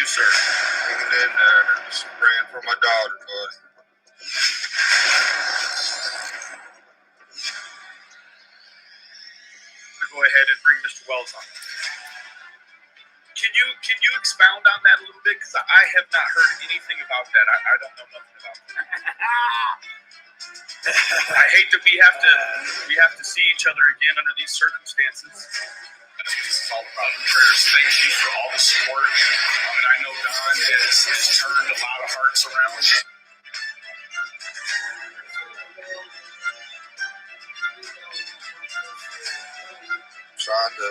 sir? Hanging in there, just praying for my daughter, buddy. Go ahead and bring Mr. Wells on. Can you expound on that a little bit? Because I have not heard anything about that. I don't know nothing about that. I hate that we have to see each other again under these circumstances. That's what this is all about. Prayers. Thank you for all the support. And I know Don has turned a lot of hearts around. Trying to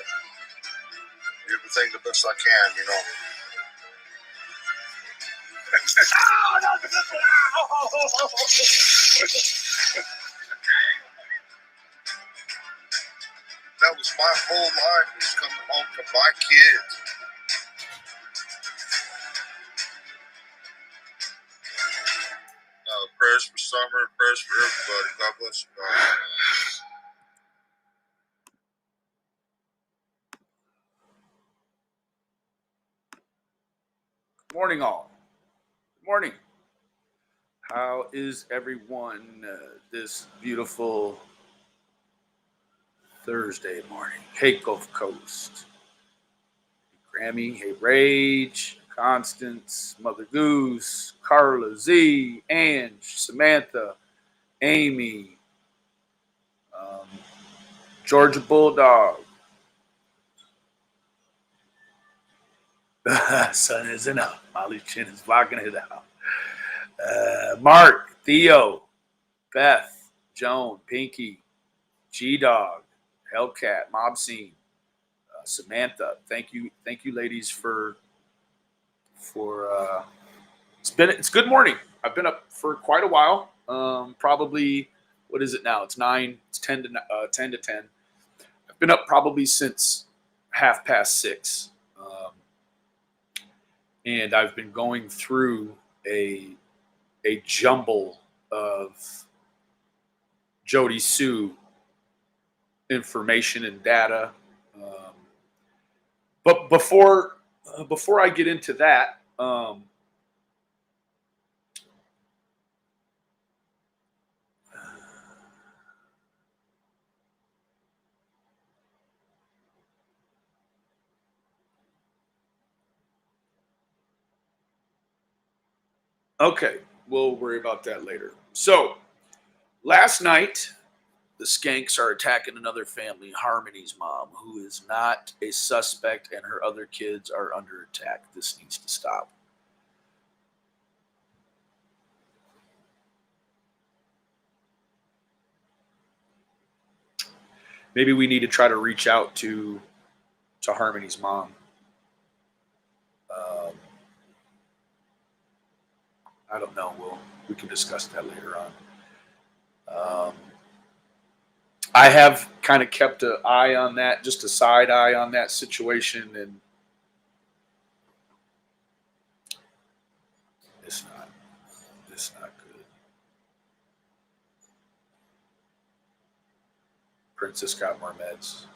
do everything the best I can, you know. That was my whole life, was coming home to my kids. Prayers for Summer, prayers for everybody. God bless you guys. Morning, all. Good morning. How is everyone this beautiful Thursday morning? Hey, Gulf Coast. Hey, Grammy. Hey, Rage. Constance. Mother Goose. Carla Z. Ange. Samantha. Amy. Georgia Bulldog. Sun isn't up. Molly's chin is blocking it out. Mark, Theo, Beth, Joan, Pinky, G-Dog, Hellcat, Mob Scene, Samantha. Thank you, ladies, for it's good morning. I've been up for quite a while. Probably, what is it now? It's 10 to 10. I've been up probably since 6:30. And I've been going through a jumble of Jody Sue information and data. But before I get into that, okay, we'll worry about that later. So, last night, the skanks are attacking another family, Harmony's mom, who is not a suspect, and her other kids are under attack. This needs to stop. Maybe we need to try to reach out to Harmony's mom. I don't know. We can discuss that later on. I have kind of kept an eye on that, just a side eye on that situation, and it's not good. Princess got more meds.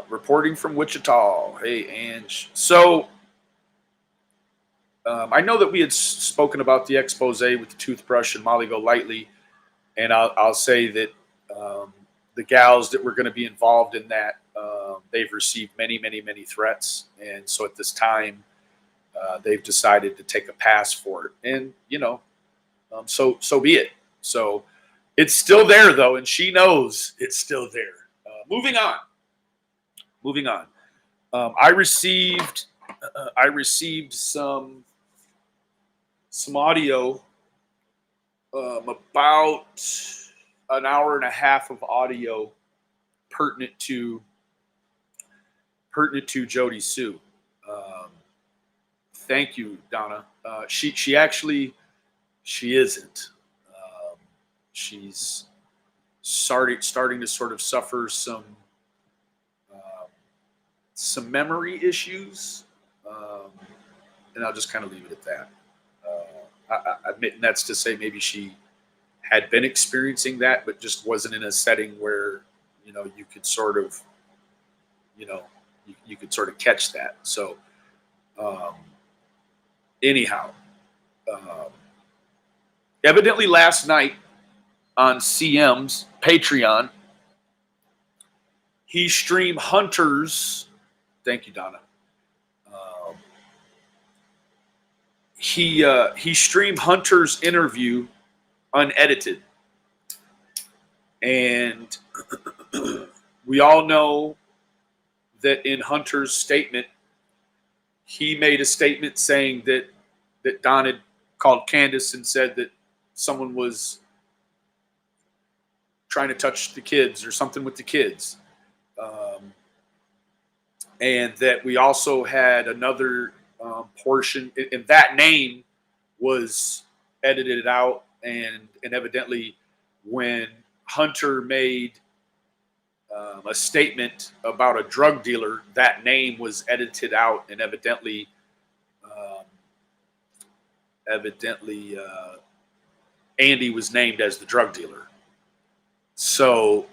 Reporting from Wichita. Hey, Ange. So I know that we had spoken about the expose with the toothbrush and Molly Go Lightly, and I'll say that the gals that were going to be involved in that, they've received many, many, many threats, and so at this time, they've decided to take a pass for it, and so be it. So it's still there though, and she knows it's still there. Moving on. I received some audio, about an hour and a half of audio pertinent to Jody Sue. Thank you, Donna. She isn't. She's starting to sort of suffer some memory issues, and I'll just kind of leave it at that. I admit, and that's to say maybe she had been experiencing that, but just wasn't in a setting where you could sort of catch that. So Anyhow, evidently last night on CM's Patreon, he streamed Hunter's. Thank you, Donna. He streamed Hunter's interview unedited, and we all know that in Hunter's statement, he made a statement saying that Don had called Candace and said that someone was trying to touch the kids or something with the kids. And that we also had another portion, and that name was edited out. And evidently, when Hunter made a statement about a drug dealer, that name was edited out, and evidently Andy was named as the drug dealer. So,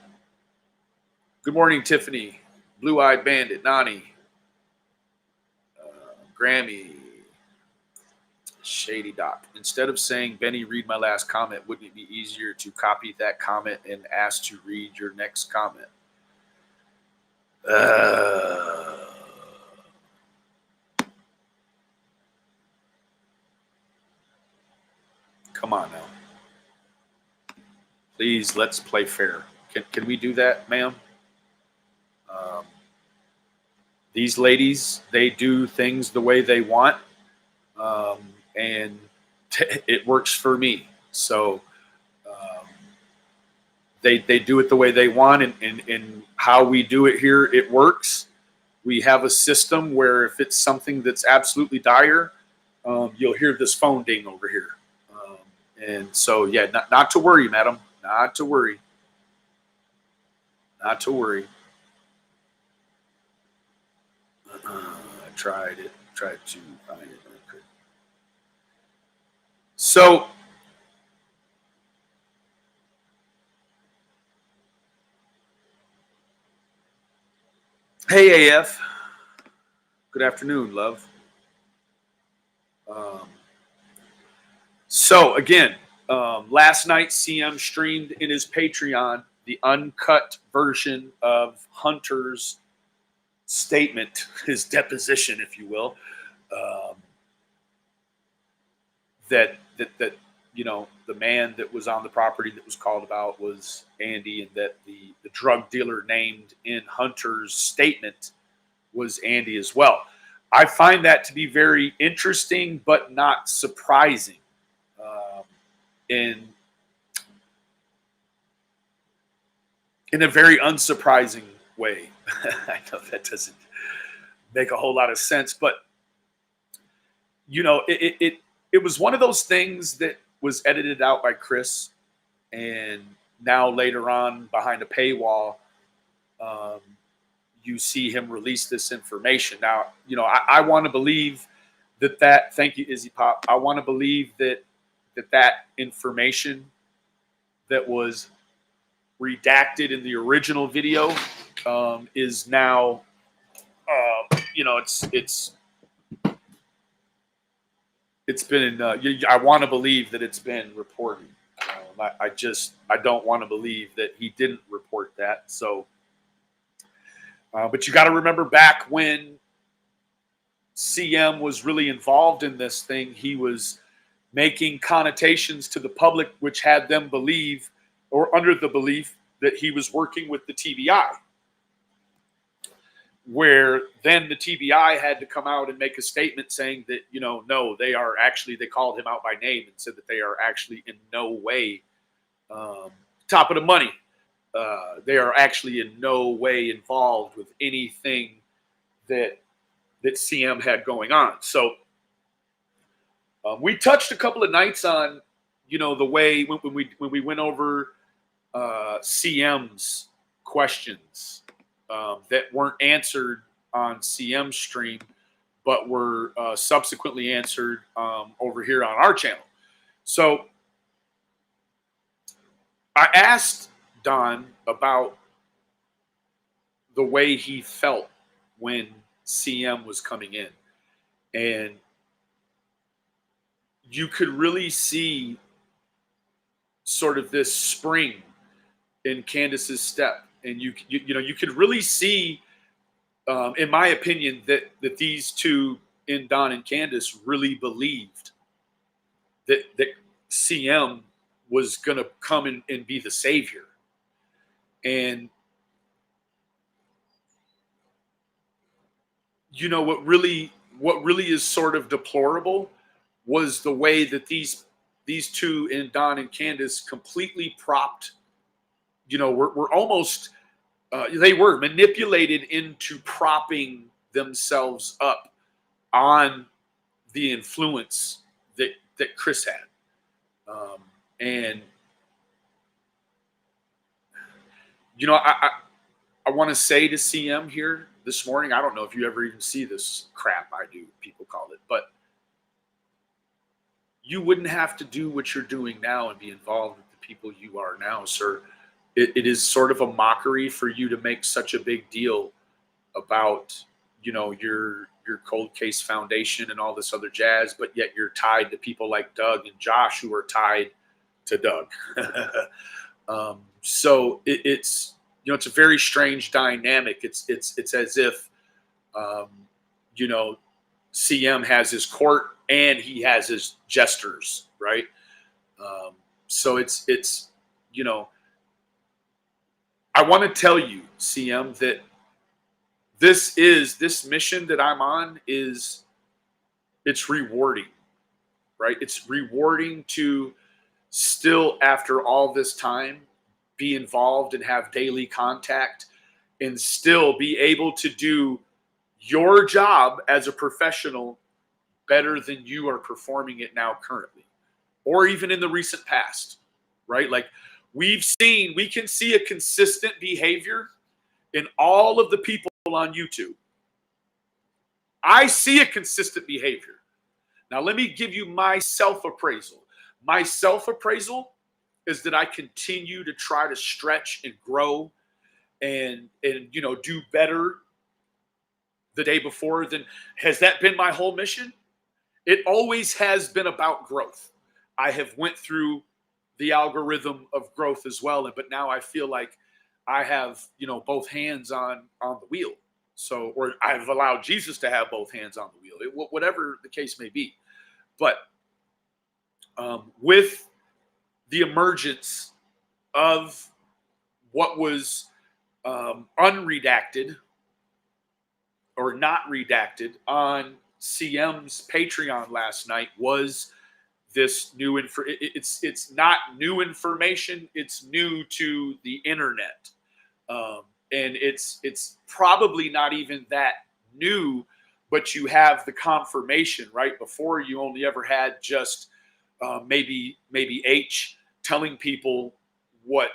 good morning, Tiffany, Blue-Eyed Bandit, Nani, Grammy, Shady Doc. Instead of saying, Benny, read my last comment, wouldn't it be easier to copy that comment and ask to read your next comment? Come on now. Please, let's play fair. Can we do that, ma'am? These ladies, they do things the way they want, and it works for me. So they do it the way they want, and how we do it here, it works. We have a system where if it's something that's absolutely dire, you'll hear this phone ding over here. And so, yeah, not to worry, madam. Not to worry. Not to worry. I tried to find it. So, hey, AF. Good afternoon, love. So, again, last night, CM streamed in his Patreon the uncut version of Hunter's statement, his deposition, if you will, that you know, the man that was on the property that was called about was Andy, and that the drug dealer named in Hunter's statement was Andy as well. I find that to be very interesting, but not surprising. In a very unsurprising way. I know that doesn't make a whole lot of sense, but you know, it was one of those things that was edited out by Chris, and now later on behind a paywall, you see him release this information. Now, you know, I want to believe that thank you, Izzy Pop. I want to believe that information that was redacted in the original video is now, you know, it's been. I want to believe that it's been reported. I don't want to believe that he didn't report that. So, but you got to remember back when CM was really involved in this thing, he was making connotations to the public which had them believe, or under the belief, that he was working with the TBI, where then the TBI had to come out and make a statement saying that, you know, no, they called him out by name and said that they are actually in no way, top of the money, they are actually in no way involved with anything that CM had going on. So we touched a couple of nights on, you know, the way when we went over CM's questions that weren't answered on CM's stream, but were subsequently answered over here on our channel. So I asked Don about the way he felt when CM was coming in. And you could really see sort of this spring in Candace's step. And you could really see, in my opinion, that these two, in Don and Candace, really believed that CM was going to come and be the savior. And what really is sort of deplorable was the way that these two, in Don and Candace, completely propped, were almost they were manipulated into propping themselves up on the influence that Chris had. And I want to say to CM here this morning, I don't know if you ever even see this crap I do, people call it, but you wouldn't have to do what you're doing now and be involved with the people you are now, sir. It is sort of a mockery for you to make such a big deal about, your cold case foundation and all this other jazz, but yet you're tied to people like Doug and Josh, who are tied to Doug. So it's a very strange dynamic. It's as if, CM has his court and he has his jesters, right? So it's I want to tell you, CM, that this mission that I'm on it's rewarding, right? It's rewarding to still, after all this time, be involved and have daily contact and still be able to do your job as a professional better than you are performing it now currently, or even in the recent past, right? Like we can see a consistent behavior in all of the people on YouTube. I see a consistent behavior. Now, let me give you my self-appraisal. My self-appraisal is that I continue to try to stretch and grow and do better the day before than. Has that been my whole mission? It always has been about growth. I have went through the algorithm of growth as well, but now I feel like I have, both hands on the wheel. So, or I've allowed Jesus to have both hands on the wheel, whatever the case may be. But with the emergence of what was unredacted or not redacted on CM's Patreon last night was this new it's not new information, it's new to the internet. And it's probably not even that new, but you have the confirmation, right? Before, you only ever had just maybe H telling people what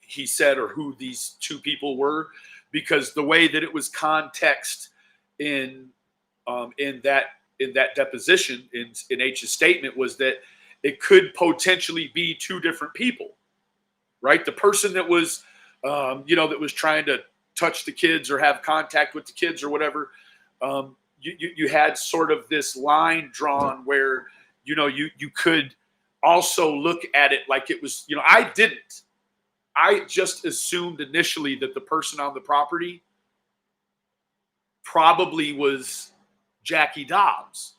he said or who these two people were, because the way that it was context in that deposition in H's statement was that it could potentially be two different people, right? The person that was that was trying to touch the kids or have contact with the kids or whatever, you had sort of this line drawn where, you could also look at it like it was, I just assumed initially that the person on the property probably was Jackie Dobbs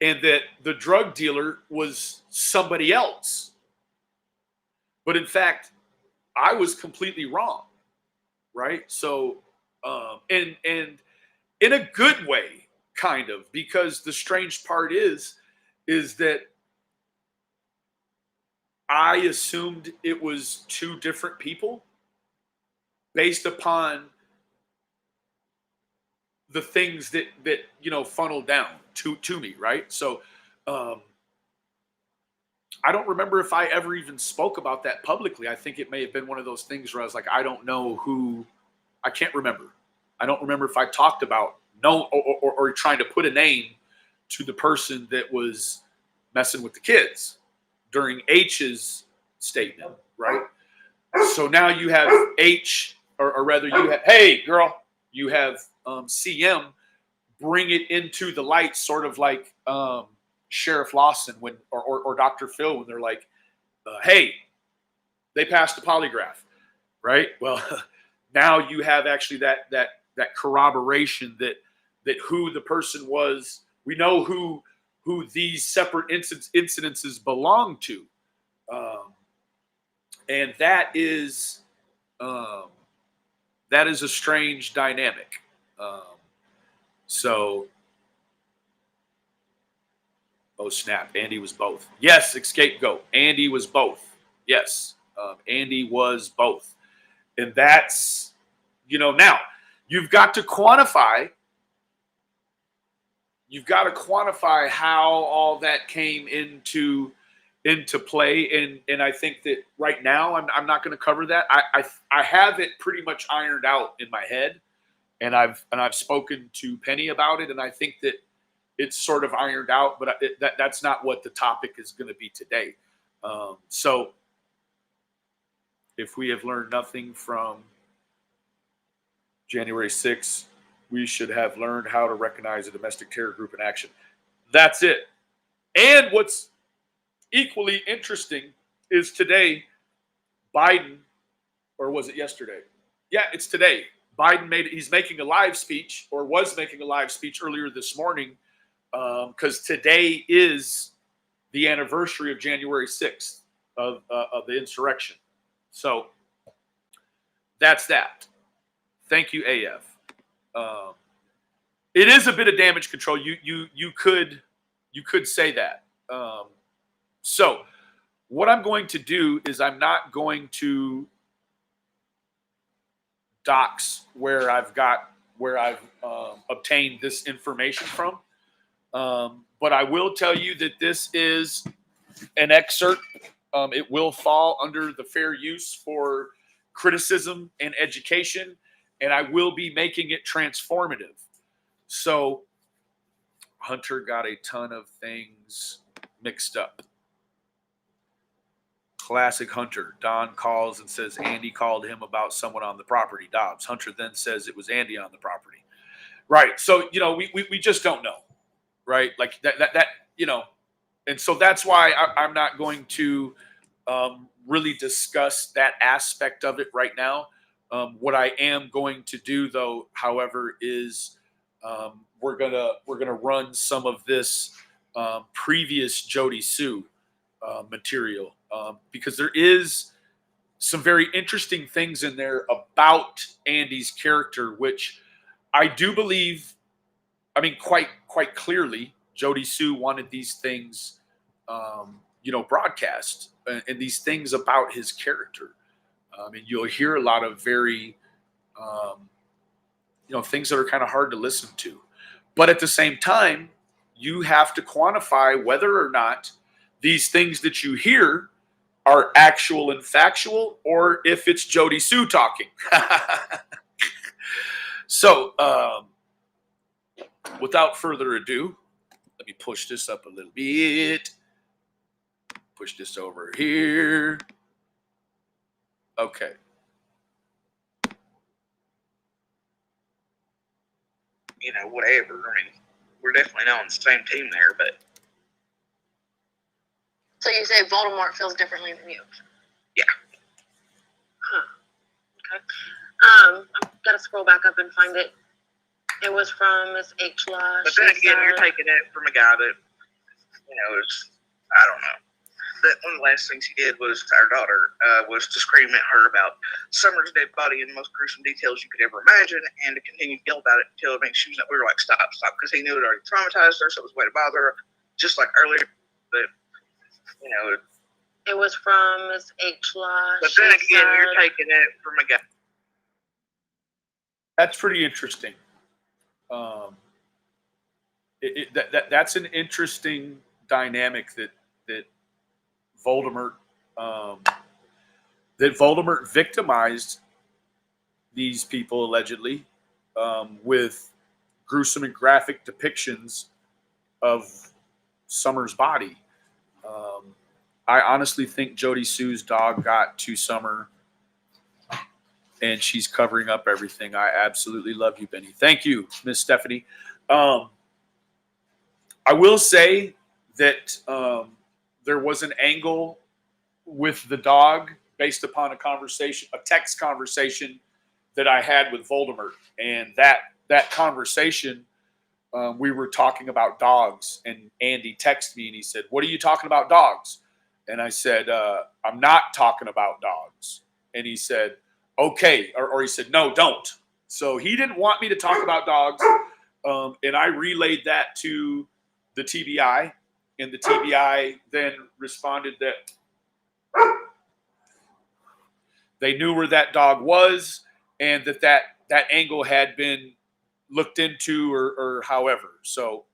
and that the drug dealer was somebody else. But in fact, I was completely wrong, right? So, and in a good way, kind of, because the strange part is that I assumed it was two different people based upon the things that funneled down to me, right? So, I don't remember if I ever even spoke about that publicly. I think it may have been one of those things where I was like, I don't know who, I can't remember. I don't remember if I talked about or trying to put a name to the person that was messing with the kids during H's statement, right? So now you have H, or rather you have, hey girl, you have CM bring it into the light, sort of like Sheriff Lawson or Dr. Phil when they're like, hey, they passed the polygraph, right? Well, now you have actually that corroboration that who the person was. We know who these separate incidences belong to, and that is a strange dynamic. So, oh snap! Andy was both. Yes, scapegoat. Andy was both. Yes, Andy was both, and that's now you've got to quantify. You've got to quantify how all that came into play, and I think that right now I'm not going to cover that. I have it pretty much ironed out in my head, and I've spoken to Penny about it, and I think that it's sort of ironed out, but that's not what the topic is going to be today. So if we have learned nothing from January 6th, we should have learned how to recognize a domestic terror group in action. That's it. And what's equally interesting is today, Biden, or was it yesterday? Yeah, it's today. Biden he's making a live speech, or was making a live speech earlier this morning, because today is the anniversary of January 6th of the insurrection. So that's that. Thank you, AF. It is a bit of damage control. You could say that. So what I'm going to do is I'm not going to dox where I've obtained this information from. But I will tell you that this is an excerpt. It will fall under the fair use for criticism and education, and I will be making it transformative. So Hunter got a ton of things mixed up. Classic Hunter. Don calls and says Andy called him about someone on the property. Dobbs. Hunter then says it was Andy on the property. Right. So, we just don't know. Right. Like that, and so that's why I'm not going to really discuss that aspect of it right now. What I am going to do, though, however, is we're gonna run some of this previous Jody Sue material because there is some very interesting things in there about Andy's character, which I do believe. I mean, quite clearly, Jody Sue wanted these things, broadcast, and these things about his character. And you'll hear a lot of very, things that are kind of hard to listen to. But at the same time, you have to quantify whether or not these things that you hear are actual and factual, or if it's Jody Sue talking. So, without further ado, let me push this up a little bit. Push this over here. Okay. Whatever. I mean, we're definitely not on the same team there, but. So you say Voldemort feels differently than you? Yeah. Huh. Okay. I've got to scroll back up and find it. It was from Miss H. Law. But then again, you're taking it from a guy that, is, I don't know. That one of the last things he did was to our daughter was to scream at her about Summer's dead body in the most gruesome details you could ever imagine, and to continue to yell about it until she was we were like, stop, because he knew it already traumatized her, so it was a way to bother her, just like earlier. But it was from Miss H. Law. But then again, you're taking it from a guy. That's pretty interesting. That's an interesting dynamic that Voldemort victimized these people allegedly with gruesome and graphic depictions of Summer's body. I honestly think Jody Sue's dog got to Summer and she's covering up everything. I absolutely love you, Benny. Thank you, Miss Stephanie. I will say that there was an angle with the dog based upon a text conversation that I had with Voldemort, and that conversation, we were talking about dogs, and Andy texted me and he said, "What are you talking about, dogs?" And I said, "I'm not talking about dogs." And he said, "Okay," or he said, "No, don't." So he didn't want me to talk about dogs, and I relayed that to the TBI, and the TBI then responded that they knew where that dog was, and that angle had been looked into, or however. So,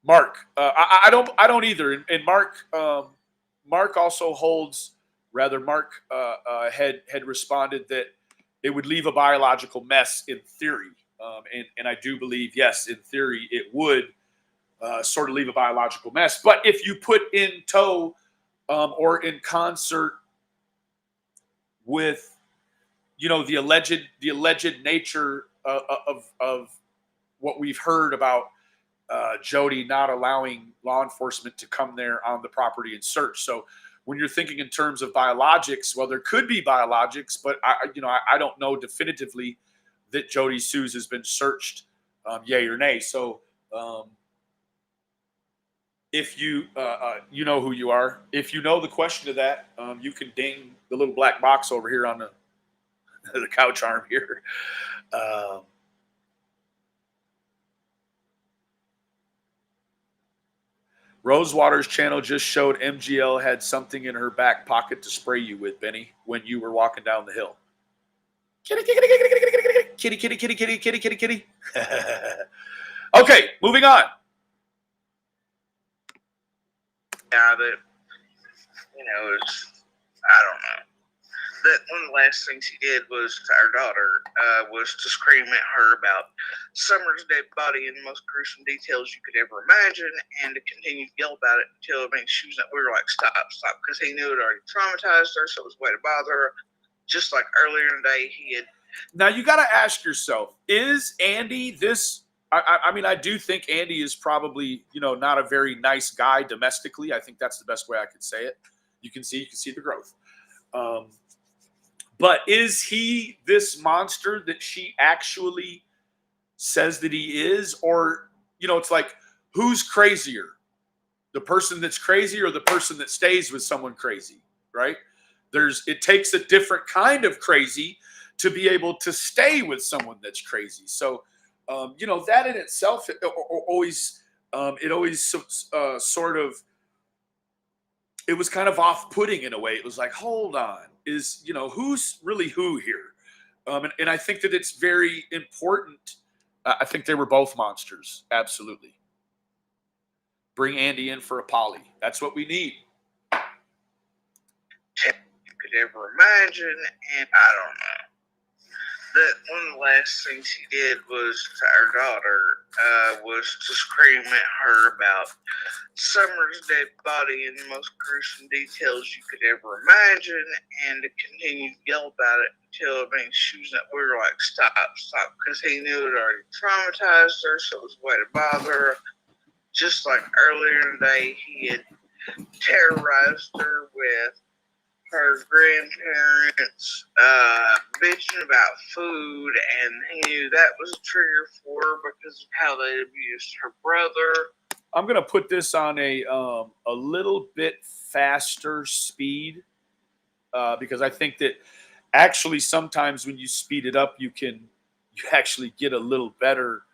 Mark, I don't either. And Mark also holds. Rather, Mark had responded that it would leave a biological mess in theory, and I do believe, yes, in theory it would sort of leave a biological mess. But if you put in tow or in concert with, the alleged nature of what we've heard about Jody not allowing law enforcement to come there on the property and search. So when you're thinking in terms of biologics, well, there could be biologics, but I don't know definitively that Jody Suze has been searched, yay or nay. So if you you know who you are, if you know the question to that, you can ding the little black box over here on the couch arm here. Rosewater's channel just showed MGL had something in her back pocket to spray you with, Benny, when you were walking down the hill. Kitty, kitty, kitty, kitty, kitty, kitty, kitty, kitty, kitty, kitty, kitty, kitty, kitty. Okay, moving on. Yeah, that, I don't know. That one of the last things he did was to our daughter was to scream at her about Summer's dead body in the most gruesome details you could ever imagine, and to continue to yell about it until she was we were like, stop, because he knew it already traumatized her, so it was a way to bother her. Just like earlier in the day, he had. Now you got to ask yourself: is Andy this? I mean, I do think Andy is probably not a very nice guy domestically. I think that's the best way I could say it. You can see the growth. But is he this monster that she actually says that he is? Or, it's like, who's crazier? The person that's crazy or the person that stays with someone crazy, right? It takes a different kind of crazy to be able to stay with someone that's crazy. So, that in itself, it always sort of, it was kind of off-putting in a way. It was like, hold on, who's really who here? And I think that it's very important. I think they were both monsters. Absolutely. Bring Andy in for a poly. That's what we need. You could ever imagine, and I don't know. That one of the last things he did was to our daughter was to scream at her about Summer's dead body in the most gruesome details you could ever imagine, and to continue to yell about it until she was we were like, stop, because he knew it already traumatized her, so it was a way to bother her. Just like earlier in the day, he had terrorized her with her grandparents bitching about food, and he knew that was a trigger for her because of how they abused her brother. I'm going to put this on a little bit faster speed because I think that actually sometimes when you speed it up, you actually get a little better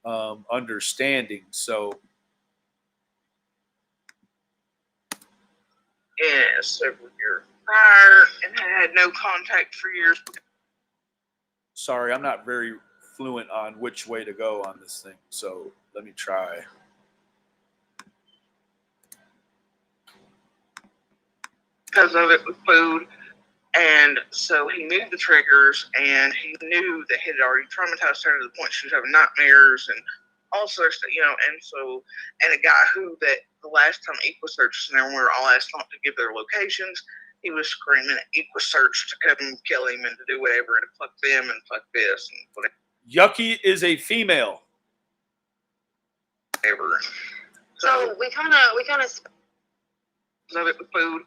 understanding. So. Yeah, several years prior, and had no contact for years. Sorry, I'm not very fluent on which way to go on this thing, so let me try. Because of it with food, and so he knew the triggers, and he knew that he had already traumatized her to the point she was having nightmares and all sorts of, and a guy who that the last time Equisearch was there, when we were all asked not to give their locations, he was screaming at Equisearch to come and kill him and to do whatever and to fuck them and fuck this and whatever. Yucky is a female. Ever. So we kind of Of it with food,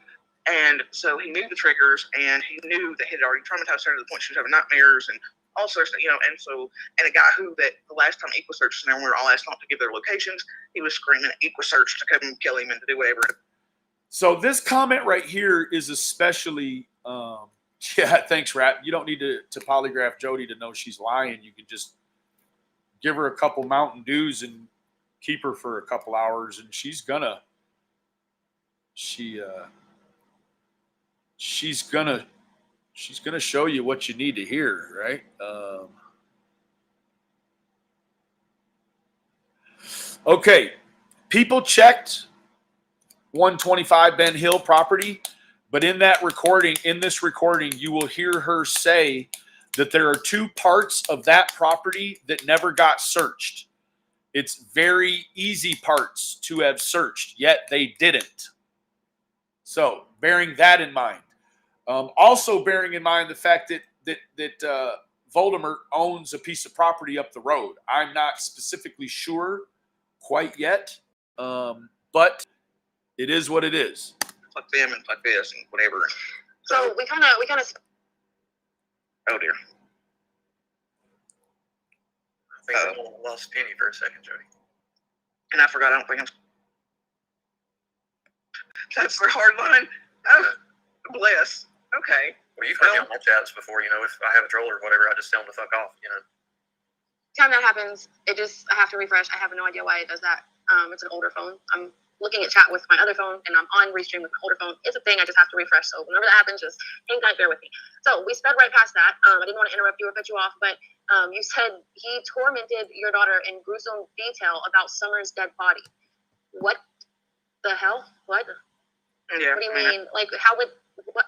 and so he knew the triggers, and he knew that he had already traumatized her to the point she was having nightmares and all sorts of, and a guy who that the last time Equisearch, and we were all asked not to give their locations, he was screaming at Equisearch to come and kill him and to do whatever. So this comment right here is especially, yeah, thanks, Rat. You don't need to polygraph Jody to know she's lying. You can just give her a couple Mountain Dews and keep her for a couple hours, and she's gonna show you what you need to hear, right? Okay, people checked 125 Ben Hill property, but in this recording, you will hear her say that there are 2 parts of that property that never got searched. It's very easy parts to have searched, yet they didn't. So, bearing that in mind. Also bearing in mind the fact that Voldemort owns a piece of property up the road. I'm not specifically sure quite yet, but it is what it is. Fuck them and fuck this and whatever. so we kind of Oh dear. I think I lost Penny for a second, Jody. And I forgot. I don't think I'm. That's their hard line. Oh, bless. Okay. Well, you've heard me on my chats before. If I have a troll or whatever, I just tell them to fuck off. time that happens, I have to refresh. I have no idea why it does that. It's an older phone. I'm looking at chat with my other phone, and I'm on Restream with my older phone. It's a thing. I just have to refresh. So whenever that happens, just hang tight, bear with me. So we sped right past that. I didn't want to interrupt you or cut you off, but you said he tormented your daughter in gruesome detail about Summer's dead body. What the hell? What? Yeah. What do you mean? Like, how would? What?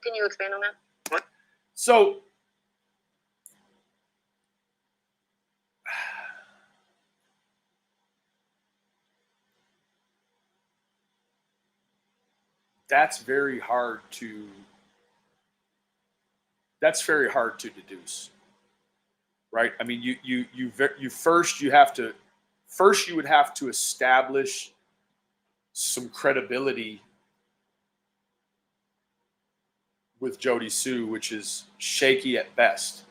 Can you expand on that? What? So, that's very hard to deduce, right? I mean, you would have to establish some credibility with Jody Sue, which is shaky at best.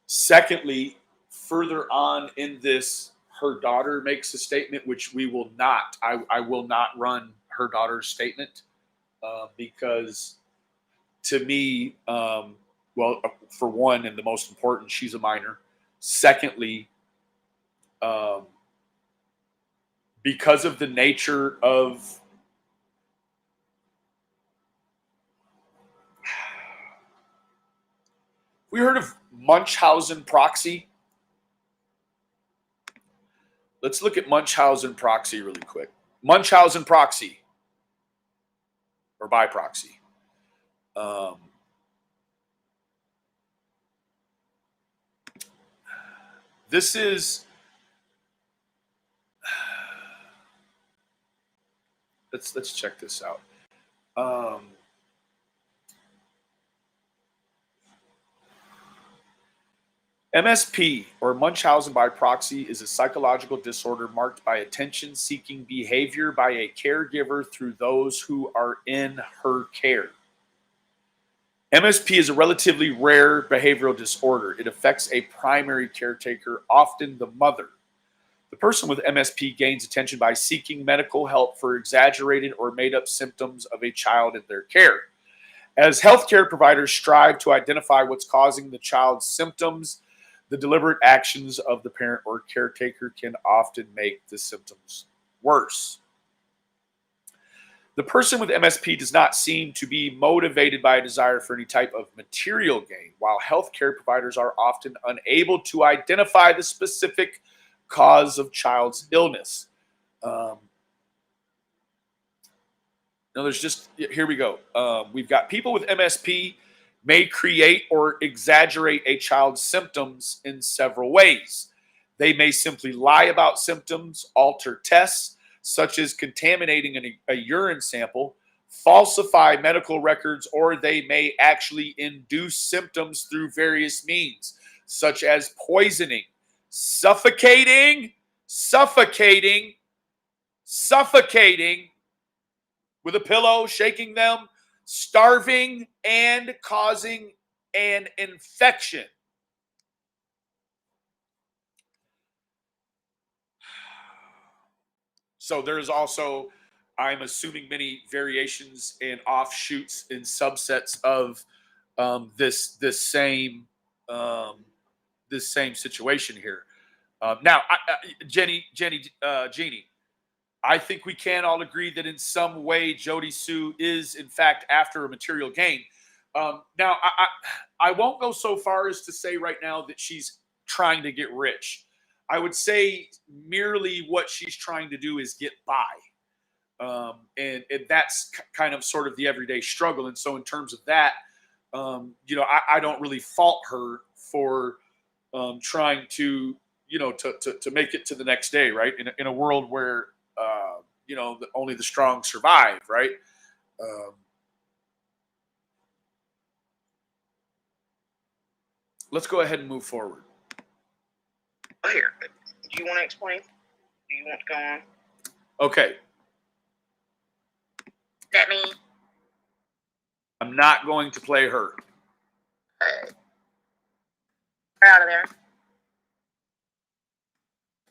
Secondly, further on in this, her daughter makes a statement, which we will not. I will not run her daughter's statement because, to me, well, for one, and the most important, she's a minor. Secondly, because of the nature of we heard of Munchausen proxy. Let's look at Munchausen proxy really quick. Munchausen proxy, or by proxy. This is, let's check this out. MSP, or Munchausen by proxy, is a psychological disorder marked by attention-seeking behavior by a caregiver through those who are in her care. MSP is a relatively rare behavioral disorder. It affects a primary caretaker, often the mother. The person with MSP gains attention by seeking medical help for exaggerated or made-up symptoms of a child in their care. As healthcare providers strive to identify what's causing the child's symptoms, the deliberate actions of the parent or caretaker can often make the symptoms worse. The person with MSP does not seem to be motivated by a desire for any type of material gain, while healthcare providers are often unable to identify the specific cause of child's illness. Here we go. We've got people with MSP may create or exaggerate a child's symptoms in several ways. They may simply lie about symptoms, alter tests, such as contaminating a urine sample, falsify medical records, or they may actually induce symptoms through various means, such as poisoning, suffocating with a pillow, shaking them, starving, and causing an infection. So there's also, I'm assuming, many variations and offshoots and subsets of this same situation here. Now, Jeannie, I think we can all agree that in some way Jody Sue is, in fact, after a material gain. Now, I won't go so far as to say right now that she's trying to get rich. I would say merely what she's trying to do is get by. And that's kind of sort of the everyday struggle. And so in terms of that, I don't really fault her for trying to, to make it to the next day, right? In a world where, only the strong survive, right? Let's go ahead and move forward. Here, do you want to explain? Do you want to go on? Okay. That me. I'm not going to play her. We're out of there.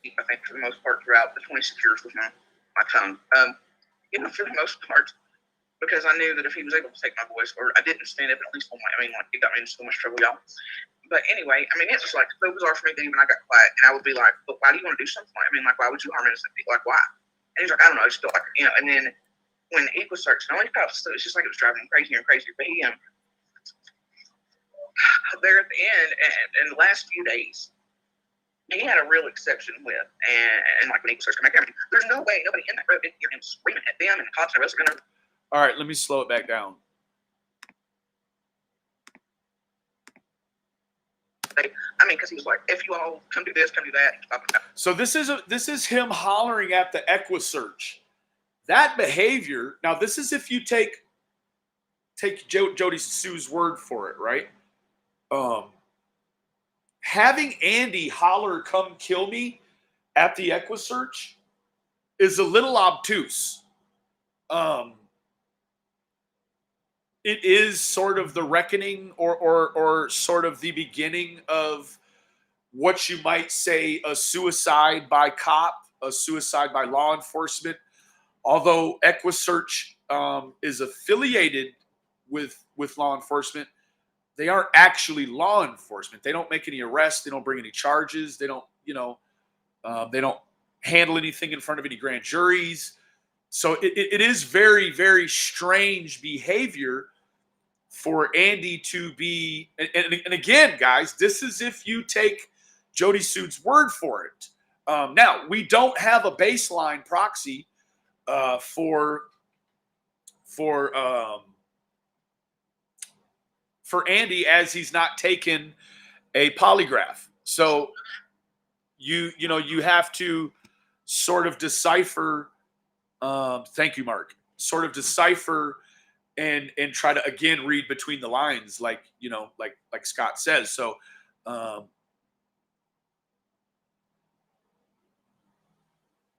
I think for the most part throughout the 26 years with my tongue. For the most part, because I knew that if he was able to take my voice, or I didn't stand up at least one way, it got me in so much trouble, y'all. But anyway, it was like so bizarre for me that even I got quiet, and I would be like, but why do you want to do something? Why would you harm innocent people? Why? And he's like, I don't know, I just felt like, and then when the equal search, and all he felt, so it's just like it was driving him crazier and crazier, but he, there at the end, and in the last few days, he had a real exception with, and like when equal search came back, there's no way nobody in that road didn't hear him screaming at them, and the cops and the rest are going to. All right, let me slow it back down. Because he was like, if you all come do this, come do that. So this is him hollering at the EquiSearch. That behavior. Now, this is if you take Jody Sue's word for it, right? Having Andy holler, "Come kill me," at the EquiSearch is a little obtuse. It is sort of the reckoning or sort of the beginning of what you might say a suicide by cop, a suicide by law enforcement. Although EquiSearch is affiliated with law enforcement, they aren't actually law enforcement. They don't make any arrests. They don't bring any charges. They don't, they don't handle anything in front of any grand juries. So it is very, very strange behavior for Andy to be, and again, guys, this is if you take Jody Sue's word for it. Now, we don't have a baseline proxy for Andy, as he's not taken a polygraph. So you have to sort of decipher. Thank you, Mark. Sort of decipher and try to again read between the lines, like Scott says. So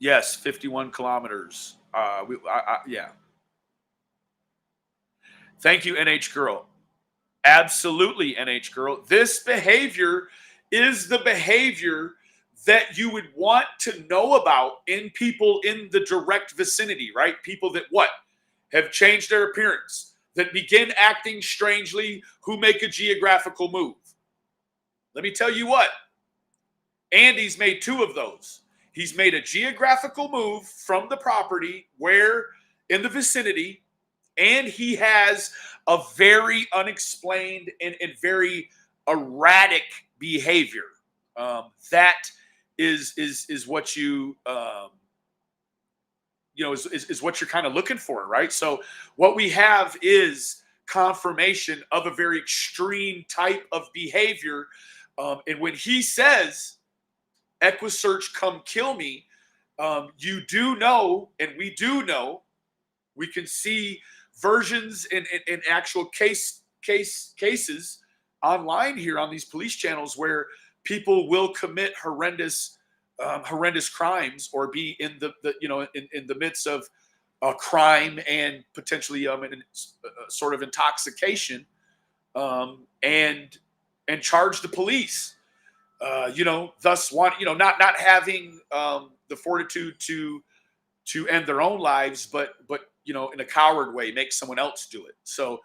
yes, 51 kilometers. Yeah. Thank you, NH Girl. Absolutely, NH Girl. This behavior is the behavior that you would want to know about in people in the direct vicinity, right? People that have changed their appearance, that begin acting strangely, who make a geographical move. Let me tell you what, Andy's made two of those. He's made a geographical move from the property where in the vicinity, and he has a very unexplained and very erratic behavior. That is what you is what you're kind of looking for, right? So what we have is confirmation of a very extreme type of behavior. And when he says, EquiSearch, come kill me, you do know, and we do know, we can see versions in actual cases online here on these police channels where people will commit horrendous crimes or be in in the midst of a crime and potentially sort of intoxication, and charge the police, thus not having the fortitude to end their own lives, but in a coward way make someone else do it. So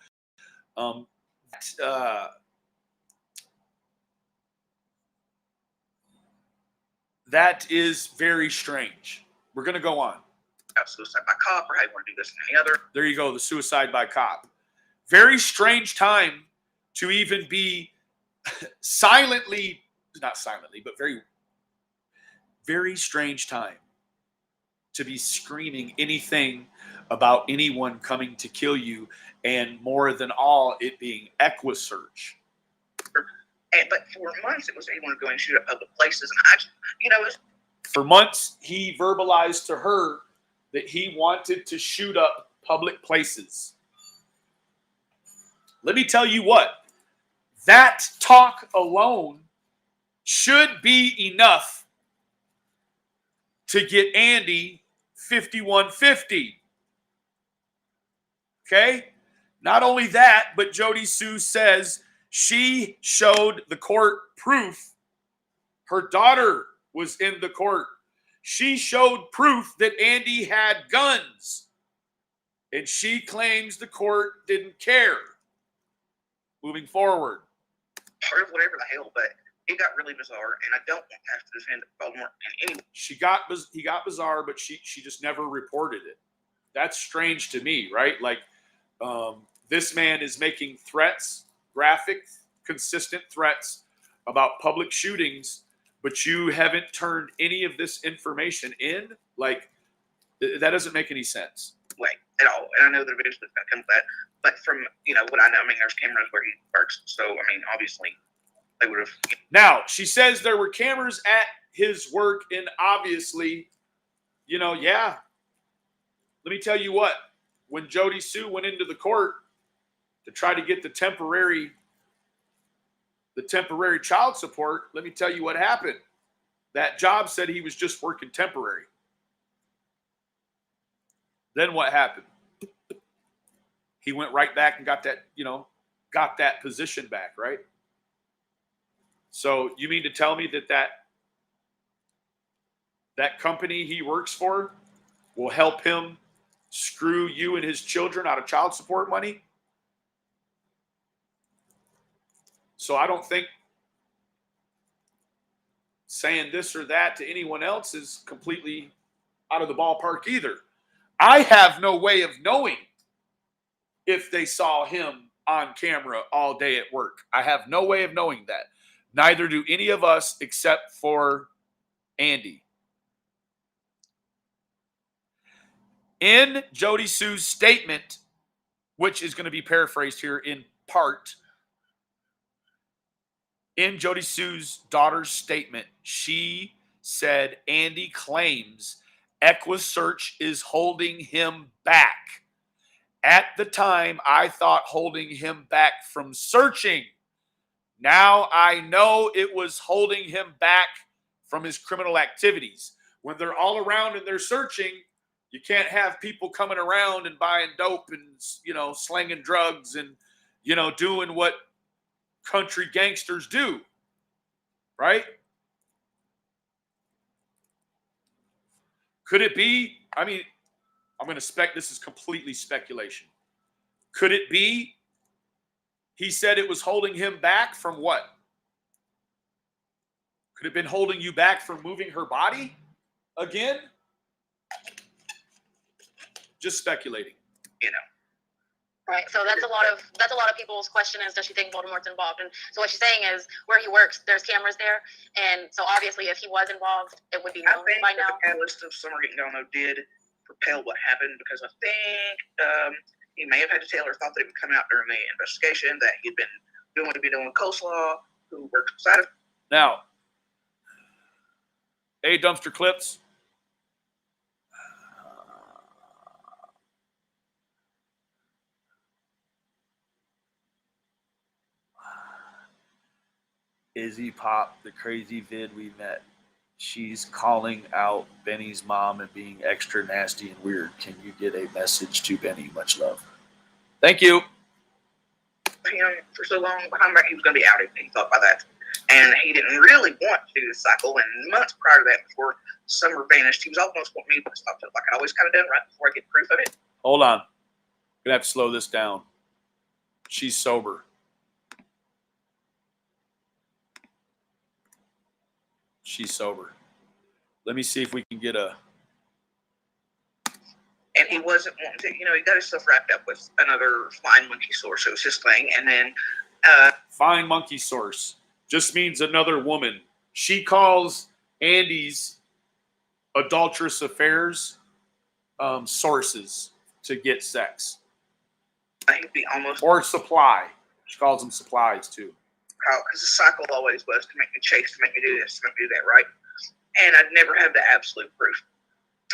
that is very strange. We're going to go on. Suicide by cop, or how you want to do this and any other. There you go, the suicide by cop. Very strange time to even be not silently, but very, very strange time to be screaming anything about anyone coming to kill you, and more than all, it being EquiSearch. But for months, it was anyone going to shoot at public places, and for months, he verbalized to her that he wanted to shoot up public places. Let me tell you what, that talk alone should be enough to get Andy 5150. Okay? Not only that, but Jody Sue says she showed the court proof. Her daughter was in the court. She showed proof that Andy had guns. And she claims the court didn't care. Moving forward. Or whatever the hell, but it got really bizarre, and I don't want to have to defend Baltimore in any. He got bizarre, but she just never reported it. That's strange to me, right? Like, this man is making threats, graphic, consistent threats about public shootings, but you haven't turned any of this information in. Like, that doesn't make any sense. Way at all. And I know that eventually it's going to come to that. But from, what I know, there's cameras where he works. So, obviously, they would have. Now, she says there were cameras at his work, and obviously, yeah. Let me tell you what. When Jody Sue went into the court to try to get the temporary child support, let me tell you what happened. That job said he was just working temporary. Then what happened? He went right back and got that position back, right? So you mean to tell me that company he works for will help him screw you and his children out of child support money? So I don't think saying this or that to anyone else is completely out of the ballpark either. I have no way of knowing if they saw him on camera all day at work. I have no way of knowing that. Neither do any of us except for Andy. In Jody Sue's statement, which is going to be paraphrased here in part, in Jody Sue's daughter's statement, she said Andy claims EquiSearch is holding him back. At the time, I thought holding him back from searching. Now I know it was holding him back from his criminal activities. When they're all around and they're searching, you can't have people coming around and buying dope and, slinging drugs and, doing what country gangsters do, right? Could it be, I'm going to this is completely speculation. Could it be he said it was holding him back from what? Could it have been holding you back from moving her body again? Just speculating. Right. So that's a lot of people's question is, does she think Voldemort's involved? And so what she's saying is, where he works, there's cameras there, and so obviously, if he was involved, it would be known by now. The catalyst of Summer getting Gone did propel what happened, because I think he may have had to tell her, thought that it would come out during the investigation that he'd been doing coleslaw, who worked beside him. Now, dumpster clips. Izzy Pop, the crazy vid we met. She's calling out Benny's mom and being extra nasty and weird. Can you get a message to Benny? Much love. Thank you. Him for so long behind that he was going to be outed. He thought by that, and he didn't really want to do the cycle. And months prior to that, before Summer vanished, he was almost wanting me to stop it, like I always kind of done right before I get proof of it. Hold on. I'm gonna have to slow this down. She's sober. She's sober. Let me see if we can get a. And he wasn't wanting to, he got his stuff wrapped up with another flying monkey source. It was his thing. And then fine monkey source just means another woman. She calls Andy's adulterous affairs sources to get sex. He'd be almost or supply. She calls them supplies too. Because the cycle always was to make me chase, to make me do this, to make me do that, right? And I'd never have the absolute proof.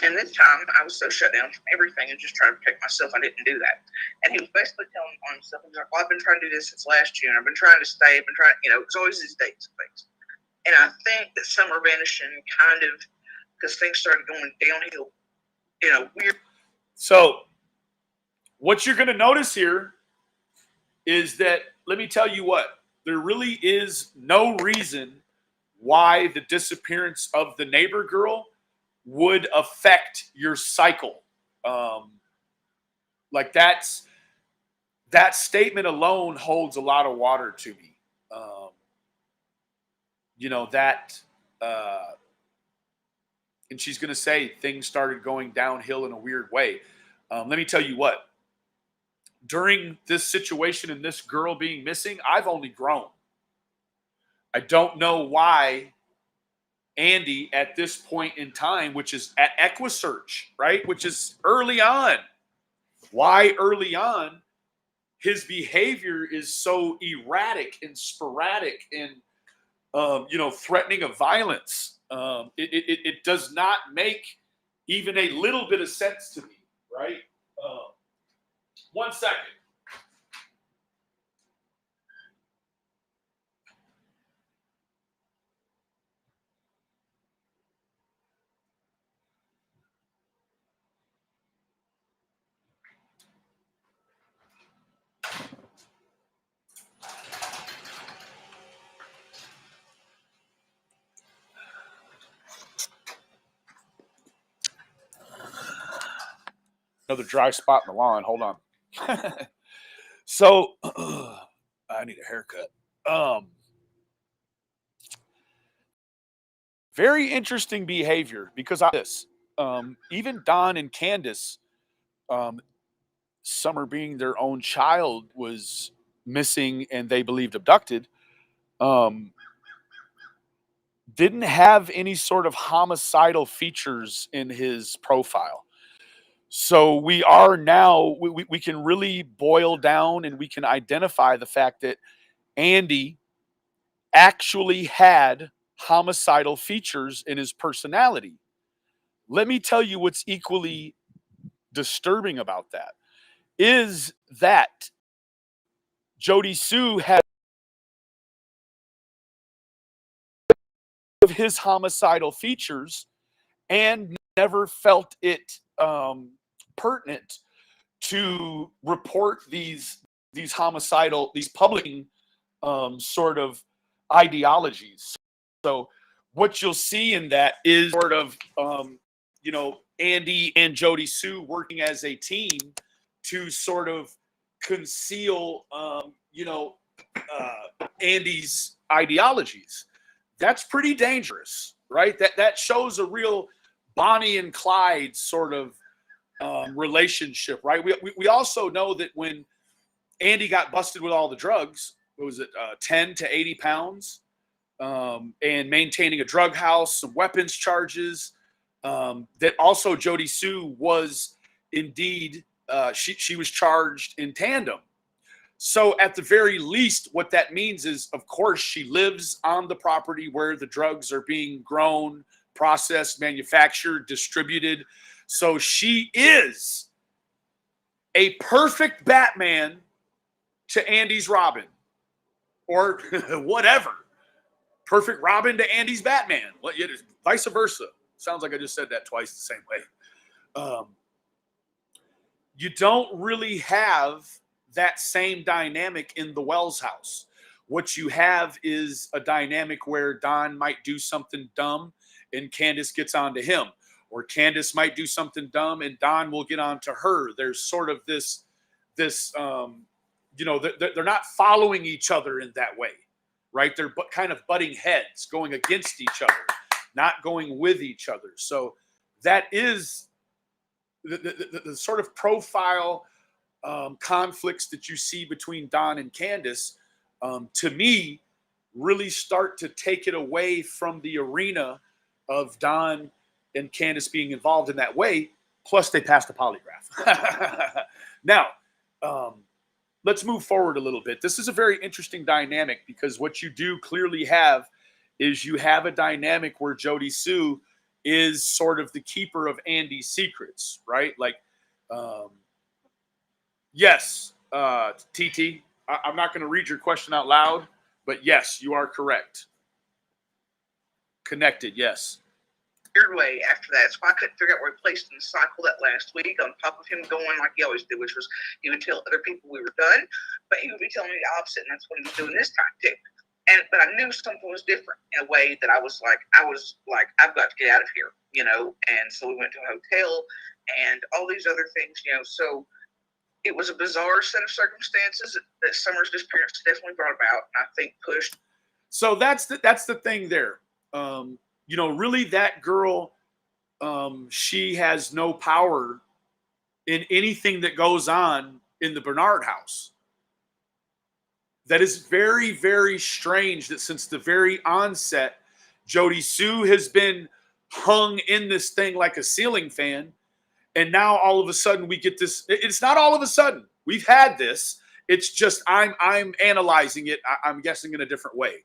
And this time, I was so shut down from everything and just trying to protect myself, I didn't do that. And he was basically telling on himself, he was like, well, I've been trying to do this since last June. I've been trying to stay. I've been trying, it's always these dates and things. And I think that Summer vanishing kind of, because things started going downhill, weird. So what you're going to notice here is that, let me tell you what, there really is no reason why the disappearance of the neighbor girl would affect your cycle. Like that statement alone holds a lot of water to me. And she's going to say things started going downhill in a weird way. Let me tell you what, during this situation and this girl being missing, I've only grown. I don't know why Andy at this point in time, which is at EquiSearch, right? Which is early on. Why early on his behavior is so erratic and sporadic and, threatening of violence. It does not make even a little bit of sense to me, right? 1 second. Another dry spot in the lawn. Hold on. So I need a haircut. Very interesting behavior because even Don and Candace, Summer being their own child, was missing and they believed abducted, didn't have any sort of homicidal features in his profile. So we are now, we can really boil down and we can identify the fact that Andy actually had homicidal features in his personality. Let me tell you what's equally disturbing about that is that Jody Sue had of his homicidal features and never felt it pertinent to report these public sort of ideologies. So what you'll see in that is sort of Andy and Jody Sue working as a team to sort of conceal Andy's ideologies. That's pretty dangerous, right? That shows a real Bonnie and Clyde sort of relationship, right? We also know that when Andy got busted with all the drugs, what was it, 10 to 80 pounds, and maintaining a drug house, some weapons charges, that also Jody Sue was indeed, she was charged in tandem. So at the very least, what that means is, of course, she lives on the property where the drugs are being grown, processed, manufactured, distributed. So she is a perfect Batman to Andy's Robin or whatever. perfect Robin to Andy's Batman. Well, it is vice versa. Sounds like I just said that twice the same way. You don't really have that same dynamic in the Wells house. What you have is a dynamic where Don might do something dumb and Candace gets on to him. Or Candace might do something dumb and Don will get on to her. There's sort of this you know, they're not following each other in that way, right? They're kind of butting heads, going against each other, not going with each other. So that is the sort of profile conflicts that you see between Don and Candace, to me, really start to take it away from the arena of Don and Candace being involved in that way. Plus, they passed a polygraph. Now, let's move forward a little bit. This is a very interesting dynamic because what you do clearly have is you have a dynamic where Jody Sue is sort of the keeper of Andy's secrets, right? Like, yes, TT, I'm not going to read your question out loud, but yes, you are correct. Connected, yes. Weird way after that, so I couldn't figure out where he placed in the cycle that last week, on top of him going like he always did, which was he would tell other people we were done, but he would be telling me the opposite, and that's what he was doing this time too. But I knew something was different in a way that I was like, I've got to get out of here, you know. And so we went to a hotel and all these other things, you know. So it was a bizarre set of circumstances that Summer's disappearance definitely brought about, and I think pushed. So that's the thing there. You know, really, that girl, she has no power in anything that goes on in the Bernard house. That is very, very strange that since the very onset, Jody Sue has been hung in this thing like a ceiling fan. And now all of a sudden we get this. It's not all of a sudden. We've had this. It's just I'm analyzing it, I'm guessing, in a different way.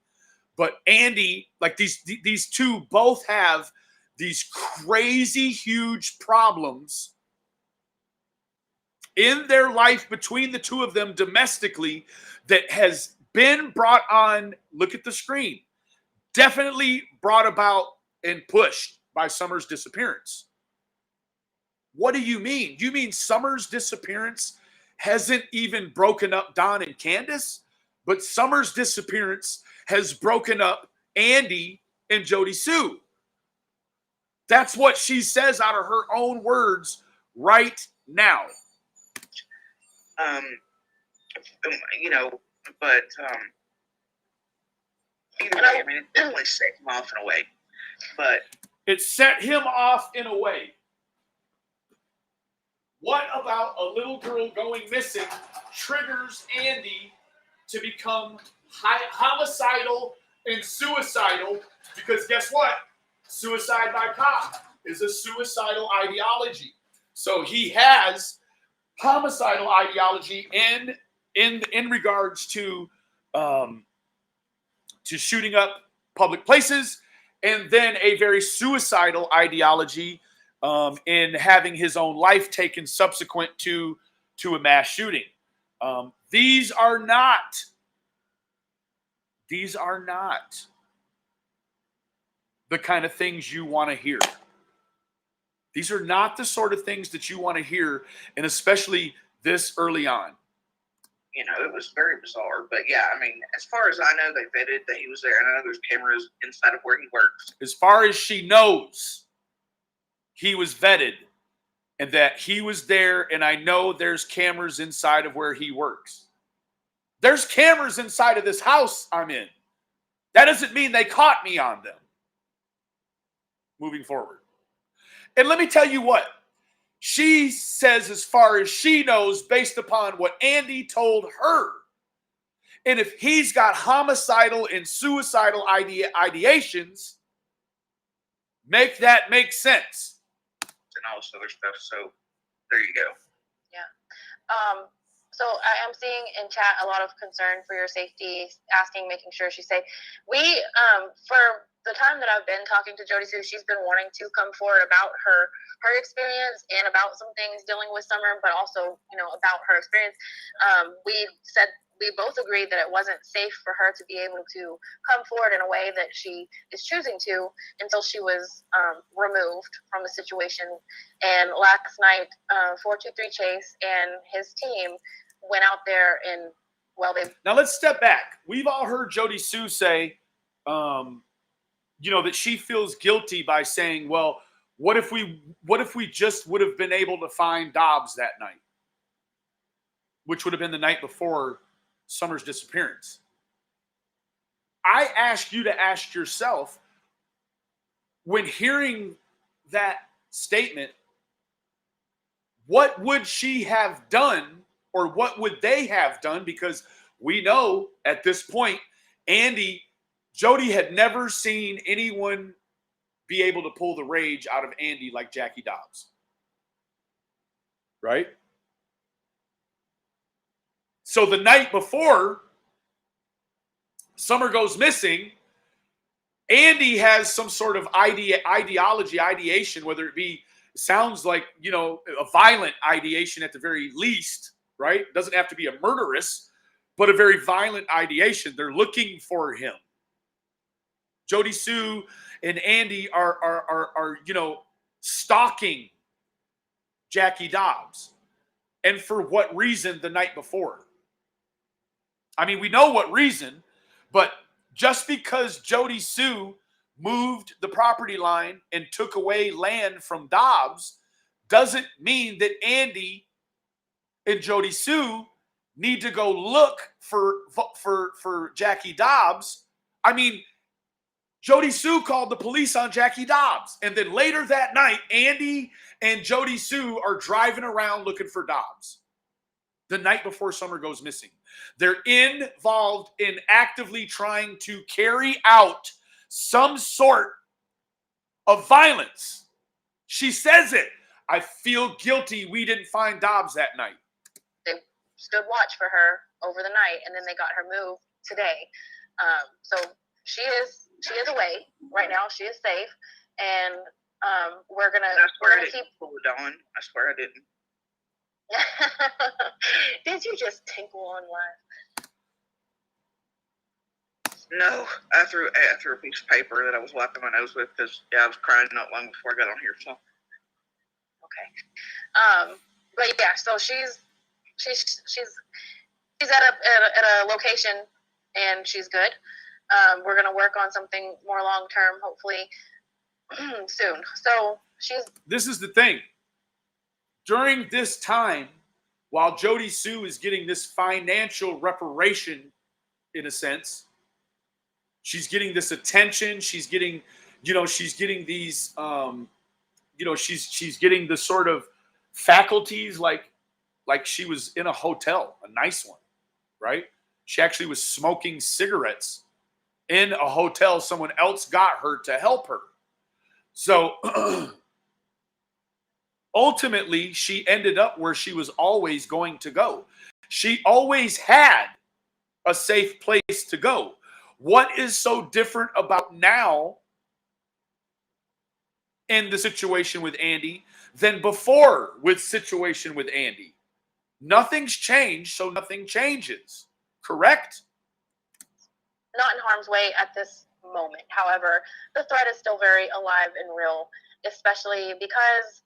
But Andy, like these two both have these crazy huge problems in their life between the two of them domestically that has been brought on, look at the screen, definitely brought about and pushed by Summer's disappearance. What do you mean? You mean Summer's disappearance hasn't even broken up Don and Candace, but Summer's disappearance has broken up Andy and Jody Sue. That's what she says out of her own words right now. You know, but either way, I mean, it definitely set him off in a way. But it set him off in a way. What about a little girl going missing triggers Andy to become homicidal and suicidal? Because guess what? Suicide by cop is a suicidal ideology. So he has homicidal ideology in regards to shooting up public places, and then a very suicidal ideology in having his own life taken subsequent to a mass shooting. These are not the kind of things you want to hear. These are not the sort of things that you want to hear, and especially this early on. You know, it was very bizarre. But yeah, I mean, as far as I know, they vetted that he was there, and I know there's cameras inside of where he works. As far as she knows, he was vetted and that he was there, and I know there's cameras inside of where he works. There's cameras inside of this house I'm in. That doesn't mean they caught me on them. Moving forward. And let me tell you what. She says as far as she knows based upon what Andy told her. And if he's got homicidal and suicidal ideations, make that make sense. And all this other stuff. So there you go. Yeah. So I am seeing in chat a lot of concern for your safety, asking, making sure she's safe. We, for the time that I've been talking to Jody Sue, she's been wanting to come forward about her experience and about some things dealing with Summer, but also, you know, about her experience. We said we both agreed that it wasn't safe for her to be able to come forward in a way that she is choosing to until she was removed from the situation. And last night, 423 Chase and his team went out there and, well, they... Now let's step back. We've all heard Jody Sue say, that she feels guilty by saying, well, what if we just would have been able to find Dobbs that night, which would have been the night before Summer's disappearance. I ask you to ask yourself, when hearing that statement, what would she have done, or what would they have done? Because we know at this point, Jody had never seen anyone be able to pull the rage out of Andy like Jackie Dobbs. Right? So the night before Summer goes missing, Andy has some sort of ideation, whether it be, sounds like, a violent ideation at the very least, right? It doesn't have to be a murderous, but a very violent ideation. They're looking for him. Jody Sue and Andy are stalking Jackie Dobbs. And for what reason the night before? I mean, we know what reason, but just because Jody Sue moved the property line and took away land from Dobbs doesn't mean that Andy and Jody Sue need to go look for Jackie Dobbs. I mean, Jody Sue called the police on Jackie Dobbs. And then later that night, Andy and Jody Sue are driving around looking for Dobbs. The night before Summer goes missing. They're involved in actively trying to carry out some sort of violence. She says it. I feel guilty we didn't find Dobbs that night. They stood watch for her over the night, and then they got her moved today. So she is away right now. She is safe, and we're gonna keep. Dawn. I swear I didn't. Did you just tinkle on live? No, I threw a piece of paper that I was wiping my nose with because I was crying not long before I got on here. So okay, but yeah, so she's at a location and she's good. We're gonna work on something more long term, hopefully soon. So This is the thing. During this time, while Jody Sue is getting this financial reparation, in a sense, she's getting this attention. She's getting, she's getting these, she's getting the sort of faculties like she was in a hotel, a nice one, right? She actually was smoking cigarettes in a hotel. Someone else got her to help her. So ultimately, she ended up where she was always going to go. She always had a safe place to go. What is so different about now in the situation with Andy than before with situation with Andy? Nothing's changed, so nothing changes. Correct? Not in harm's way at this moment. However, the threat is still very alive and real, especially because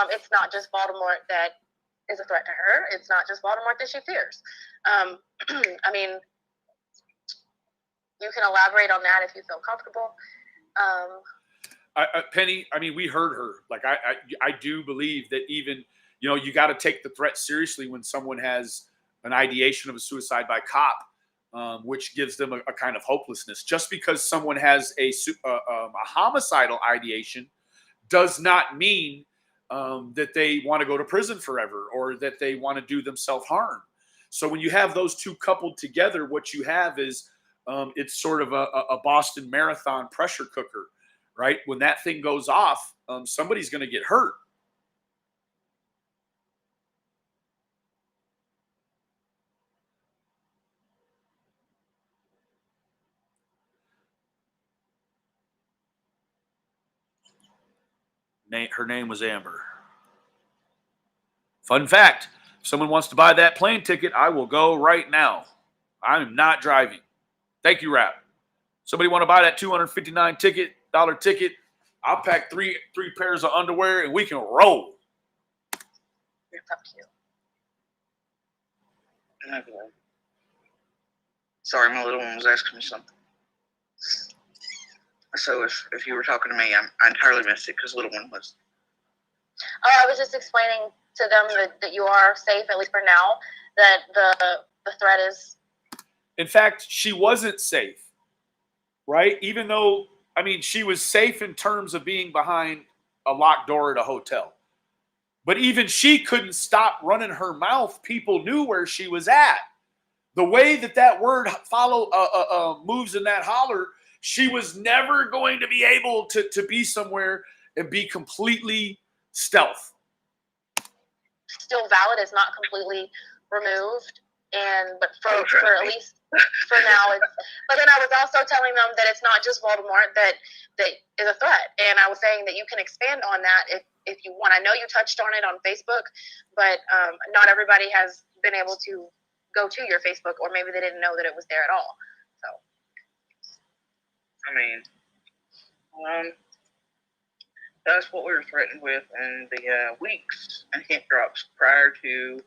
it's not just Voldemort that is a threat to her. It's not just Voldemort that she fears. I mean, you can elaborate on that if you feel comfortable. Penny, I mean, we heard her. Like, I do believe that even, you got to take the threat seriously when someone has an ideation of a suicide by cop, which gives them a kind of hopelessness. Just because someone has a homicidal ideation does not mean that they want to go to prison forever or that they want to do themselves harm. So when you have those two coupled together, what you have is it's sort of a Boston Marathon pressure cooker, right? When that thing goes off, somebody's going to get hurt. Her name was Amber. Fun fact, if someone wants to buy that plane ticket, I will go right now. I'm not driving. Thank you, Rap. Somebody want to buy that $259 ticket? I'll pack three pairs of underwear and we can roll. Okay. Sorry, my little one was asking me something. So if you were talking to me, I entirely missed it because little one was. Oh, I was just explaining to them that you are safe, at least for now, that the threat is. In fact, she wasn't safe, right? Even though, I mean, she was safe in terms of being behind a locked door at a hotel. But even she couldn't stop running her mouth. People knew where she was at. The way that word moves in that holler, she was never going to be able to be somewhere and be completely stealth. Still valid, is not completely removed, but for at least for now, it's. But then I was also telling them that it's not just Voldemort that is a threat, and I was saying that you can expand on that if you want. I know you touched on it on Facebook, but not everybody has been able to go to your Facebook, or maybe they didn't know that it was there at all. So, I mean, that's what we were threatened with in the weeks and hint drops prior to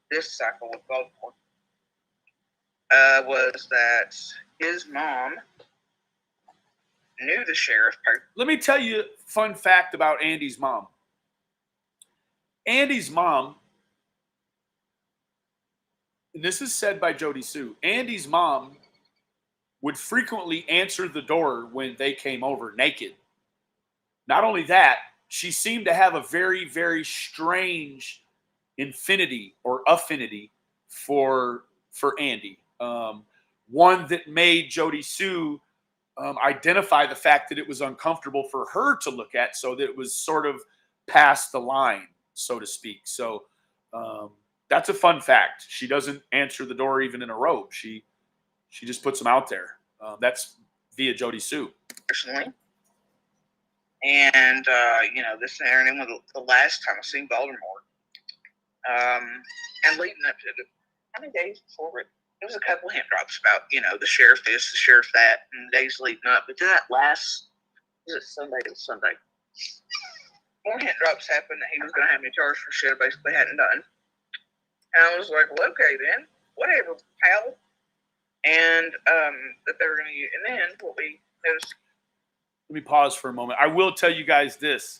this cycle with Voldemort. Was that his mom knew the sheriff. Let me tell you a fun fact about Andy's mom. Andy's mom, and this is said by Jody Sue, Andy's mom would frequently answer the door when they came over naked. Not only that, she seemed to have a very, very strange affinity for Andy. One that made Jody Sue identify the fact that it was uncomfortable for her to look at, so that it was sort of past the line, so to speak. So that's a fun fact. She doesn't answer the door even in a robe. She just puts them out there. That's via Jody Sue. Personally. And, this scenario was the last time I seen Voldemort. And leading up to it, how many days before it? There was a couple hint drops about, the sheriff this, the sheriff that, and the days leading up. But that last, was it Sunday? It was Sunday. More hint drops happened that he was going to have me charged for shit I basically hadn't done. And I was like, well, okay then, whatever, pal. And that they were going to use, and then what we noticed. Let me pause for a moment. I will tell you guys this.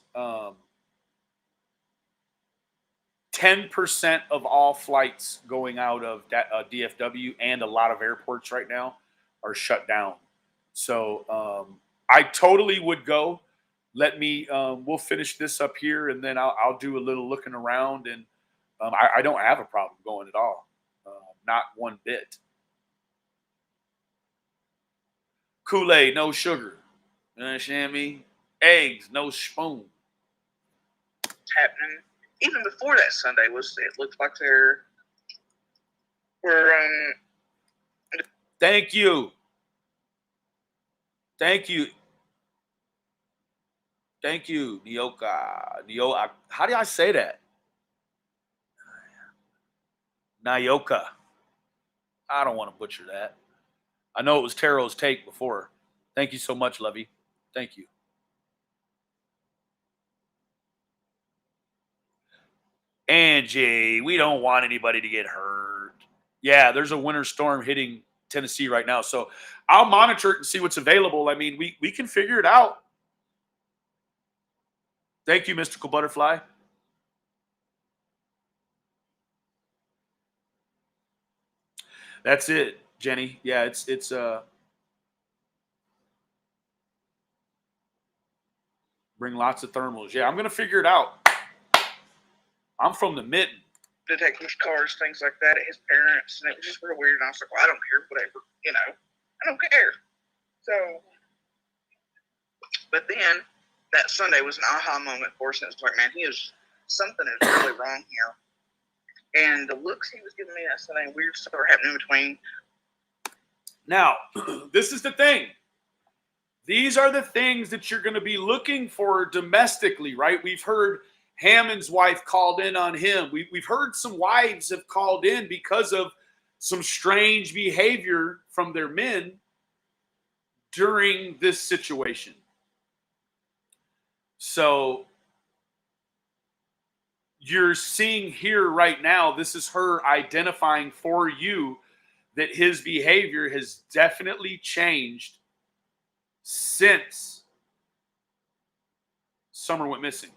10% of all flights going out of DFW and a lot of airports right now are shut down. So I totally would go. Let me, we'll finish this up here, and then I'll do a little looking around. And I don't have a problem going at all. Not one bit. Kool-Aid, no sugar. You understand me? Eggs, no spoon. Happening. Even before that Sunday it looked like there were Thank you. Thank you. Thank you, Nyoka. How do I say that? Nyoka. I don't want to butcher that. I know it was Taro's take before. Thank you so much, Lovey. Thank you. Angie, we don't want anybody to get hurt. Yeah, there's a winter storm hitting Tennessee right now. So I'll monitor it and see what's available. I mean, we can figure it out. Thank you, Mystical Butterfly. That's it, Jenny. Yeah, it's bring lots of thermals. Yeah, I'm going to figure it out. I'm from the mitten. Detectives' cars, things like that, at his parents, and it was just real weird. And I was like, well, I don't care, whatever, I don't care. So, but then that Sunday was an aha moment for us. And it was like, man, something is really wrong here. And the looks he was giving me that Sunday, weird stuff were happening in between. Now, this is the thing. These are the things that you're going to be looking for domestically, right? We've heard Hammond's wife called in on him. We've heard some wives have called in because of some strange behavior from their men during this situation. So you're seeing here right now, this is her identifying for you that his behavior has definitely changed since Summer went missing.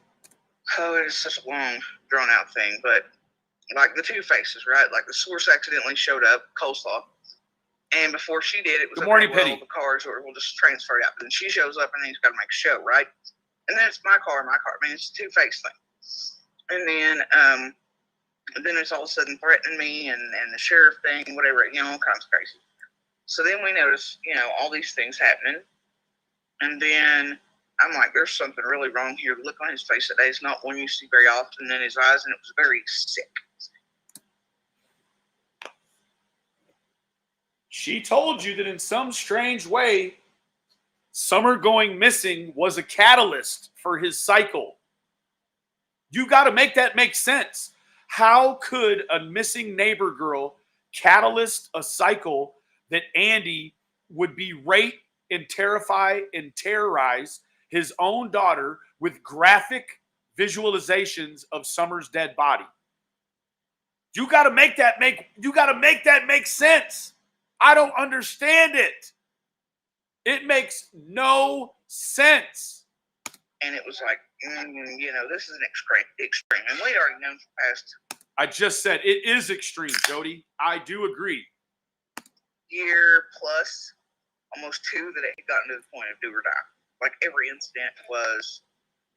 Oh, it is such a long, drawn-out thing, but like the two faces, right? Like the source accidentally showed up, coleslaw, and before she did, it was Good morning, okay, well, Penny. the cars, or we'll just transfer it out. But then she shows up, and then he's got to make a show, right? And then it's my car. I mean, it's a two-face thing. And then it's all of a sudden threatening me, and the sheriff thing, whatever, you know, all kinds of crazy. So then we notice, you know, all these things happening, and then I'm like, there's something really wrong here. The look on his face that day is not one you see very often in his eyes, and it was very sick. She told you that in some strange way, Summer going missing was a catalyst for his cycle. You got to make that make sense. How could a missing neighbor girl catalyst a cycle that Andy would berate and terrify and terrorize his own daughter with graphic visualizations of Summer's dead body? You got to make that make sense. I don't understand it. It makes no sense. And it was like, you know, this is an extreme. And we'd already known for past I just said it is extreme, Jody. I do agree. year plus, almost two, that it had gotten to the point of do or die. Like every incident was,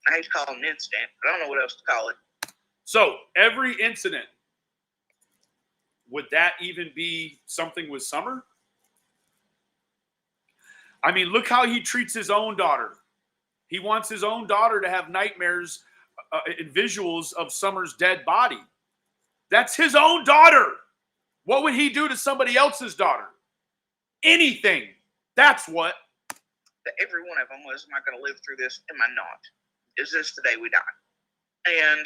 I hate to call it an incident, but I don't know what else to call it. So every incident, would that even be something with Summer? I mean, look how he treats his own daughter. He wants his own daughter to have nightmares and visuals of Summer's dead body. That's his own daughter. What would he do to somebody else's daughter? Anything. That's what. Every one of them was, am I going to live through this? Am I not? Is this the day we die? And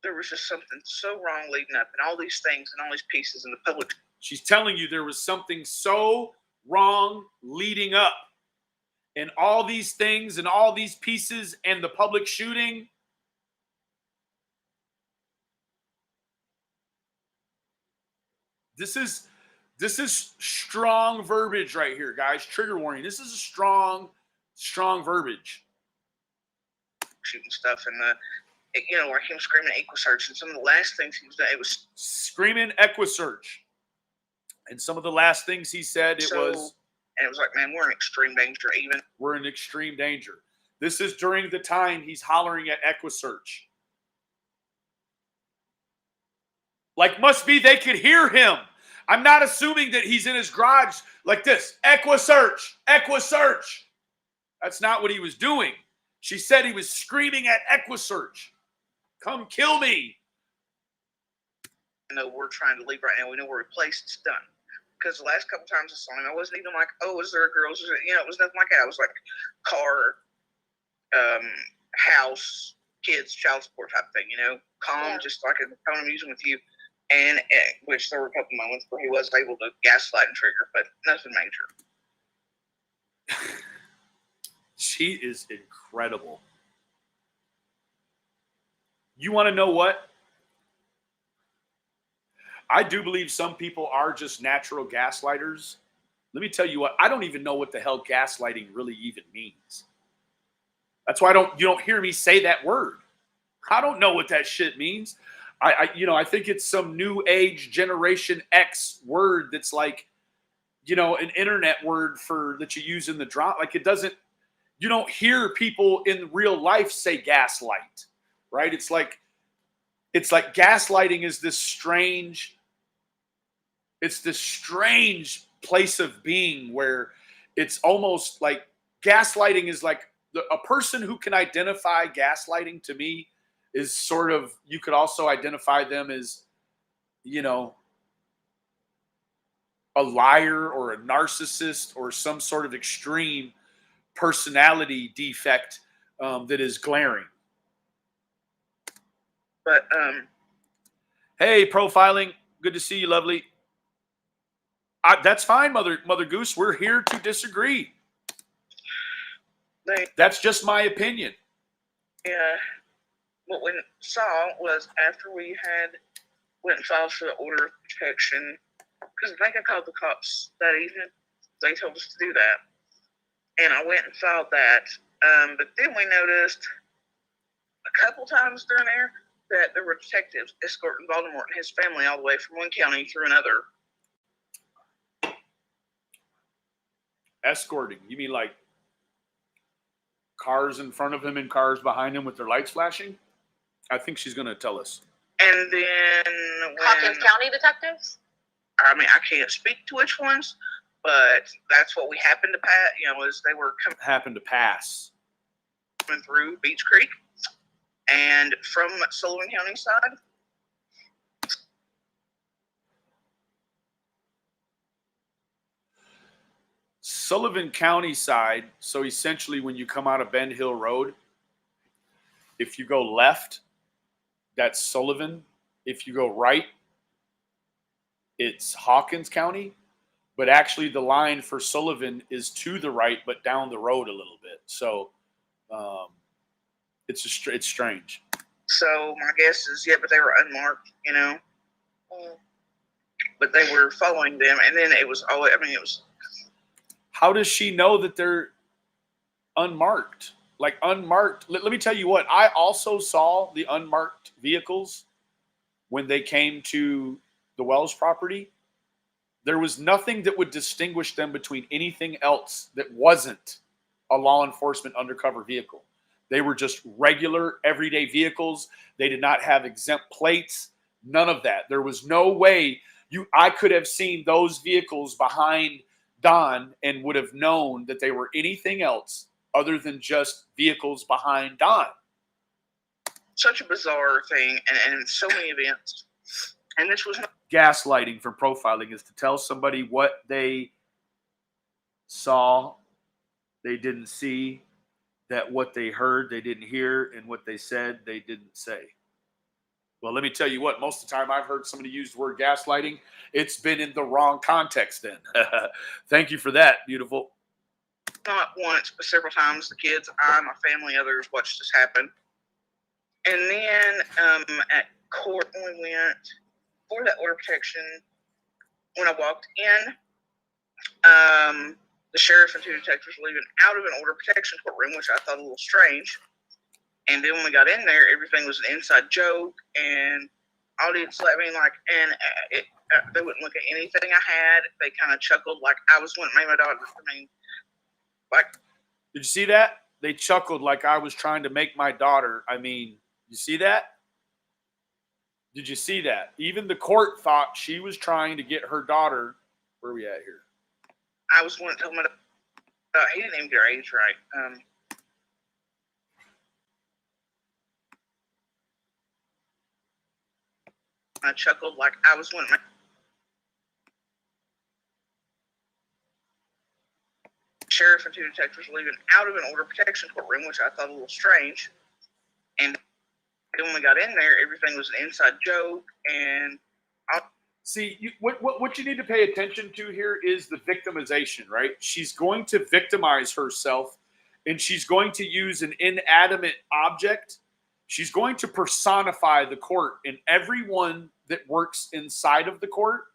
there was just something so wrong leading up, and all these things and all these pieces in the public. She's telling you there was something so wrong leading up. And all these things and all these pieces and the public shooting. This is strong verbiage right here, guys. Trigger warning. This is a strong verbiage. Shooting stuff, and you know, like him screaming EquiSearch, and some of the last things he was doing, it was screaming EquiSearch. And some of the last things he said, it was like, man, we're in extreme danger. Even we're in extreme danger. This is during the time he's hollering at EquiSearch. Like, must be they could hear him. I'm not assuming that he's in his garage like this. EquiSearch, EquiSearch. That's not what he was doing. She said he was screaming at EquiSearch. Come kill me. I know we're trying to leave right now. We know we're replaced. It's done. Because the last couple times I saw him, I wasn't even like, oh, is there a girl? You know, it was nothing like that. I was like, car, house, kids, child support type thing, you know, calm, just like a phone I'm using with you. And which there were a couple moments where he was able to gaslight and trigger, but nothing major. She is incredible. You want to know what? I do believe some people are just natural gaslighters. Let me tell you what, I don't even know what the hell gaslighting really even means. That's why you don't hear me say that word. I don't know what that shit means. I think it's some new age Generation X word that's like, you know, an internet word that you use in the drama. Like it doesn't, you don't hear people in real life say gaslight, right? It's like gaslighting is this strange place of being where it's almost like gaslighting is like a person who can identify gaslighting to me is sort of, you could also identify them as, you know, a liar or a narcissist or some sort of extreme personality defect that is glaring. But hey, profiling, good to see you, lovely. That's fine, Mother Goose. We're here to disagree. That's just my opinion. Yeah. What we saw was after we had went and filed for the order of protection, because I think I called the cops that evening. They told us to do that. And I went and filed that. But then we noticed a couple times during there that there were detectives escorting Voldemort and his family all the way from one county through another. Escorting? You mean like cars in front of him and cars behind him with their lights flashing? I think she's going to tell us. And then Hawkins County detectives? I mean, I can't speak to which ones, but that's what we happened to pass. You know, as they were coming through Beach Creek, and from Sullivan County side. Sullivan County side. So essentially, when you come out of Ben Hill Road, if you go left, that's Sullivan. If you go right, it's Hawkins County. But actually, the line for Sullivan is to the right, but down the road a little bit. So it's strange. So my guess is, yeah, but they were unmarked, you know. But they were following them, and then it was all. I mean, it was. How does she know that they're unmarked? Like unmarked. Let me tell you what. I also saw the unmarked vehicles when they came to the Wells property. There was nothing that would distinguish them between anything else that wasn't a law enforcement undercover vehicle. They were just regular, everyday vehicles. They did not have exempt plates. None of that. There was no way I could have seen those vehicles behind Don and would have known that they were anything else other than just vehicles behind Don. Such a bizarre thing, and so many events. And this was not gaslighting for profiling is to tell somebody what they saw, they didn't see, that what they heard, they didn't hear, and what they said, they didn't say. Well, let me tell you what, most of the time I've heard somebody use the word gaslighting, it's been in the wrong context then. Thank you for that, beautiful. Not once, but several times. The kids, I, my family, others watched this happen. And then at court, when we went for that order of protection, when I walked in, the sheriff and two detectives were leaving out of an order of protection courtroom, which I thought a little strange. And then when we got in there, everything was an inside joke, and audience let me like, and they wouldn't look at anything I had. They kind of chuckled like I was wanting to make my daughter. I mean, like. Did you see that? They chuckled like I was trying to make my daughter. I mean, you see that? Did you see that? Even the court thought she was trying to get her daughter. Where are we at here? I was wanting to tell my daughter. He didn't even get her age right. I chuckled like I was wanting. Sheriff and two detectives were leaving out of an order of protection courtroom, which I thought a little strange. And when we got in there, everything was an inside joke. And see, what you need to pay attention to here is the victimization, right? She's going to victimize herself, and she's going to use an inanimate object. She's going to personify the court, and everyone that works inside of the court,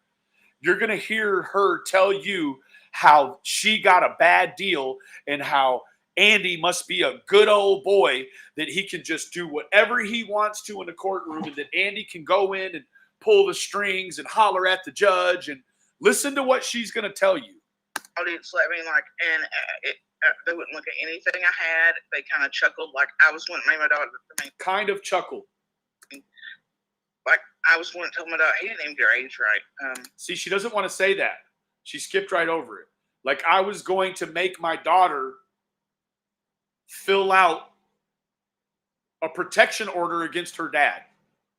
you're going to hear her tell you how she got a bad deal and how Andy must be a good old boy, that he can just do whatever he wants to in the courtroom, and that Andy can go in and pull the strings and holler at the judge. And listen to what she's going to tell you. Audience let me like, and they wouldn't look at anything I had. They kind of chuckled like I was wanting to make my daughter. Kind of chuckled. Like I was wanting to tell my daughter, he didn't even get her age right. See, she doesn't want to say that. She skipped right over it. Like I was going to make my daughter fill out a protection order against her dad.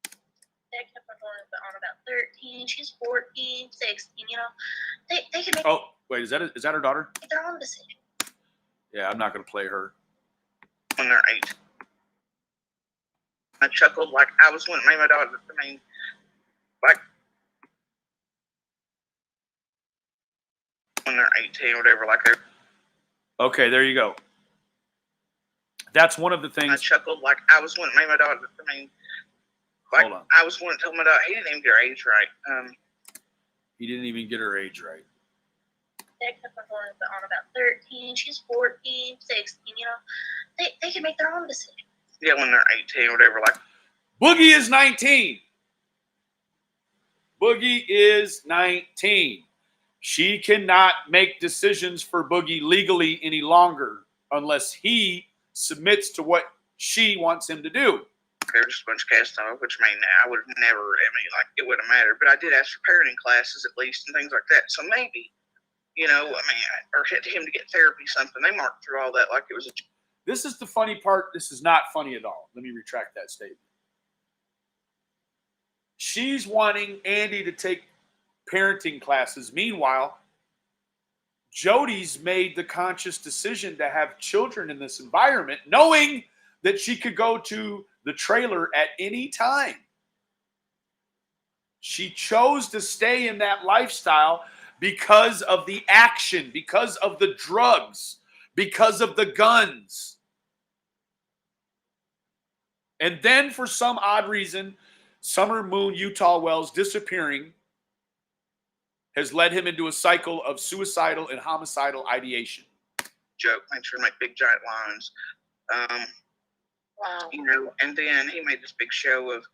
They kept on about 13. She's 14, 16. You know, they can make. Oh, wait, is that her daughter? Their own decision. Yeah, I'm not going to play her. When they're 8, I chuckled like I was wanting to make my daughter. I mean, like when they're 18 or whatever. Like Okay, there you go. That's one of the I things. chuckled like I was one that made my daughter. I mean, like Hold on. I was one that told my daughter he didn't even get her age right. He didn't even get her age right. They kept her on about 13. She's 14, 16. You know, they can make their own decisions. Yeah, when they're 18 or whatever. Like Boogie is 19. Boogie is 19. She cannot make decisions for Boogie legally any longer unless he submits to what she wants him to do. they're just a bunch of cast off, which I mean, I would have never. I mean, like it wouldn't matter. But I did ask for parenting classes at least and things like that. So maybe, you know, I mean, or hit him to get therapy, something. They marked through all that like it was a. This is the funny part. This is not funny at all. Let me retract that statement. She's wanting Andy to take parenting classes. Meanwhile, Jody's made the conscious decision to have children in this environment, knowing that she could go to the trailer at any time. She chose to stay in that lifestyle because of the action, because of the drugs, because of the guns. And then for some odd reason, Summer Moon Utah Wells disappearing has led him into a cycle of suicidal and homicidal ideation. Joke, make sure to make big giant lines. Wow. You know, and then he made this big show of,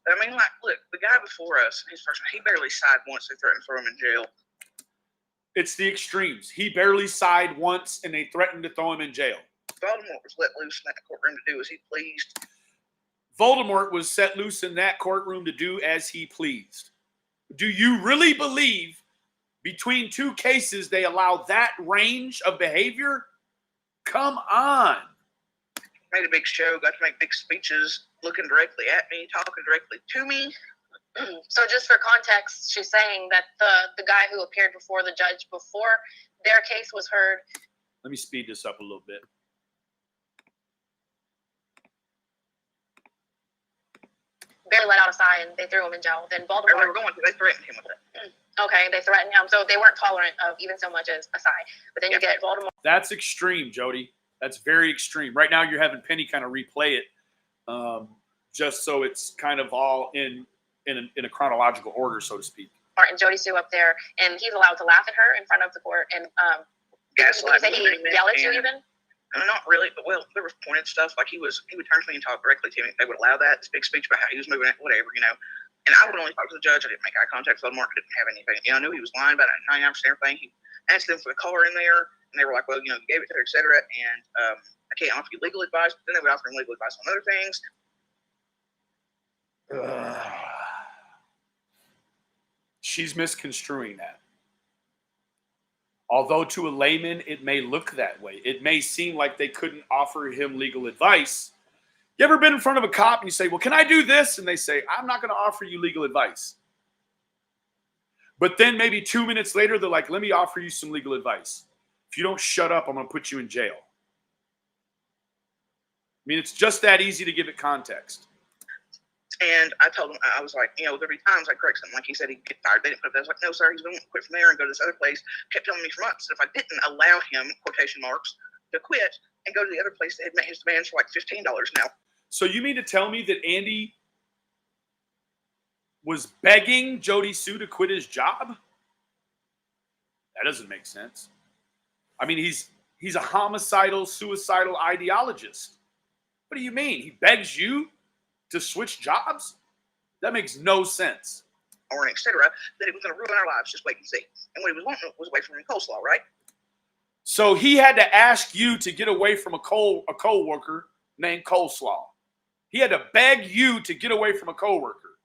I mean, like, look, the guy before us, his first, he barely sighed once. They threatened to throw him in jail. It's the extremes. He barely sighed once and they threatened to throw him in jail. Voldemort was let loose in that courtroom to do as he pleased. Voldemort was set loose in that courtroom to do as he pleased. Do you really believe between two cases they allow that range of behavior? Come on. Made a big show, got to make big speeches, looking directly at me, talking directly to me. So just for context, she's saying that the guy who appeared before the judge before their case was heard. Let me speed this up a little bit. Barely let out a sigh and they threw him in jail. Then They Baltimore. were going to, they threatened him with it. Okay, they threatened him. So they weren't tolerant of even so much as a sigh. But then you get Baltimore. That's extreme, Jody. That's very extreme. Right now you're having Penny kind of replay it just so it's kind of all in a chronological order, so to speak. And Jody Sue up there, and he's allowed to laugh at her in front of the court. And Gaslight. he yell at you even? Not really, but well, there was pointed stuff. Like he would turn to me and talk directly to me. They would allow that. This big speech about how he was moving, whatever, you know. And I would only talk to the judge. I didn't make eye contact with Voldemort. I didn't have anything. You know, I knew he was lying about 99% everything. He asked them for the color in there, and they were like, well, you know, you gave it to her, et cetera. And I can't offer you legal advice. But then they would offer him legal advice on other things. She's misconstruing that. Although to a layman, it may look that way. It may seem like they couldn't offer him legal advice. You ever been in front of a cop and you say, well, can I do this? And they say, I'm not going to offer you legal advice. But then maybe 2 minutes later, they're like, let me offer you some legal advice. If you don't shut up, I'm going to put you in jail. I mean, it's just that easy to give it context. And I told him, I was like, you know, there'd be times I correct something. Like he said he'd get tired. They didn't put up. I was like, no, sir, he's going to quit from there and go to this other place. Kept telling me for months that if I didn't allow him, quotation marks, to quit and go to the other place, they had met his demands for like $15 now. So you mean to tell me that Andy was begging Jody Sue to quit his job? That doesn't make sense. I mean, he's a homicidal, suicidal ideologist. What do you mean? He begs you to switch jobs? That makes no sense. Or et cetera, that it was going to ruin our lives. Just wait and see. And what he was wanting was away from the coleslaw, right? So he had to ask you to get away from a co-worker named Coleslaw. He had to beg you to get away from a co-worker.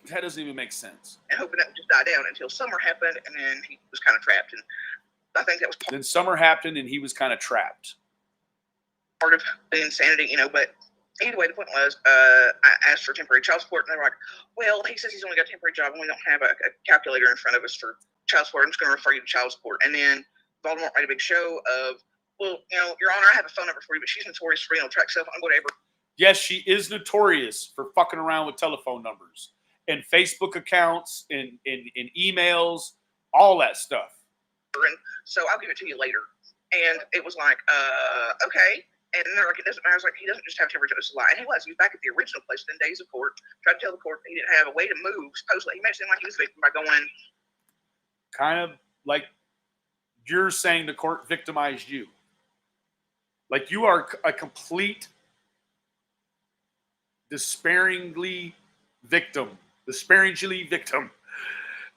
That doesn't even make sense. And hoping that would just die down until summer happened, and then he was kind of trapped. And I think that was Then summer happened, and he was kind of trapped. part of the insanity, you know. But anyway, the point was, I asked for temporary child support, and they were like, well, he says he's only got a temporary job, and we don't have a calculator in front of us for child support. I'm just going to refer you to child support. And then Voldemort made a big show of, well, you know, Your Honor, I have a phone number for you, but she's notorious for, you know, track cell phone, whatever. Yes, she is notorious for fucking around with telephone numbers. and Facebook accounts and emails, all that stuff. And so I'll give it to you later. And it was like, okay. And they're like, it doesn't matter. I was like, he doesn't just have temperature, it's a lie. And he was back at the original place within days of court, tried to tell the court he didn't have a way to move. Supposedly, he made it seem like he was a victim by going. Kind of like you're saying the court victimized you. Like you are a complete despairingly victim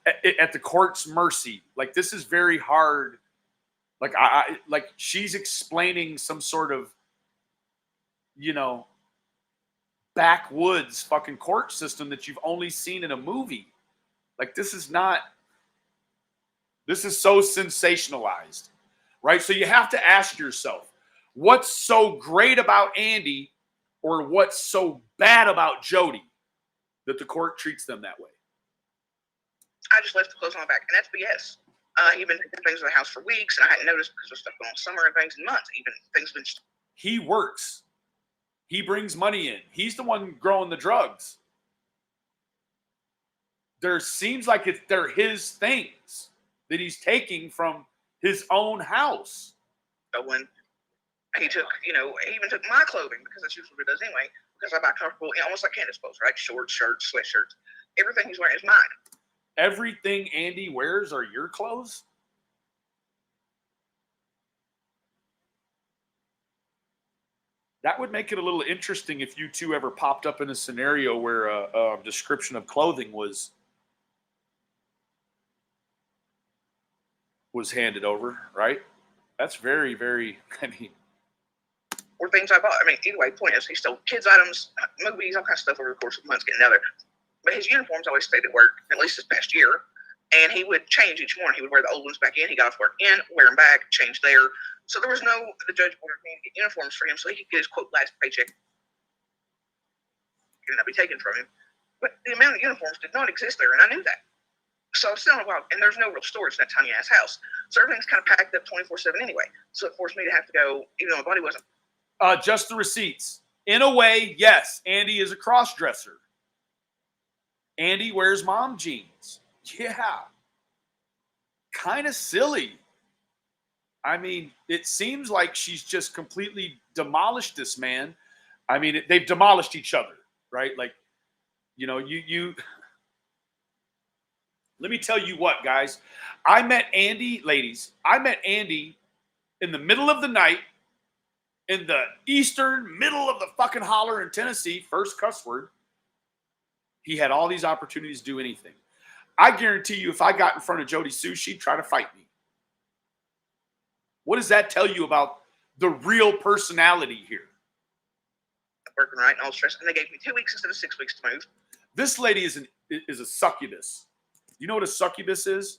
at the court's mercy. Like this is very hard. Like like she's explaining some sort of, you know, backwoods fucking court system that you've only seen in a movie. Like this is so sensationalized, right? So you have to ask yourself, what's so great about Andy or what's so bad about Jody that the court treats them that way? I just left the clothes on my back, and that's BS. He'd been taking things to the house for weeks, and I hadn't noticed because of stuff going on summer and things in months. Even things been. He works. He brings money in. He's the one growing the drugs. There seems like they're his things that he's taking from his own house. So when he took, he even took my clothing, because that's usually what he does anyway, because I buy comfortable, almost like Candace clothes, right? Shorts, shirts, sweatshirts. Everything he's wearing is mine. Everything Andy wears are your clothes? That would make it a little interesting if you two ever popped up in a scenario where a description of clothing was handed over, right? That's very, very, Or things I bought. Either way, point is, he stole kids' items, movies, all kinds of stuff over the course of months getting together. But his uniforms always stayed at work, at least this past year. And he would change each morning. He would wear the old ones back in. He got off work in, wear them back, change there. So there was the judge ordered me to get uniforms for him so he could get his quote last paycheck. Could not be taken from him. But the amount of uniforms did not exist there, and I knew that. So I was still wild, and there's no real storage in that tiny ass house. So everything's kind of packed up 24/7 anyway. So it forced me to have to go, even though my body wasn't. Just the receipts. In a way, yes, Andy is a cross-dresser. Andy wears mom jeans. Yeah. Kind of silly. It seems like she's just completely demolished this man. They've demolished each other, right? Like, you let me tell you what, guys. I met Andy in the middle of the night in the eastern middle of the fucking holler in Tennessee, first cuss word. He had all these opportunities to do anything. I guarantee you, if I got in front of Jody Sue, she'd try to fight me. What does that tell you about the real personality here? Working right and all stress, and they gave me 2 weeks instead of 6 weeks to move. This lady is a succubus. You know what a succubus is?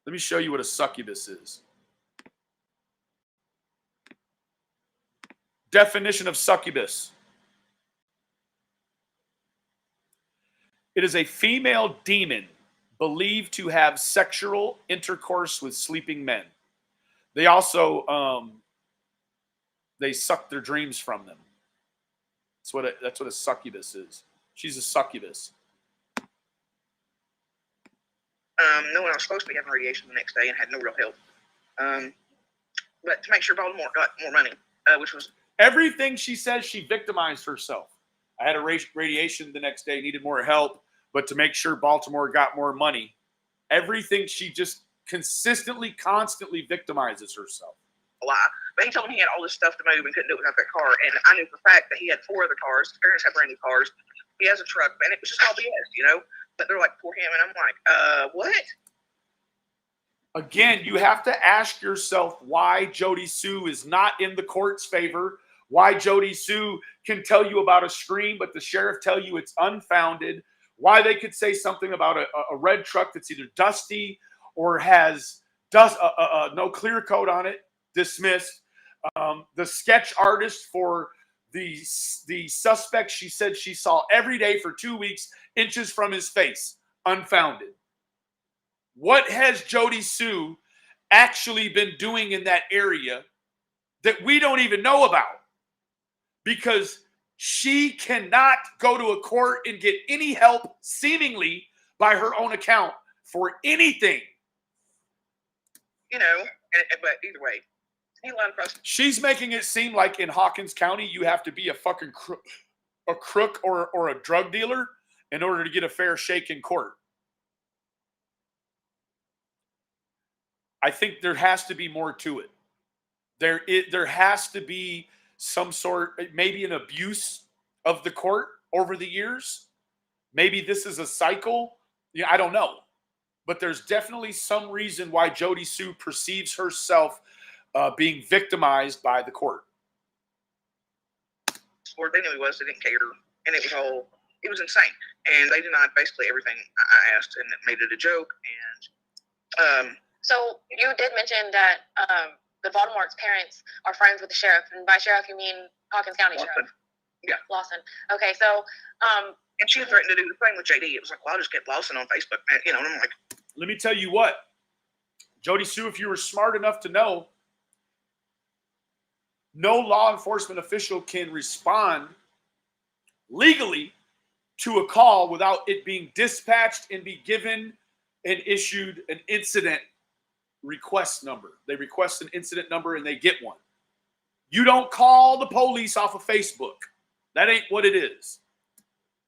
Let me show you what a succubus is. Definition of succubus. It is a female demon believed to have sexual intercourse with sleeping men. They also they suck their dreams from them. That's what a succubus is. She's a succubus. Knowing I was supposed to be having radiation the next day and had no real help. But to make sure Baltimore got more money, which was everything she says, she victimized herself. I had a radiation the next day, needed more help, but to make sure Baltimore got more money, everything she just constantly victimizes herself. A lie. But he told me he had all this stuff to move and couldn't do it without that car. And I knew for a fact that he had 4 other cars. His parents have brand new cars. He has a truck, and it was just all BS, But they're like, poor him. And I'm like, what? Again, you have to ask yourself why Jody Sue is not in the court's favor, why Jody Sue can tell you about a scream, but the sheriff tell you it's unfounded, why they could say something about a red truck that's either dusty or has no clear coat on it, dismissed. The sketch artist for the suspect she said she saw every day for 2 weeks, inches from his face, unfounded. What has Jody Sue actually been doing in that area that we don't even know about? Because She cannot go to a court and get any help, seemingly by her own account, for anything. You know, but either way, he allowed prostitution. She's making it seem like in Hawkins County you have to be a fucking crook or a drug dealer in order to get a fair shake in court. I think there has to be more to it. There has to be some sort, maybe an abuse of the court over the years. Maybe this is a cycle. Yeah, I don't know. But there's definitely some reason why Jody Sue perceives herself being victimized by the court. Or they knew he was, they didn't care. And it was insane. And they denied basically everything I asked and made it a joke. And so you did mention that the Voldemort's parents are friends with the sheriff, and by sheriff you mean Hawkins County Lawson. Sheriff. Yeah. Lawson. Okay, so and she threatened to do the same with JD. It was like, well, I'll just get Lawson on Facebook, man. You know, and I'm like, let me tell you what, Jody Sue, if you were smart enough to know, no law enforcement official can respond legally to a call without it being dispatched and be given and issued an incident request number. They request an incident number and they get one. You don't call the police off of Facebook. That ain't what it is.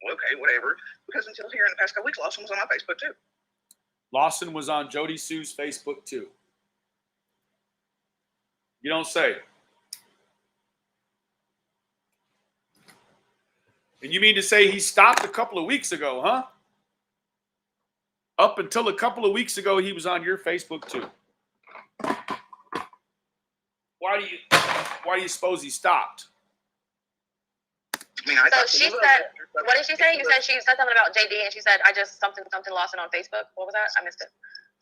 Okay, whatever. Because until here in the past couple weeks, Lawson was on my Facebook too. Lawson was on Jody Sue's Facebook too. You don't say. And you mean to say he stopped a couple of weeks ago, huh? Up until a couple of weeks ago, he was on your Facebook too. Why do you suppose he stopped? I mean, so she said, what did she say? You said she said something about JD, and she said, I just something Lawson on Facebook. What was that? I missed it.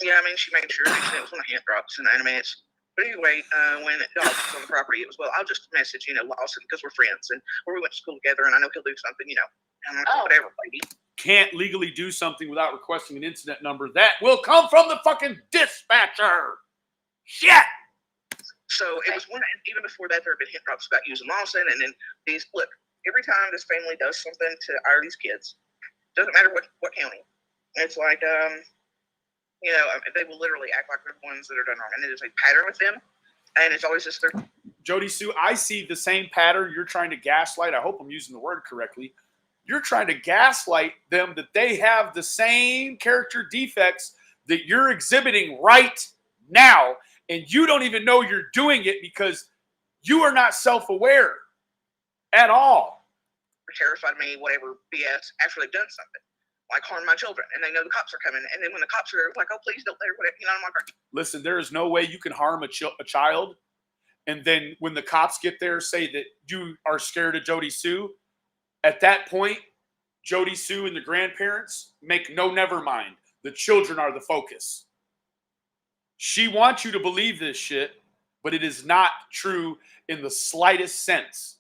Yeah, I mean, she made sure that it was one of the hand drops and animates. But anyway, when Dog was on the property, it was, well, I'll just message, Lawson, because we're friends, and we went to school together, and I know he'll do something, And I'm like, whatever, lady. Can't legally do something without requesting an incident number. That will come from the fucking dispatcher. Shit! So it was even before that, there had been hit drops about using Lawson, and then look, every time this family does something to these kids, doesn't matter what county, it's like, they will literally act like they're the ones that are done wrong, and it is a pattern with them, and it's always just their. Jody Sue, I see the same pattern. You're trying to gaslight. I hope I'm using the word correctly. You're trying to gaslight them that they have the same character defects that you're exhibiting right now, and you don't even know you're doing it because you are not self-aware at all. Terrified me, whatever BS, after they've done something, like harm my children, and they know the cops are coming, and then when the cops are there, it's like, oh, please don't let her, whatever, I'm like, listen, there is no way you can harm a child, and then when the cops get there, say that you are scared of Jody Sue. At that point, Jody Sue and the grandparents make no never mind. The children are the focus. She wants you to believe this shit, but it is not true in the slightest sense.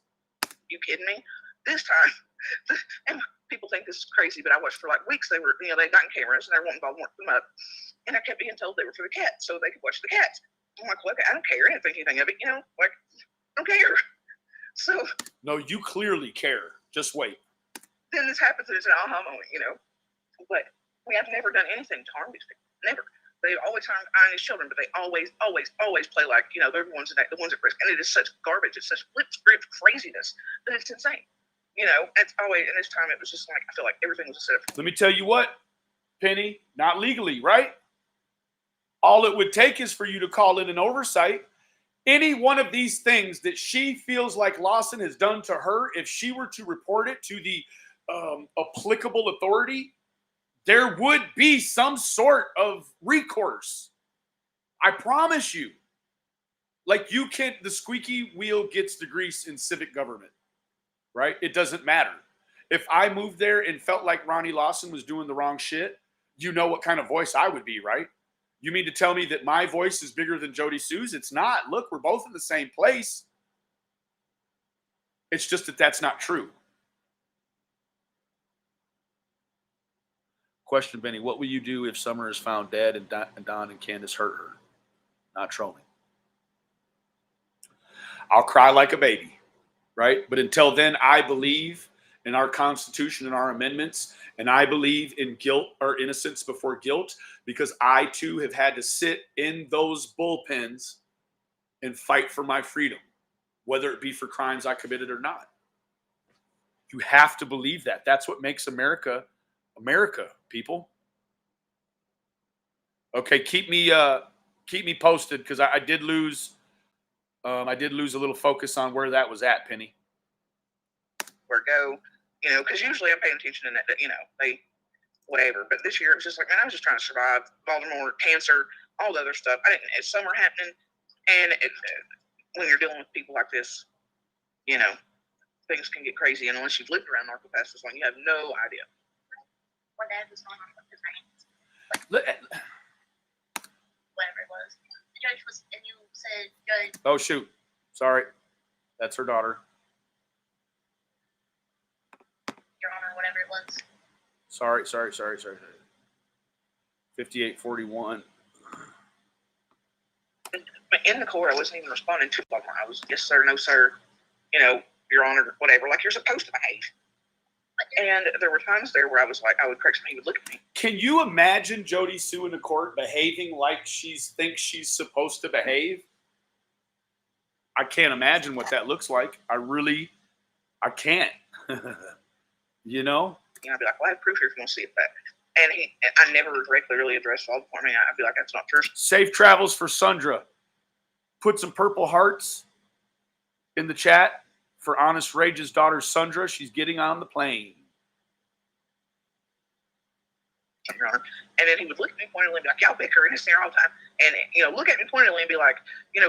You kidding me? This time, and people think this is crazy, but I watched for like weeks. They were, they got cameras and everyone involved warmed them up, and I kept being told they were for the cats, so they could watch the cats. I'm like, look, I don't care. I didn't think anything of it, like, I don't care. So no, you clearly care. Just wait. Then this happens, and it's an aha moment, But we have never done anything to harm these people. Never. They always harm these children, but they always play like, they're the ones at risk. And it is such garbage. It's such flip-script craziness that it's insane. It's always, and this time it was just like, I feel like everything was a setup. Let me tell you what, Penny, not legally, right? All it would take is for you to call in an oversight. Any one of these things that she feels like Lawson has done to her, if she were to report it to the applicable authority, there would be some sort of recourse. I promise you. Like the squeaky wheel gets the grease in civic government, right? It doesn't matter. If I moved there and felt like Ronnie Lawson was doing the wrong shit, you know what kind of voice I would be, right? You mean to tell me that my voice is bigger than Jody Sue's? It's not. Look, we're both in the same place. It's just that that's not true. Question, Benny, what will you do if Summer is found dead and Don and Candace hurt her? Not trolling. I'll cry like a baby. right? But until then, I believe in our Constitution and our amendments, and I believe in guilt or innocence before guilt, because I too have had to sit in those bullpens and fight for my freedom, whether it be for crimes I committed or not. You have to believe that. That's what makes America, America, people. Okay, keep me posted, because I did lose a little focus on where that was at, Penny. Where go, because usually I'm paying attention to that, they whatever. But this year it was just like, man, I was just trying to survive. Baltimore, cancer, all the other stuff. It's summer happening, and when you're dealing with people like this, things can get crazy. And unless you've lived around narcopaths this long, you have no idea. When Dad was going on with his hands, whatever it was. The judge was, and you said, "Judge." Oh shoot! Sorry, that's her daughter. Your Honor, whatever it was. Sorry. 5841. In the court, I wasn't even responding to them. I was, yes, sir, no, sir, Your Honor, whatever, like you're supposed to behave. And there were times there where I was like, I would correct him, he would look at me. Can you imagine Jody Sue in the court behaving like she thinks she's supposed to behave? I can't imagine what that looks like. I can't. You know? I'd be like, well, I have proof here if you want to see it back. And I never directly really addressed all the point. I'd be like, that's not true. Safe travels for Sundra. Put some purple hearts in the chat for Honest Rage's daughter, Sundra. She's getting on the plane. Your Honor. And then he would look at me pointedly and be like, y'all bicker in this there all the time. And, look at me pointedly and be like,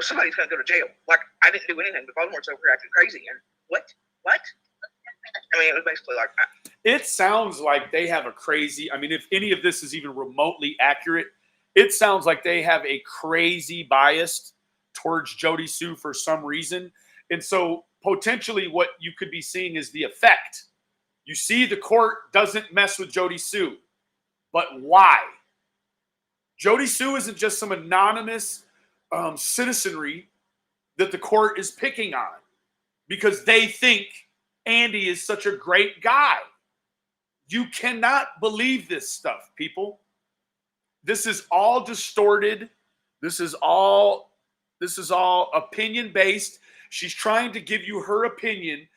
somebody's going to go to jail. Like, I didn't do anything, but Baltimore's over here acting crazy. And what? It was basically like that. It sounds like they have a crazy, if any of this is even remotely accurate, it sounds like they have a crazy bias towards Jody Sue for some reason. And so potentially what you could be seeing is the effect. You see the court doesn't mess with Jody Sue. But why? Jody Sue isn't just some anonymous citizenry that the court is picking on because they think Andy is such a great guy. You cannot believe this stuff, people. This is all distorted. This is all opinion-based. She's trying to give you her opinion,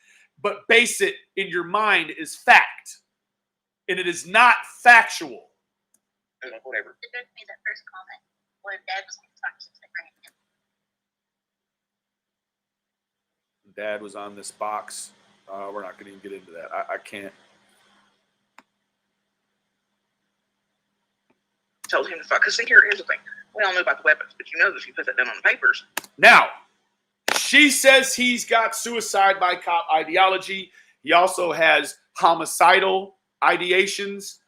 but base it in your mind is fact. And it is not factual. Whatever. It took me that first comment when Dad was on the Dad was on this box. We're not going to even get into that. I can't. Told him to fuck. Because here's the thing. We all know about the weapons, but you know that if you put that down on the papers. Now, she says he's got suicide by cop ideology. He also has homicidal ideations.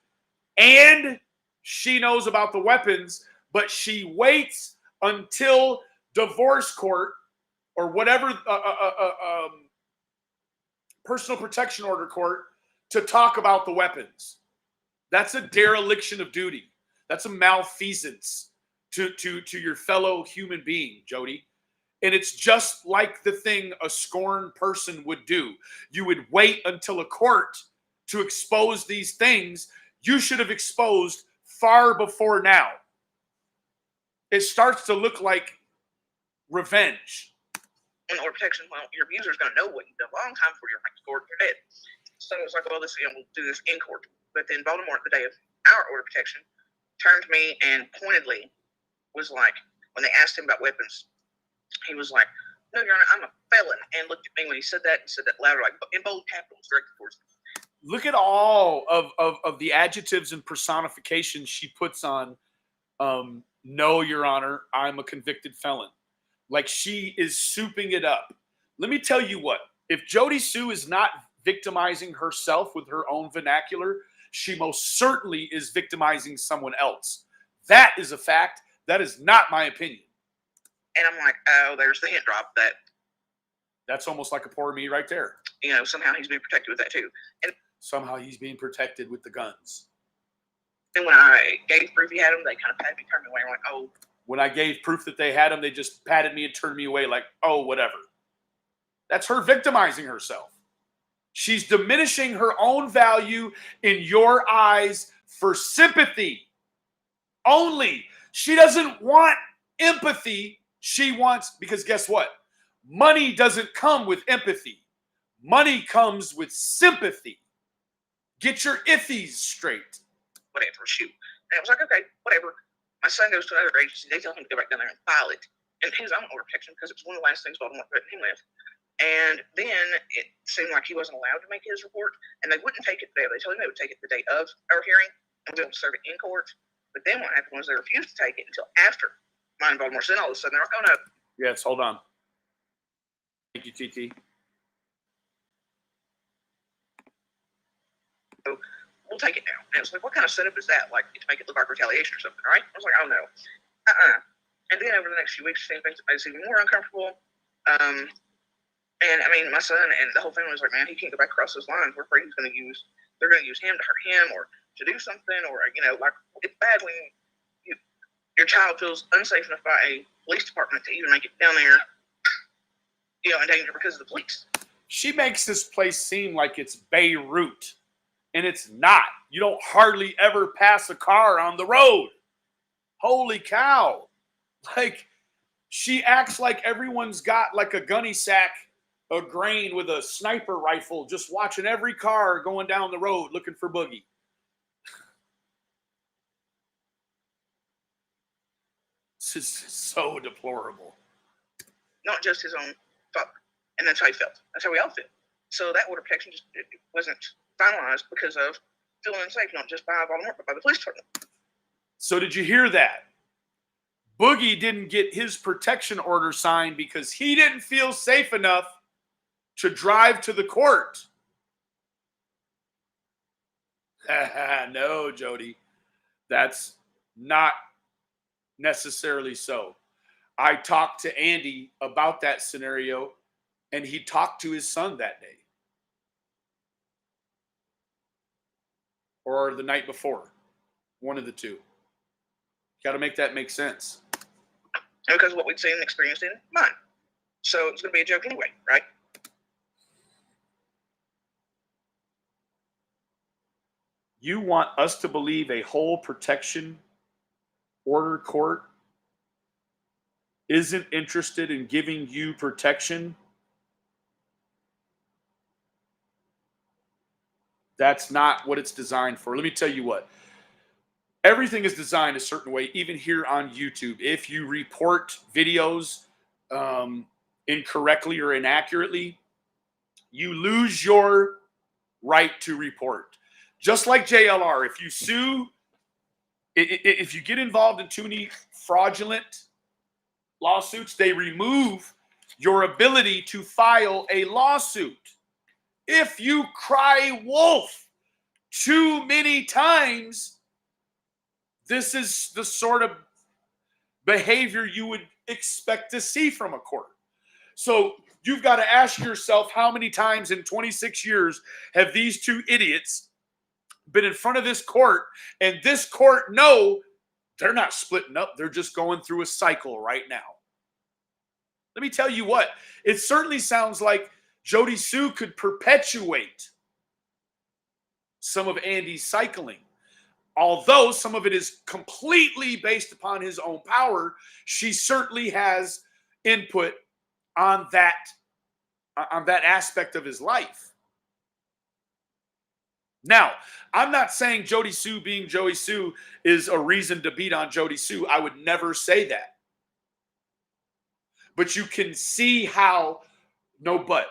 And she knows about the weapons, but she waits until divorce court or whatever personal protection order court to talk about the weapons. That's a dereliction of duty. That's a malfeasance to your fellow human being, Jody. And it's just like the thing a scorned person would do. You would wait until a court to expose these things you should have exposed far before now. It starts to look like revenge. In order protection, well, your abuser is going to know what you've done a long time before you're back to court and you're dead. So it's like, well, we'll do this in court. But then Baltimore, the day of our order of protection, turned to me and pointedly was like, when they asked him about weapons, he was like, no, Your Honor, I'm a felon. And looked at me when he said that louder, like in bold capitals directed towards me. Look at all of the adjectives and personifications she puts on, no, Your Honor, I'm a convicted felon. Like she is souping it up. Let me tell you what, if Jody Sue is not victimizing herself with her own vernacular, she most certainly is victimizing someone else. That is a fact. That is not my opinion. And I'm like, oh, there's the hint drop that. That's almost like a poor me right there. Somehow he's being protected with that too. And somehow he's being protected with the guns. And when I gave proof he had them, they kind of patted me, turned me away. I'm like, oh. When I gave proof that they had them, they just patted me and turned me away like, oh, whatever. That's her victimizing herself. She's diminishing her own value in your eyes for sympathy only. She doesn't want empathy. She wants, because guess what? Money doesn't come with empathy. Money comes with sympathy. Get your ithies straight. Whatever, shoot. And I was like, okay, whatever. My son goes to another agency. They tell him to go back down there and file it. And he was on order protection because it was one of the last things Baltimore put him with. And then it seemed like he wasn't allowed to make his report, and they wouldn't take it the day. They told him they would take it the day of our hearing and be able to serve it in court. But then what happened was they refused to take it until after mine and Baltimore. So then all of a sudden they're like, oh no. Yes, hold on. Thank you, TT. So we'll take it now. And it was like, what kind of setup is that? Like, to make it look like retaliation or something, right? I was like, oh no. And then over the next few weeks, things made us even more uncomfortable. And I mean, my son and the whole family was like, man, he can't go back across those lines. We're afraid they're going to use him to hurt him or to do something, or, you know, like, it's bad when your child feels unsafe enough by a police department to even make it down there, you know, in danger because of the police. She makes this place seem like it's Beirut, and it's not. You don't hardly ever pass a car on the road. Holy cow. Like, she acts like everyone's got like a gunny sack of grain with a sniper rifle, just watching every car going down the road looking for Boogie. This is so deplorable. Not just his own father. And that's how he felt. That's how we all feel. So that order of protection just it wasn't finalized because of feeling unsafe, not just by Baltimore, but by the police department. So did you hear that? Boogie didn't get his protection order signed because he didn't feel safe enough to drive to the court. No, Jody, that's not necessarily so. I talked to Andy about that scenario, and he talked to his son that day. Or the night before. One of the two. Got to make that make sense. Because what we'd seen and experienced in mine. So it's going to be a joke anyway, right? You want us to believe a whole protection order court isn't interested in giving you protection? That's not what it's designed for. Let me tell you what. Everything is designed a certain way, even here on YouTube. If you report videos incorrectly or inaccurately, you lose your right to report. Just like JLR, if you sue, if you get involved in too many fraudulent lawsuits, they remove your ability to file a lawsuit. If you cry wolf too many times, this is the sort of behavior you would expect to see from a court. So you've got to ask yourself, how many times in 26 years have these two idiots been in front of this court, and this court know they're not splitting up. They're just going through a cycle right now. Let me tell you what, it certainly sounds like Jody Sue could perpetuate some of Andy's cycling. Although some of it is completely based upon his own power, she certainly has input on that aspect of his life. Now, I'm not saying Jody Sue being Jody Sue is a reason to beat on Jody Sue. I would never say that. But you can see how, no but.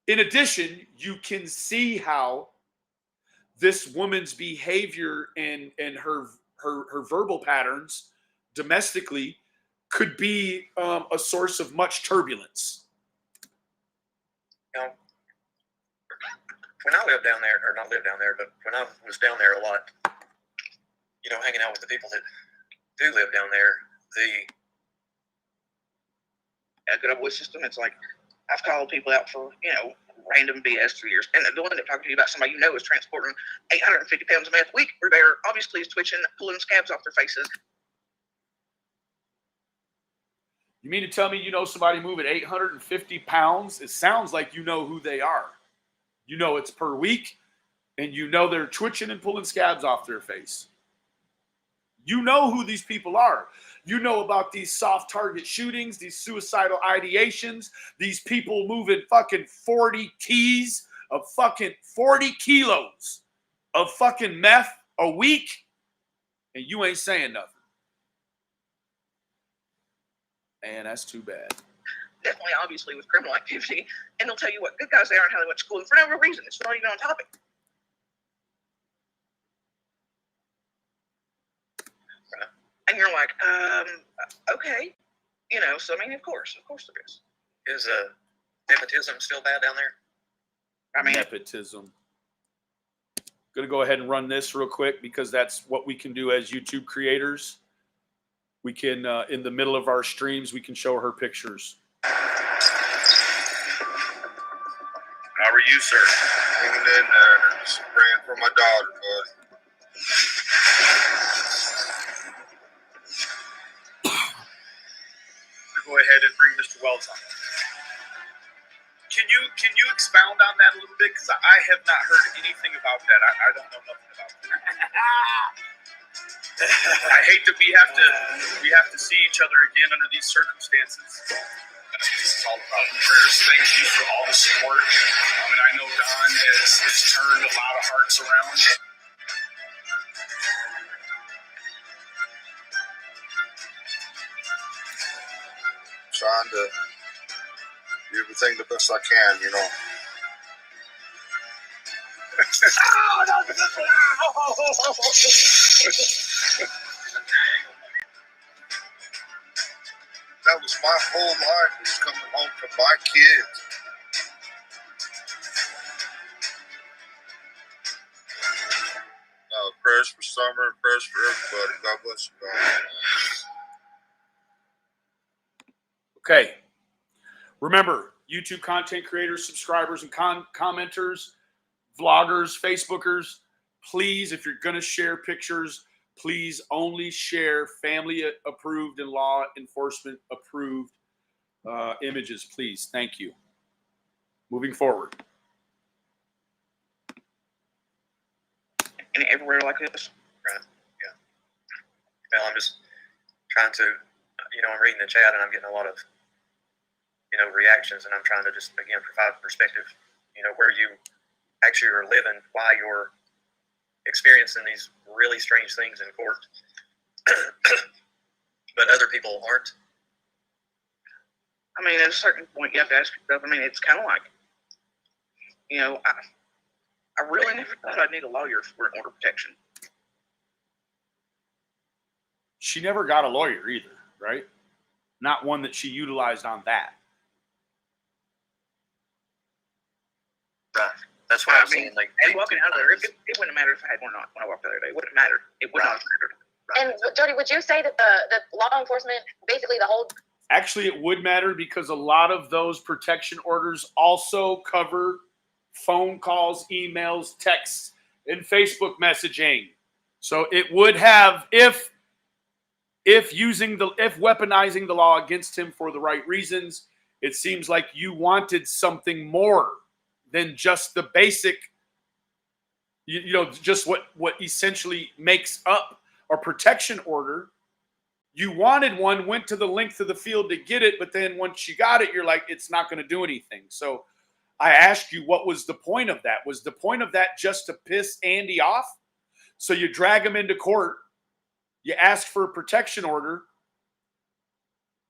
In addition, you can see how this woman's behavior and her verbal patterns domestically could be a source of much turbulence. You know, when I lived down there, or not lived down there, but when I was down there a lot, you know, hanging out with the people that do live down there, A good old voice system, it's like, I've called people out for, you know, random BS for years. And they'll end up talking to you about somebody you know is transporting 850 pounds of meth a week, where they're obviously is twitching, pulling scabs off their faces. You mean to tell me you know somebody moving 850 pounds? It sounds like you know who they are. You know it's per week, and you know they're twitching and pulling scabs off their face. You know who these people are. You know about these soft target shootings, these suicidal ideations, these people moving fucking 40 keys of fucking 40 kilos of fucking meth a week, and you ain't saying nothing. Man, that's too bad. Definitely, obviously, with criminal activity, and they'll tell you what good guys they are and how they went to school, and for no reason. It's not even on topic. And you're like, okay, you know. So I mean, of course there is. Is nepotism still bad down there? I mean, Nepotism. Going to go ahead and run this real quick because that's what we can do as YouTube creators. We can, in the middle of our streams, we can show her pictures. How are you, sir? Hanging in there, just praying for my daughter, bud. Go ahead and bring Mr. Wells on. Can you expound on that a little bit? Because I have not heard anything about that. I don't know nothing about that. I hate that we have to see each other again under these circumstances. This is all about prayers. Thank you for all the support. I mean, I know Don has turned a lot of hearts around. Trying to do everything the best I can, you know. That was my whole life, was coming home to my kids. Prayers for Summer, prayers for everybody. God bless you guys. Okay. Remember, YouTube content creators, subscribers, and commenters, vloggers, Facebookers, please, if you're going to share pictures, please only share family-approved and law enforcement-approved images, please. Thank you. Moving forward. and everywhere like this. Right. Yeah. Well, I'm just trying to, I'm reading the chat and I'm getting a lot of, reactions, and I'm trying to just, again, provide perspective, where you actually are living, why you're experiencing these really strange things in court, but other people aren't. I mean, at a certain point, you have to ask yourself, it's kind of like, I really never thought I'd need a lawyer for an order of protection. She never got a lawyer either, right? Not one that she utilized on that. Right. That's what I'm saying. Like, and walking out of there, it wouldn't matter if I had one or not when I walked out there. It wouldn't matter. It would not matter. And Jody, would you say that the law enforcement, basically the whole... Actually, it would matter because a lot of those protection orders also cover phone calls, emails, texts, and Facebook messaging. So it would have, if weaponizing the law against him for the right reasons, it seems like you wanted something more than just the basic, just what essentially makes up a protection order. You wanted one, went to the length of the field to get it, but then once you got it, you're like, it's not going to do anything. So I asked you, what was the point of that? Was the point of that just to piss Andy off? So you drag him into court, you ask for a protection order.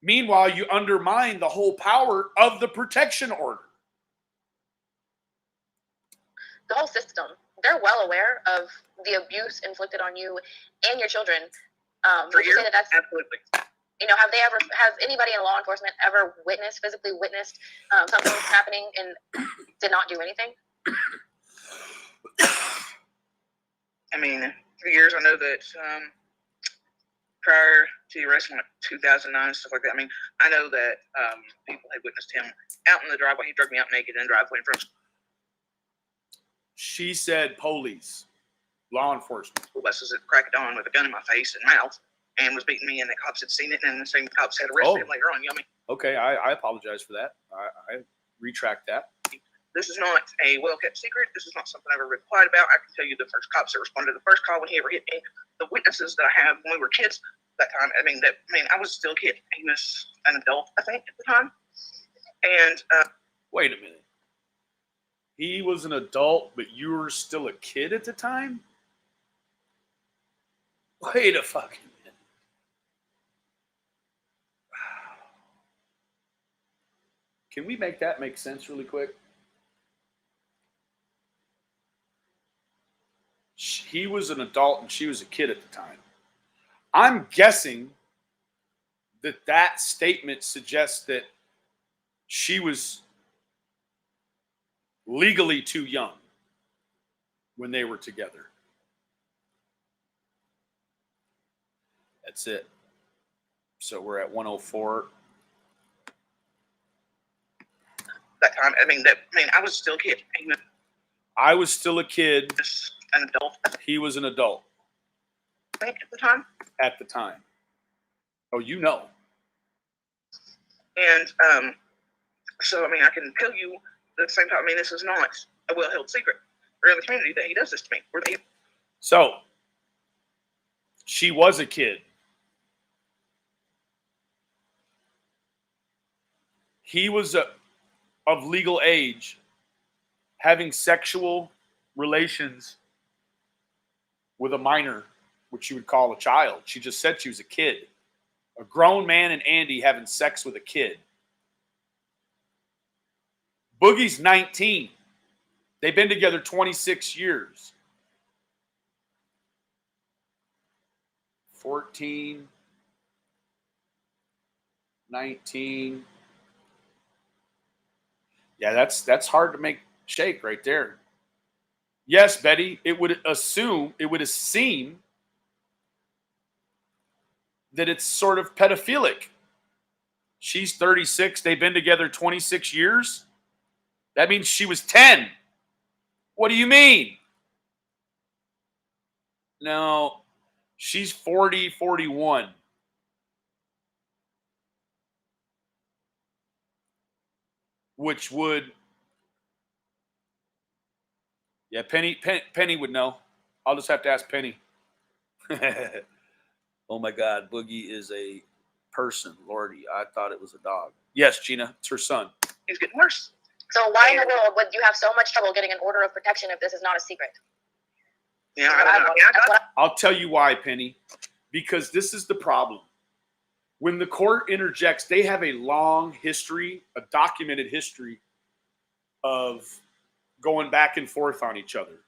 Meanwhile, you undermine the whole power of the protection order. The whole system, they're well aware of the abuse inflicted on you and your children. For years, that's absolutely. Has anybody in law enforcement ever physically witnessed something happening and did not do anything? For years, I know that prior to the arrest in 2009, stuff like that, I know that people had witnessed him out in the driveway. He dragged me out naked in the driveway in front of She said police, law enforcement. school buses at crack of dawn with a gun in my face and mouth, and was beating me, and the cops had seen it, and the same cops had arrested him later on. You know what I mean? Okay, I apologize for that. I retract that. This is not a well-kept secret. This is not something I've ever been quiet about. I can tell you the first cops that responded to the first call when he ever hit me, the witnesses that I have when we were kids that time. I was still a kid. He was an adult, I think, at the time. And Wait a minute. He was an adult, but you were still a kid at the time? Wait a fucking minute. Can we make that make sense really quick? He was an adult and she was a kid at the time. I'm guessing that that statement suggests that she was legally too young when they were together. That's it. So we're at 104. that time, I was still a kid. I was still a kid. Just an adult. He was an adult. I think at the time. At the time. Oh, you know. And so I can tell you at the same time. This is not a well-held secret around the community that he does this to me. So she was a kid. He was of legal age, having sexual relations with a minor, which you would call a child. She just said she was a kid. A grown man and Andy having sex with a kid. Boogie's 19. They've been together 26 years. 14, 19. Yeah, that's hard to make shake right there. Yes, Betty, it would seem that it's sort of pedophilic. She's 36. They've been together 26 years. That means she was 10. What do you mean? No, she's 40, 41. Which would, yeah, Penny would know. I'll just have to ask Penny. Oh my God, Boogie is a person, Lordy. I thought it was a dog. Yes, Gina, it's her son. He's getting worse. So why in the world would you have so much trouble getting an order of protection if this is not a secret? Yeah, I don't know. I'll tell you why, Penny. Because this is the problem. When the court interjects, they have a long history, a documented history of going back and forth on each other.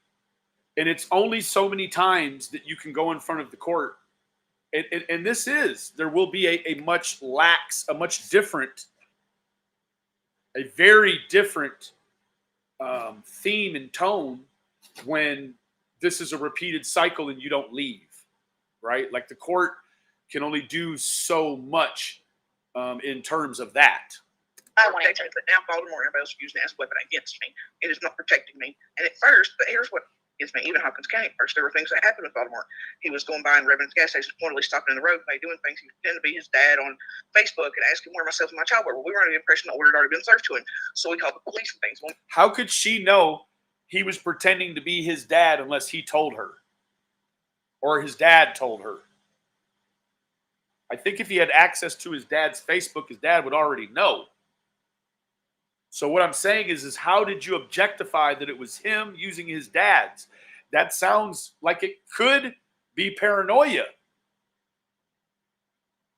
And it's only so many times that you can go in front of the court. And there will be a very different theme and tone when this is a repeated cycle and you don't leave, right? Like the court can only do so much in terms of that. But now Baltimore, everybody's using it as a weapon against me. It is not protecting me. And at first, but here's what gets me. Even Hopkins County, at first, there were things that happened with Baltimore. He was going by in Revenant's gas station, pointedly stopping in the road by doing things. He pretended to be his dad on Facebook and asking where myself and my child were. Well, we were under the impression the order had already been served to him. So we called the police and things. Well, how could she know he was pretending to be his dad unless he told her? Or his dad told her? I think if he had access to his dad's Facebook, his dad would already know. So what I'm saying is how did you objectify that it was him using his dad's? That sounds like it could be paranoia.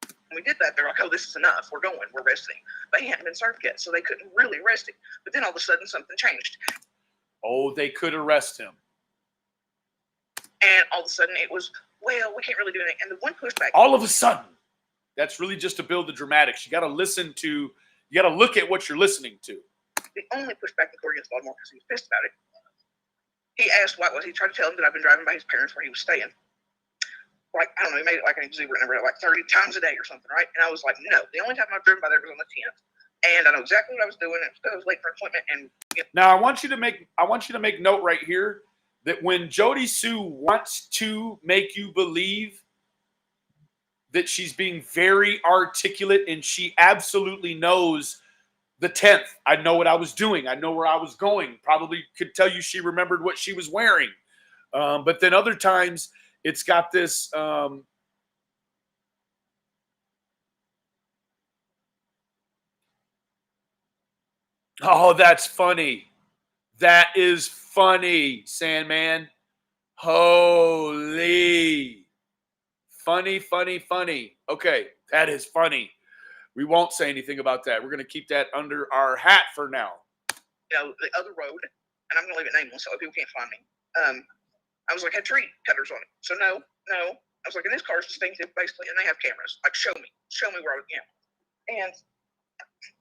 When we did that, they're like, oh, this is enough. We're going. We're arresting. But he hadn't been served yet, so they couldn't really arrest him. But then all of a sudden, something changed. Oh, they could arrest him. And all of a sudden, it was, well, we can't really do anything. And the one pushback. All of a sudden. That's really just to build the dramatics. You got to you got to look at what you're listening to. The only pushback in court against Baltimore, because he was pissed about it, he asked what was he tried to tell him that I've been driving by his parents where he was staying. Like, I don't know, he made it like an exuberant number, like 30 times a day or something, right? And I was like, no, the only time I've driven by there was on the 10th. And I know exactly what I was doing. I was late for an appointment. And now I want you to make note right here that when Jody Sue wants to make you believe that she's being very articulate and she absolutely knows the 10th. I know what I was doing. I know where I was going. Probably could tell you she remembered what she was wearing. But then other times it's got this oh, that's funny. That is funny, Sandman. Holy. Funny, funny, funny. Okay, that is funny. We won't say anything about that. We're going to keep that under our hat for now. You know, the other road, and I'm going to leave it nameless so people can't find me. I was like, had tree cutters on it. So no. I was like, and this car is distinctive, basically, and they have cameras. Like, show me where I was. And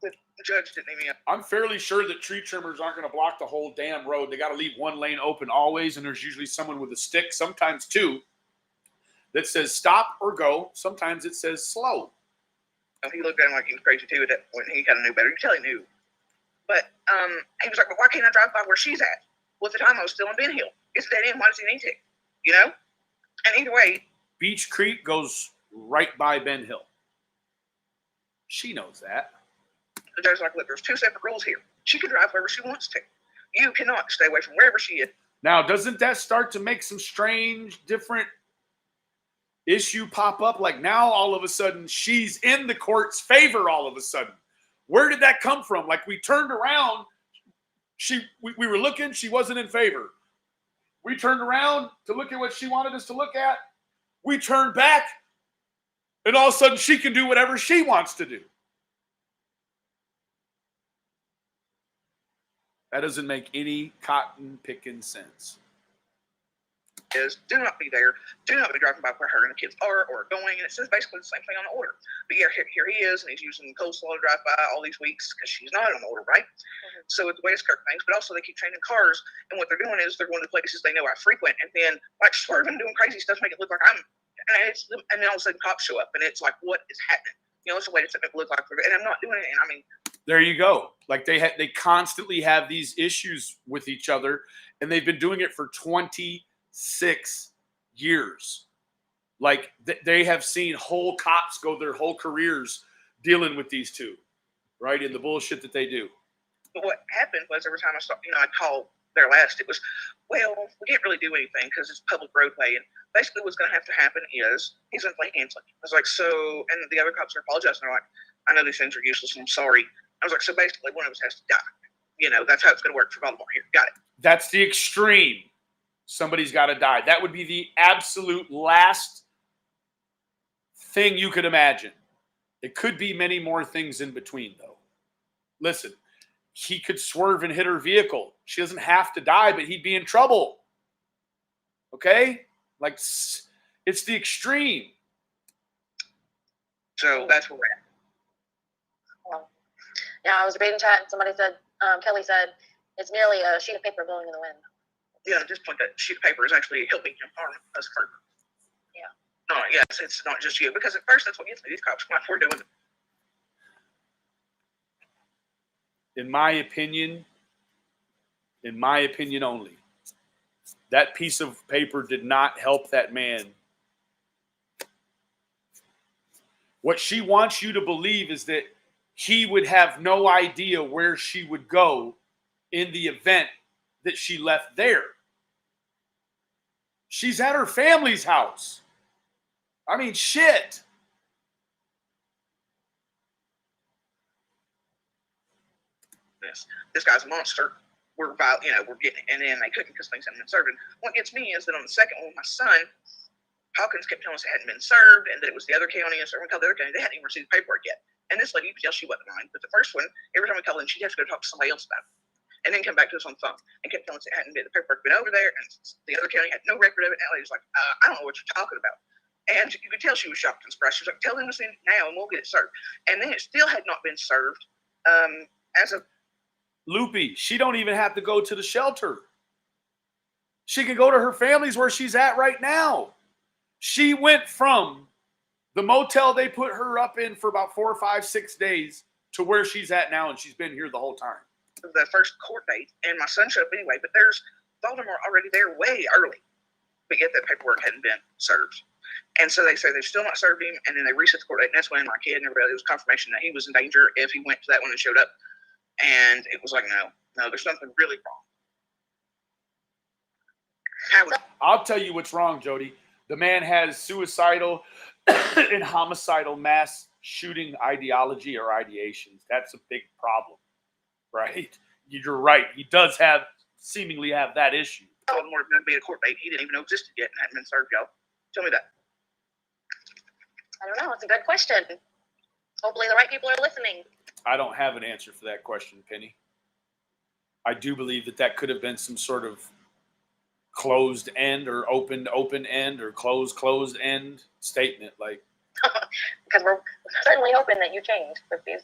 the judge didn't even. I'm fairly sure that tree trimmers aren't going to block the whole damn road. They got to leave one lane open always, and there's usually someone with a stick, sometimes two, that says stop or go. Sometimes it says slow. He looked at him like he was crazy too at that point. He kind of knew better. You can tell he knew. But he was like, "But why can't I drive by where she's at?" Well, at the time I was still in Ben Hill. It's dead end. Why does he need to? You know. And either way, Beach Creek goes right by Ben Hill. She knows that. The judge's like, "Look, there's two separate rules here. She can drive wherever she wants to. You cannot stay away from wherever she is." Now, doesn't that start to make some strange, different issue pop up? Like now, all of a sudden, she's in the court's favor. All of a sudden, where did that come from? Like we turned around, we were looking, she wasn't in favor. We turned around to look at what she wanted us to look at. We turned back, and all of a sudden, she can do whatever she wants to do. That doesn't make any cotton picking sense. Do not be there. Do not be driving by where her and the kids are or going. And it says basically the same thing on the order. But yeah, here he is, and he's using coleslaw to drive by all these weeks because she's not on the order, right? Mm-hmm. So it's the way it's Kirk things. But also they keep changing cars, and what they're doing is they're going to places they know I frequent, and then like swerving, doing crazy stuff, make it look like I'm. And then all of a sudden cops show up, and it's like, what is happening? You know, it's a way to make it look like, and I'm not doing it. And I mean, there you go. Like they constantly have these issues with each other, and they've been doing it for 26 years. Like they have seen whole cops go their whole careers dealing with these two, right? And the bullshit that they do. But what happened was every time I'd call their last, it was, well, we can't really do anything because it's public roadway. And basically what's going to have to happen is he's going to play handling. I was like, so, and the other cops are apologizing. They're like, I know these things are useless. I'm sorry. I was like, so basically one of us has to die. You know, that's how it's going to work for Baltimore here. Got it. That's the extreme. Somebody's got to die. That would be the absolute last thing you could imagine. It could be many more things in between, though. Listen, he could swerve and hit her vehicle. She doesn't have to die, but he'd be in trouble. Okay? Like, it's the extreme. So that's where we're at. Well, yeah, I was reading chat, and somebody said, Kelly said, it's merely a sheet of paper blowing in the wind. Yeah, at this point, that sheet of paper is actually helping him harm us further. Yeah. No, yes, it's not just you. Because at first, that's what gets me. These cops, like, we're doing it. In my opinion only, that piece of paper did not help that man. What she wants you to believe is that he would have no idea where she would go in the event that she left there. She's at her family's house. I mean, shit. This guy's a monster. We're getting, and then they couldn't because things hadn't been served. And what gets me is that on the second one, my son, Hawkins kept telling us it hadn't been served and that it was the other county, and so we called the other county. They hadn't even received the paperwork yet. And this lady, you could tell she wasn't lying. But the first one, every time we called in, she'd have to go talk to somebody else about it. And then come back to us on the phone and kept telling us it hadn't been, the paperwork been over there, and the other county had no record of it. And Ellie was like, I don't know what you're talking about. And you could tell she was shocked and surprised. She was like, tell them to send it now and we'll get it served. And then it still had not been served as of Loopy, she don't even have to go to the shelter. She can go to her family's where she's at right now. She went from the motel they put her up in for about 4 or 5, 6 days to where she's at now, and she's been here the whole time. The first court date, and my son showed up anyway, but there's Baltimore already there way early. But yet that paperwork hadn't been served. And so they say they've still not served him, and then they reset the court date, and that's when my kid and everybody, it was confirmation that he was in danger if he went to that one and showed up. And it was like, no, there's something really wrong. I'll tell you what's wrong, Jody. The man has suicidal and homicidal mass shooting ideology or ideations. That's a big problem, right? You're right. He does seemingly have that issue. Baltimore's going to be a court date he didn't even know existed yet and hadn't been served, y'all. Tell me that. I don't know. It's a good question. Hopefully the right people are listening. I don't have an answer for that question, Penny. I do believe that could have been some sort of closed end or open end or closed end statement. Like, because we're certainly hoping that you change with these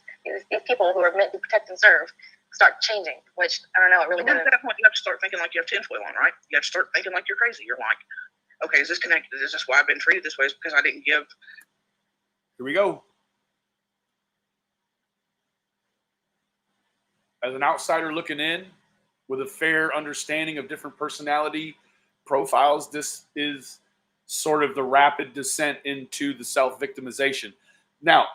people who are meant to protect and serve start changing, which I don't know, it really doesn't. At that point, you have to start thinking like you have tinfoil on, right? You have to start thinking like you're crazy. You're like, okay, is this connected? Is this why I've been treated this way? Is because I didn't give. Here we go. As an outsider looking in with a fair understanding of different personality profiles, this is sort of the rapid descent into the self-victimization. Now,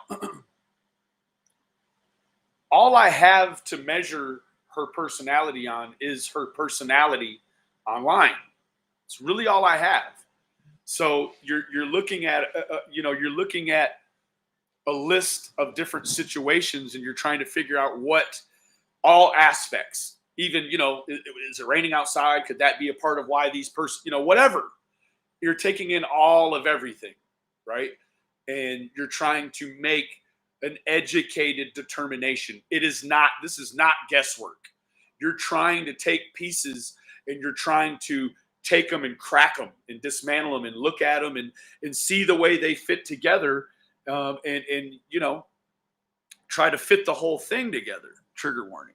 all I have to measure her personality on is her personality online. It's really all I have. So you're looking at you're looking at a list of different situations, and you're trying to figure out what all aspects. Even, is it raining outside? Could that be a part of why these whatever. You're taking in all of everything, right? And you're trying to make an educated determination. This is not guesswork. You're trying to take pieces and you're trying to take them and crack them and dismantle them and look at them and see the way they fit together, and try to fit the whole thing together. Trigger warning.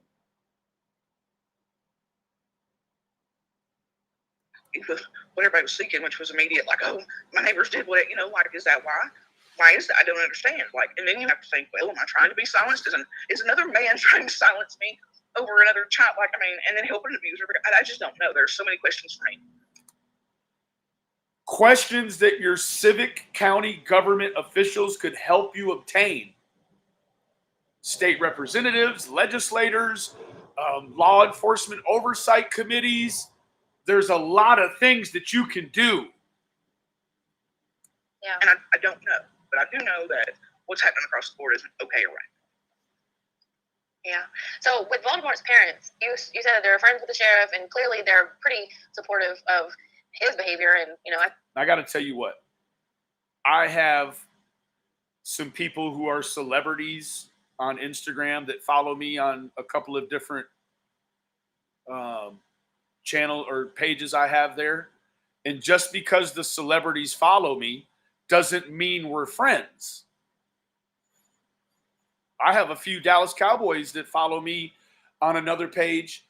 What everybody was seeking, which was immediate, like, oh, my neighbors did what, is that why? Why is that? I don't understand. Like, and then you have to think, well, am I trying to be silenced? Is another man trying to silence me over another child? Like, and then help an abuser? I just don't know. There's so many questions for me. Questions that your civic county government officials could help you obtain. State representatives, legislators, law enforcement oversight committees. There's a lot of things that you can do. Yeah. And I don't know, but I do know that what's happening across the board isn't okay or right. Yeah. So with Voldemort's parents, you said that they're friends with the sheriff, and clearly they're pretty supportive of his behavior. And I got to tell you what, I have some people who are celebrities on Instagram that follow me on a couple of different channel or pages I have there. And just because the celebrities follow me doesn't mean we're friends. I have a few Dallas Cowboys that follow me on another page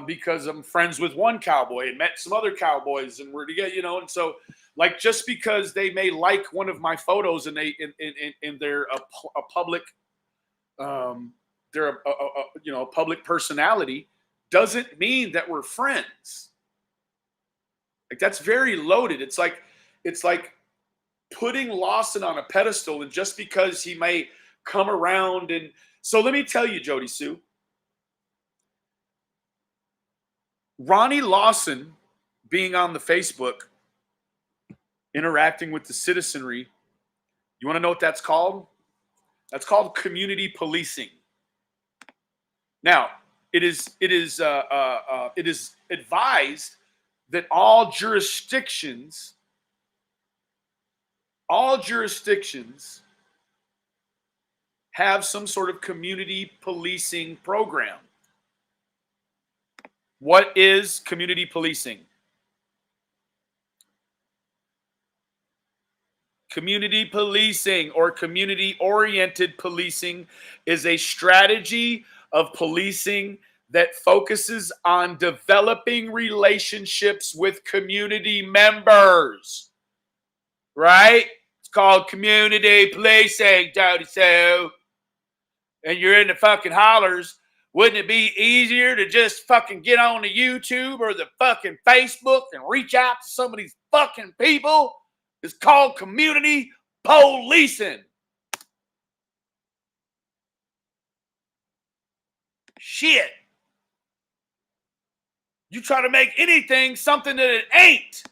because I'm friends with one cowboy and met some other cowboys and we're together, and so like just because they may like one of my photos and they're a public they're a public personality doesn't mean that we're friends. Like that's very loaded. It's like putting Lawson on a pedestal, and just because he may come around and so let me tell you, Jody Sue, Ronnie Lawson being on the Facebook, interacting with the citizenry, you want to know what that's called? That's called community policing. Now, it is advised that all jurisdictions have some sort of community policing program. What is community policing? Community policing or community-oriented policing is a strategy of policing that focuses on developing relationships with community members. Right? It's called community policing, Jody Sue. And you're in the fucking hollers. Wouldn't it be easier to just fucking get on the YouTube or the fucking Facebook and reach out to some of these fucking people It's called community policing. Shit. You try to make anything something that it ain't.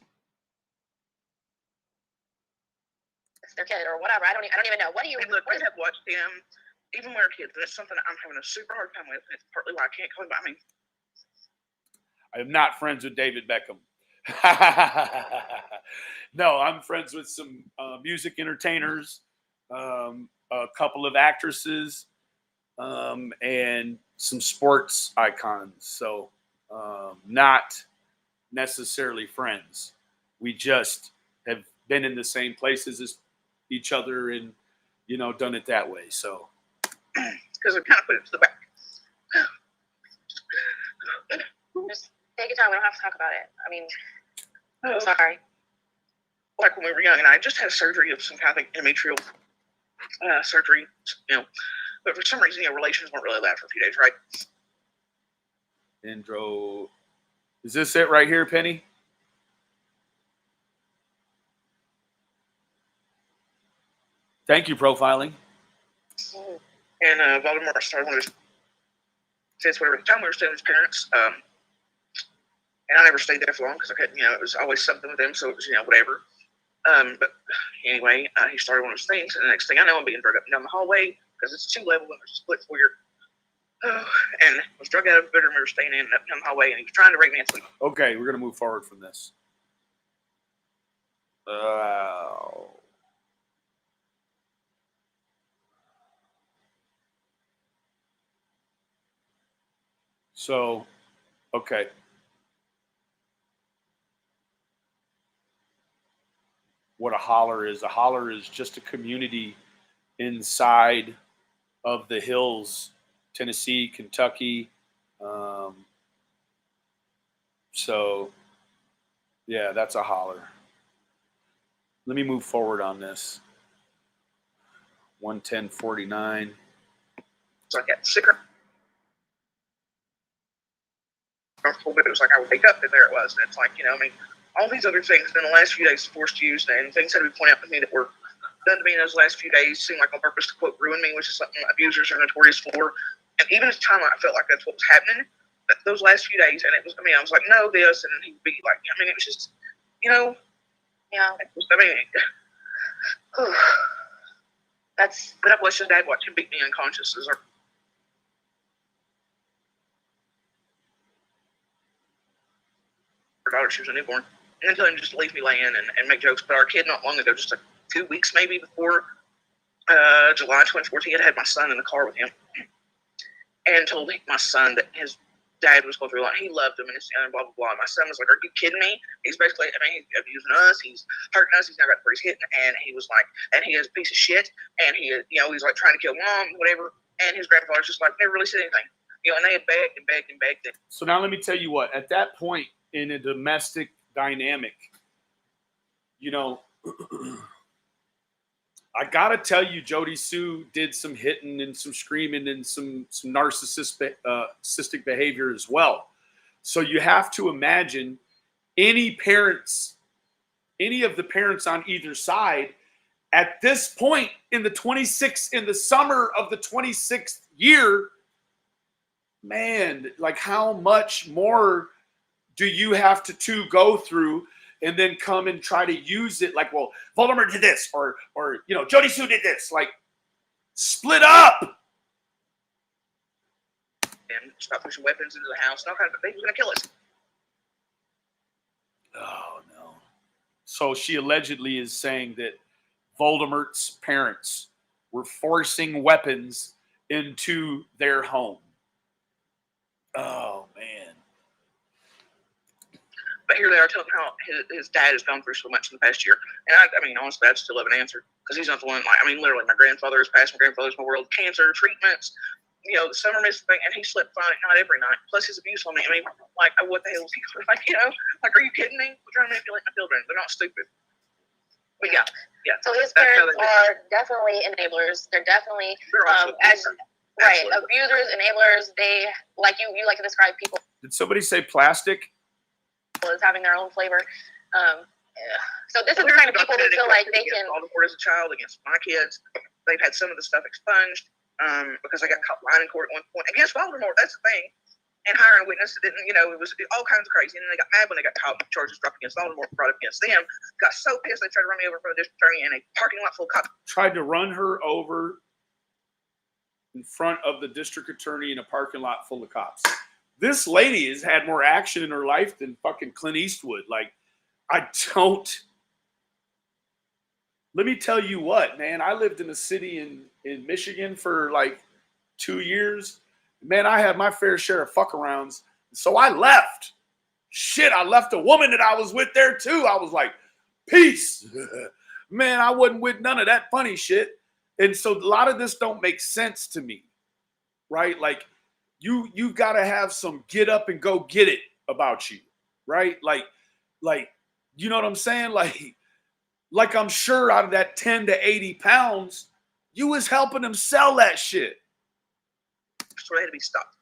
It's their kid or whatever. I don't even know. What do you? And look, we have watched them, even when we were kids, and it's something I'm having a super hard time with. And it's partly why I can't call him. I mean, I am not friends with David Beckham. No, I'm friends with some music entertainers, a couple of actresses, and some sports icons. So not necessarily friends. We just have been in the same places as each other and, you know, done it that way. So because they're kind of put it to the back. Just take your time. We don't have to talk about it. I mean, I'm sorry. Like when we were young, and I just had surgery of some kind of endometrial surgery, you know. But for some reason, you know, relations weren't really allowed for a few days, right? Andro, is this it right here, Penny? Thank you, profiling. And Voldemort started one of his says whatever the time we were staying with his parents. And I never stayed there for long because I couldn't, you know, it was always something with them, so it was, you know, whatever. But anyway, he started one of those things, and the next thing I know, I'm being drugged up and down the hallway because it's 2 level and there's a split foyer. And was drugged out of the bedroom we were staying in up down the hallway, and he was trying to rape me and sleep. Okay, we're going to move forward from this. So, okay. What a holler is. A holler is just a community inside of the hills, Tennessee, Kentucky. So, yeah, that's a holler. Let me move forward on this. 110.49. So I got sicker. But it was like I would wake up and there it was. And it's like, you know, I mean, all these other things in the last few days forced use and things had to be pointed out to me that were done to me in those last few days seemed like on purpose to, quote, ruin me, which is something abusers are notorious for. And even at the time, I felt like that's what was happening. But those last few days, and it was, I mean, I was like, no, this, and he'd be like, I mean, it was just, you know, Yeah. I mean, That's. but I watched his dad watch him beat me unconscious as our daughter, she was a newborn, and then tell him just to leave me laying and make jokes. But our kid, not long ago, just like 2 weeks maybe before July 24th, he had my son in the car with him and told my son that his dad was going through a lot. He loved him and blah, blah, blah. My son was like, are you kidding me? He's basically, I mean, he's abusing us. He's hurting us. He's now got where he's hitting. And he was like, and he is a piece of shit. And he, you know, he's like trying to kill mom, whatever. And his grandfather's just like, never really said anything. You know, and they had begged and begged and begged. So now let me tell you what, at that point in a domestic dynamic, you know, I got to tell you, Jody Sue did some hitting and some screaming and some narcissistic behavior as well. So you have to imagine any of the parents on either side at this point in the summer of the 26th year, man, like how much more do you have to go through and then come and try to use it like, well, Voldemort did this or you know, Jody Sue did this. Like, split up. And stop pushing weapons into the house and all kinds of things. He was going to kill us. Oh, no. So she allegedly is saying that Voldemort's parents were forcing weapons into their home. Oh, man. But here they are telling how his dad has gone through so much in the past year. And I mean, honestly, I'd still have an answer because he's not the one. Like, I mean, literally, my grandfather has passed. My grandfather's my world. Cancer, treatments, you know, the summer mist thing, and he slept fine at night every night. Plus his abuse on me. I mean, like, what the hell is he doing? Like, you know, like, are you kidding me? We're trying to manipulate my children. They're not stupid. But yeah. So his parents are definitely enablers. They're definitely right, abusers, enablers. They like you like to describe people Did somebody say plastic? as having their own flavor. So this is the kind of people who feel like they can. Baltimore as a child against my kids. They've had some of the stuff expunged because I got caught lying in court at one point against Baltimore. That's the thing. And hiring a witness that didn't, it was all kinds of crazy. And then they got mad when they got caught with charges dropped against Baltimore, brought up against them. Got so pissed they tried to run me over for the district attorney in a parking lot full of cops. Tried to run her over in front of the district attorney in a parking lot full of cops. This lady has had more action in her life than fucking Clint Eastwood. Like, let me tell you what, man, I lived in a city in Michigan for like 2 years. Man, I had my fair share of fuck-arounds. So I left. Shit, I left a woman that I was with there too. I was like, peace. Man, I wasn't with none of that funny shit. And so a lot of this don't make sense to me, right? Like, you got to have some get up and go get it about you, right? Like, you know what I'm saying? Like I'm sure out of that 10 to 80 pounds, you was helping them sell that shit. So they had to be stopped.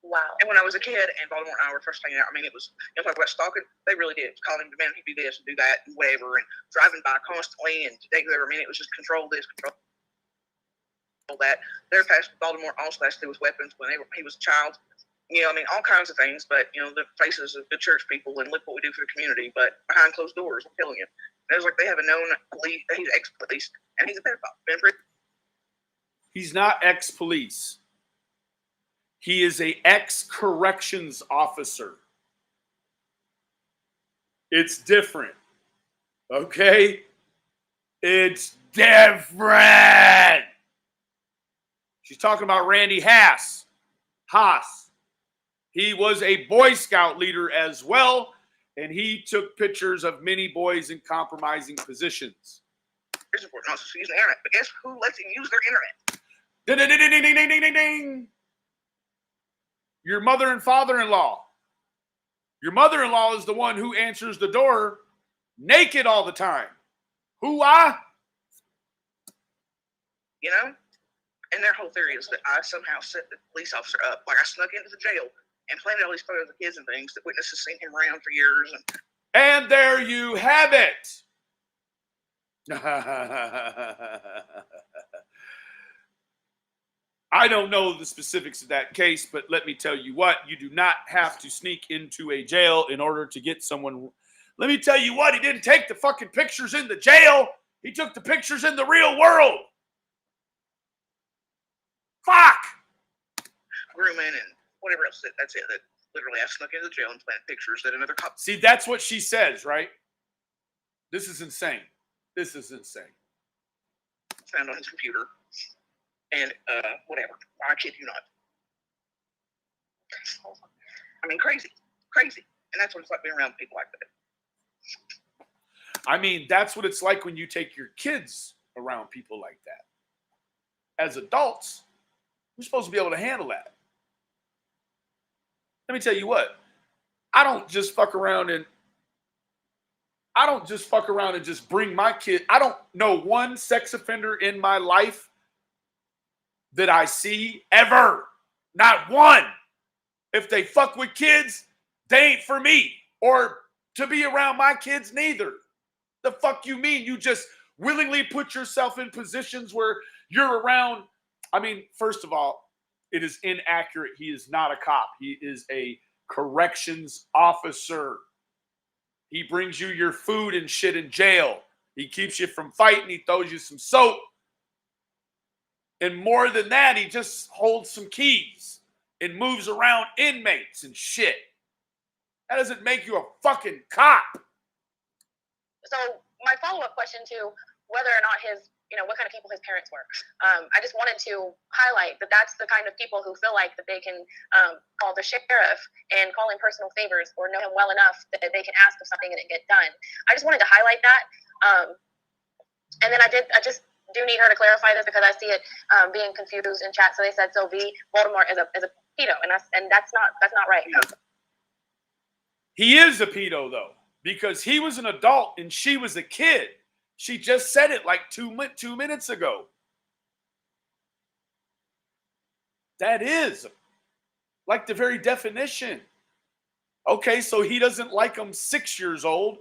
Wow. And when I was a kid and Baltimore and I were first hanging out, I mean, it was, talk about stalking, they really did. Call him, demand he do this and do that and whatever, and driving by constantly and they whatever. I mean, it was just control this, control that. They're past Baltimore also has to do with weapons when he was a child. I mean, all kinds of things, but, the faces of good church people and look what we do for the community, but behind closed doors, I'm telling you. And it was like they have a known police, he's ex-police, and he's a pedophile. He's not ex-police. He is a ex-corrections officer. It's different. Okay? It's different. She's talking about Randy Haas. He was a Boy Scout leader as well, and he took pictures of many boys in compromising positions. It's important also to use the internet, but guess who lets him use their internet? Ding, ding, ding, ding, ding, ding, ding, ding. Your mother and father-in-law. Your mother-in-law is the one who answers the door naked all the time. Who-ah? And their whole theory is that I somehow set the police officer up. Like I snuck into the jail and planted all these photos of kids and things that witnesses seen him around for years. And there you have it. I don't know the specifics of that case, but let me tell you what, you do not have to sneak into a jail in order to get someone. Let me tell you what, he didn't take the fucking pictures in the jail. He took the pictures in the real world. Fuck. Grooming and whatever else. That's it. That literally I snuck into the jail and planted pictures that another cop. See, that's what she says, right? This is insane. Found on his computer. And whatever. I kid you not. I mean, crazy. And that's what it's like being around people like that. I mean, that's what it's like when you take your kids around people like that. As adults, we're supposed to be able to handle that. Let me tell you what. I don't just fuck around and just bring my kid. I don't know one sex offender in my life that I see ever. Not one. If they fuck with kids, they ain't for me. Or to be around my kids, neither. The fuck you mean? You just willingly put yourself in positions where you're around. I mean, first of all, it is inaccurate. He is not a cop. He is a corrections officer. He brings you your food and shit in jail. He keeps you from fighting. He throws you some soap. And more than that, he just holds some keys and moves around inmates and shit. That doesn't make you a fucking cop. So my follow-up question to whether or not what kind of people his parents were. I just wanted to highlight that that's the kind of people who feel like that they can call the sheriff and call in personal favors or know him well enough that they can ask him something and it get done. I just wanted to highlight that. And then I just do need her to clarify this because I see it being confused in chat. So they said, so Baltimore is a pedo, and that's not right. He is a pedo though, because he was an adult and she was a kid. She just said it like 2 minutes ago. That is like the very definition. Okay, so he doesn't like them 6 years old.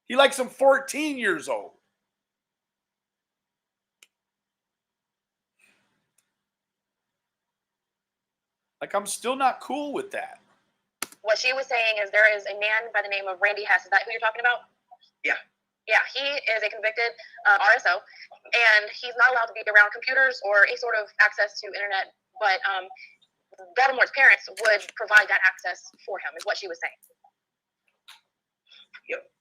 He likes them 14 years old. Like, I'm still not cool with that. What she was saying is there is a man by the name of Randy Hess. Is that who you're talking about? Yeah. Yeah, he is a convicted RSO, and he's not allowed to be around computers or any sort of access to internet. But Voldemort's parents would provide that access for him, is what she was saying. Yep.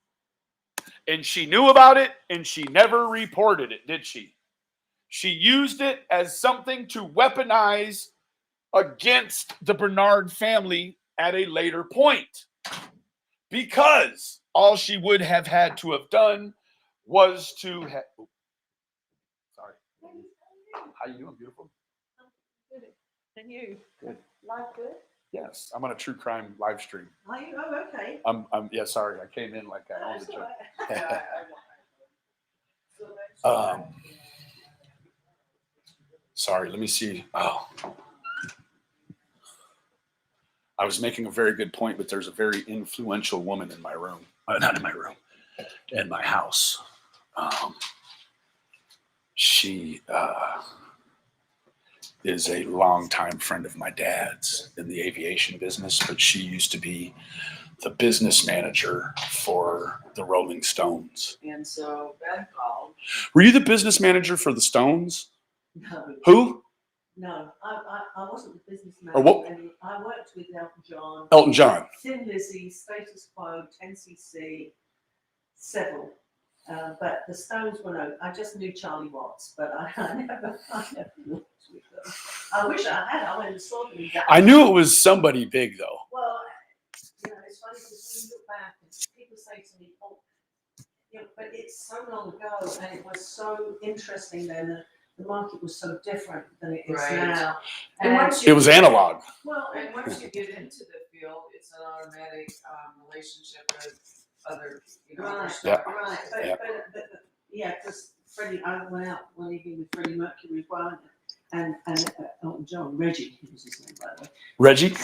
And she knew about it, and she never reported it, did she? She used it as something to weaponize against the Bernard family at a later point. Because all she would have had to have done was to have... Sorry. How you doing, beautiful? Good. And you? Good. Life good? Yes, I'm on a true crime live stream. Are you? Oh, okay. Yeah, sorry, I came in like I owned the joke. Right. Sorry, let me see. Oh, I was making a very good point, but there's a very influential woman in my room. Not in my room, in my house. She is a longtime friend of my dad's in the aviation business, but she used to be the business manager for the Rolling Stones. And so Ben called. Were you the business manager for the Stones? No. Who? No, I wasn't the business Or manager. what? I worked with Elton John. Elton John. Tin Lizzy, Status Quo, 10cc, several. But the Stones were no. I just knew Charlie Watts, but I never worked with them. I wish I had. I went and saw them. I knew it was somebody big, though. Well, you know, it's funny because when you look back and people say to me, "Oh, you know, but it's so long ago, and it was so interesting then. The market was so different than it is now." And once It was analog. Well, And once you get into the field, it's an automatic relationship with other, other right, stuff. right, Yeah. but yeah, because Freddie, I went out one evening with Freddie Mercury as well, and Elton John, Reggie, he was his name by the way. Reggie?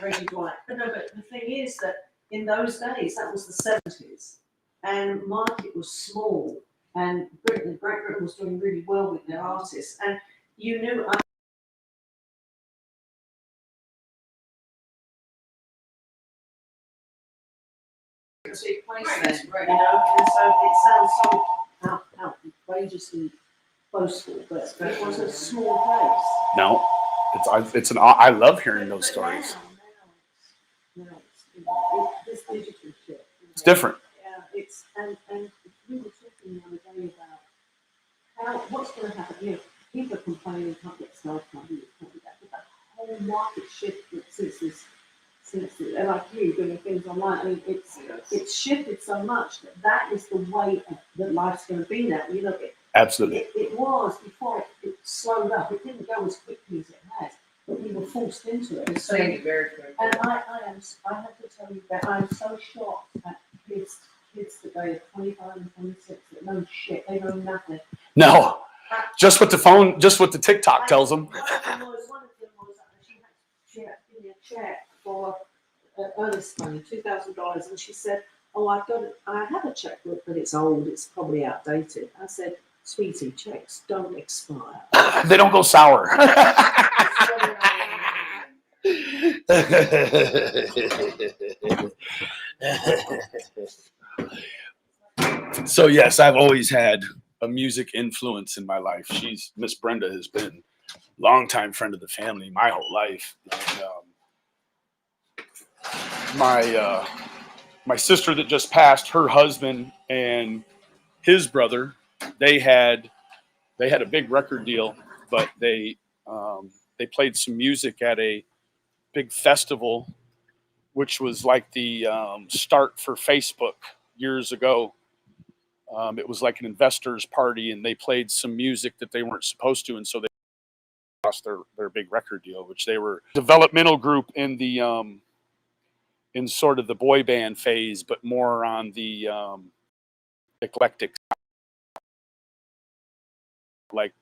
Reggie Dwight. But no, but the thing is that in those days, that was the 70s, and market was small, and Great Britain was doing really well with their artists, and you knew. Big place then, Right. you know, and so it sounds so outrageously boastful, but it was a small place. No. I love hearing those But stories. Now it's this digital shit. It's different. Yeah, it's and we were talking the other day about what's going to happen. You know, people are complaining, can't get staff, can't do this, can't do that. But that whole market shift since like you doing things online, I mean, it's shifted so much that is the way that life's going to be now. You know, Absolutely. it was before it slowed up. It didn't go as quickly as it has, but we were forced into it. It's So, changing very quickly. and I have to tell you that I'm so shocked at kids today of 25 and 26 that know shit. They know nothing. No. Just what the TikTok tells them. One of them was she had to give me a check for earnest money, $2,000, and she said, "Oh, I have a checkbook, but it's old. It's probably outdated." I said, "Sweetie, checks don't expire." They don't go sour. So yes, I've always had a music influence in my life. Miss Brenda has been a longtime friend of the family my whole life. And, my sister that just passed, her husband and his brother, they had a big record deal, but they played some music at a big festival, which was like the start for Facebook years ago. It was like an investors party, and they played some music that they weren't supposed to, and so they lost their big record deal, which they were a developmental group in the in sort of the boy band phase, but more on the eclectic, like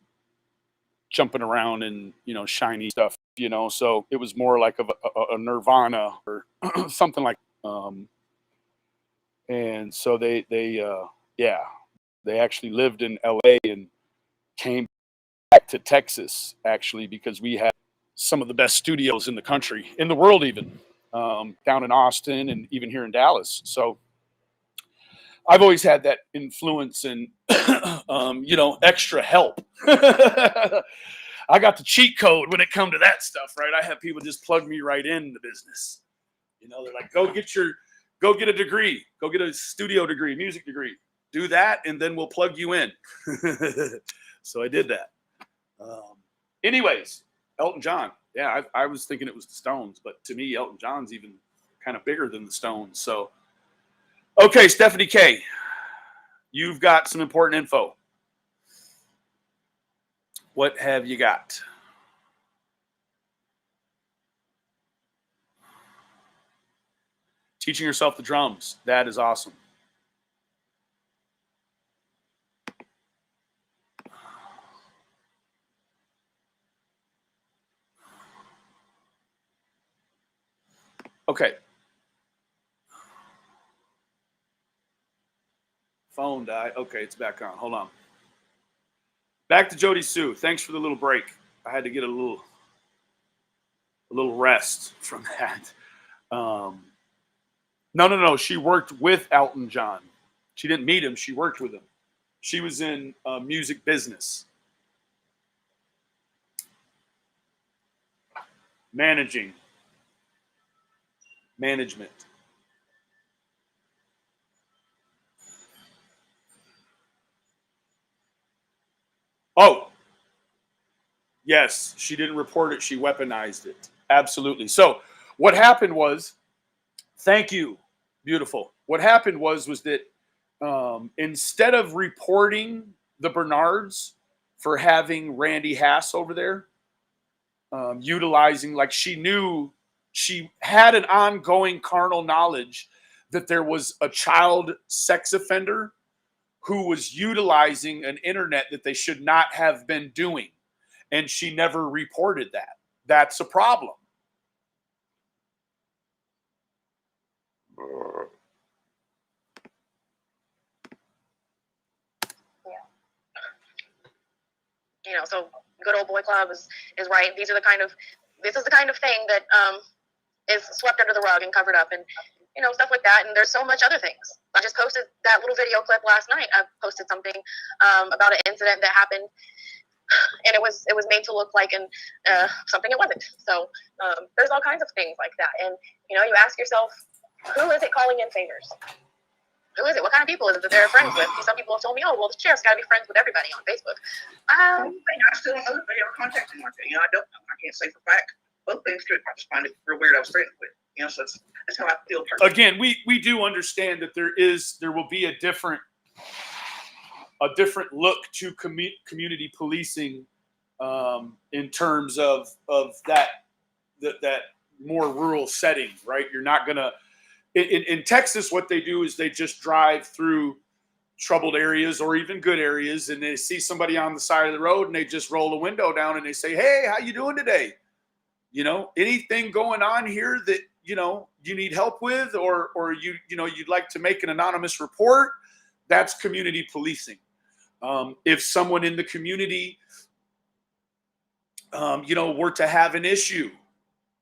jumping around and shiny stuff, So it was more like a Nirvana or something like. And so they actually lived in LA and came back to Texas, actually, because we had some of the best studios in the country, in the world even, down in Austin and even here in Dallas. So I've always had that influence and, extra help. I got the cheat code when it come to that stuff, right? I have people just plug me right in the business. They're like, go get a degree, go get a studio degree, music degree, do that, and then we'll plug you in. So I did that. Anyways, Elton John. Yeah, I was thinking it was the Stones, but to me, Elton John's even kind of bigger than the Stones. So, okay, Stephanie K, you've got some important info. What have you got? Teaching yourself the drums. That is awesome. Okay. Phone died. Okay, it's back on. Hold on. Back to Jody Sue. Thanks for the little break. I had to get a little rest from that. No. She worked with Elton John. She didn't meet him. She worked with him. She was in music business. Management. Oh, yes. She didn't report it. She weaponized it. Absolutely. So what happened was, thank you. Beautiful. What happened was that instead of reporting the Bernards for having Randy Hass over there, utilizing, like, she knew, she had an ongoing carnal knowledge that there was a child sex offender who was utilizing an internet that they should not have been doing. And she never reported that. That's a problem. So good old boy club is right. This is the kind of thing that is swept under the rug and covered up, and stuff like that. And there's so much other things. I just posted that little video clip last night. I posted something about an incident that happened, and it was made to look like something it wasn't. So there's all kinds of things like that, and you ask yourself, who is it calling in favors? Who is it? What kind of people is it that they're friends with? Some people have told me, oh, well, the sheriff's got to be friends with everybody on Facebook. I still don't know if they ever contacted him like that. I don't know. I can't say for fact. Both things could. I just find it real weird. I was threatened with. So that's how I feel personally. Again, we do understand that there will be a different look to community policing in terms of that more rural setting, right? You're not gonna. In Texas, what they do is they just drive through troubled areas or even good areas, and they see somebody on the side of the road, and they just roll the window down and they say, "Hey, how you doing today? Anything going on here that you need help with, or you'd like to make an anonymous report?" That's community policing. If someone in the community, were to have an issue,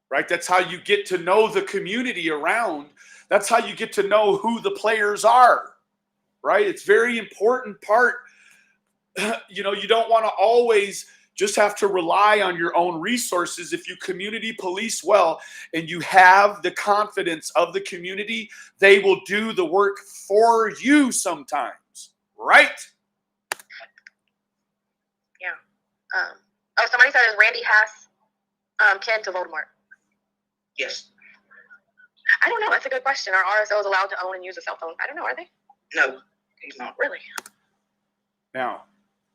right? That's how you get to know the community around. That's how you get to know who the players are, right? It's very important part. You don't want to always just have to rely on your own resources. If you community police well and you have the confidence of the community, they will do the work for you sometimes, right? Yeah. Somebody said, is Randy Hass kin to Voldemort? Yes. I don't know. That's a good question. Are RSOs allowed to own and use a cell phone? I don't know. Are they? No, he's not. Really? Now,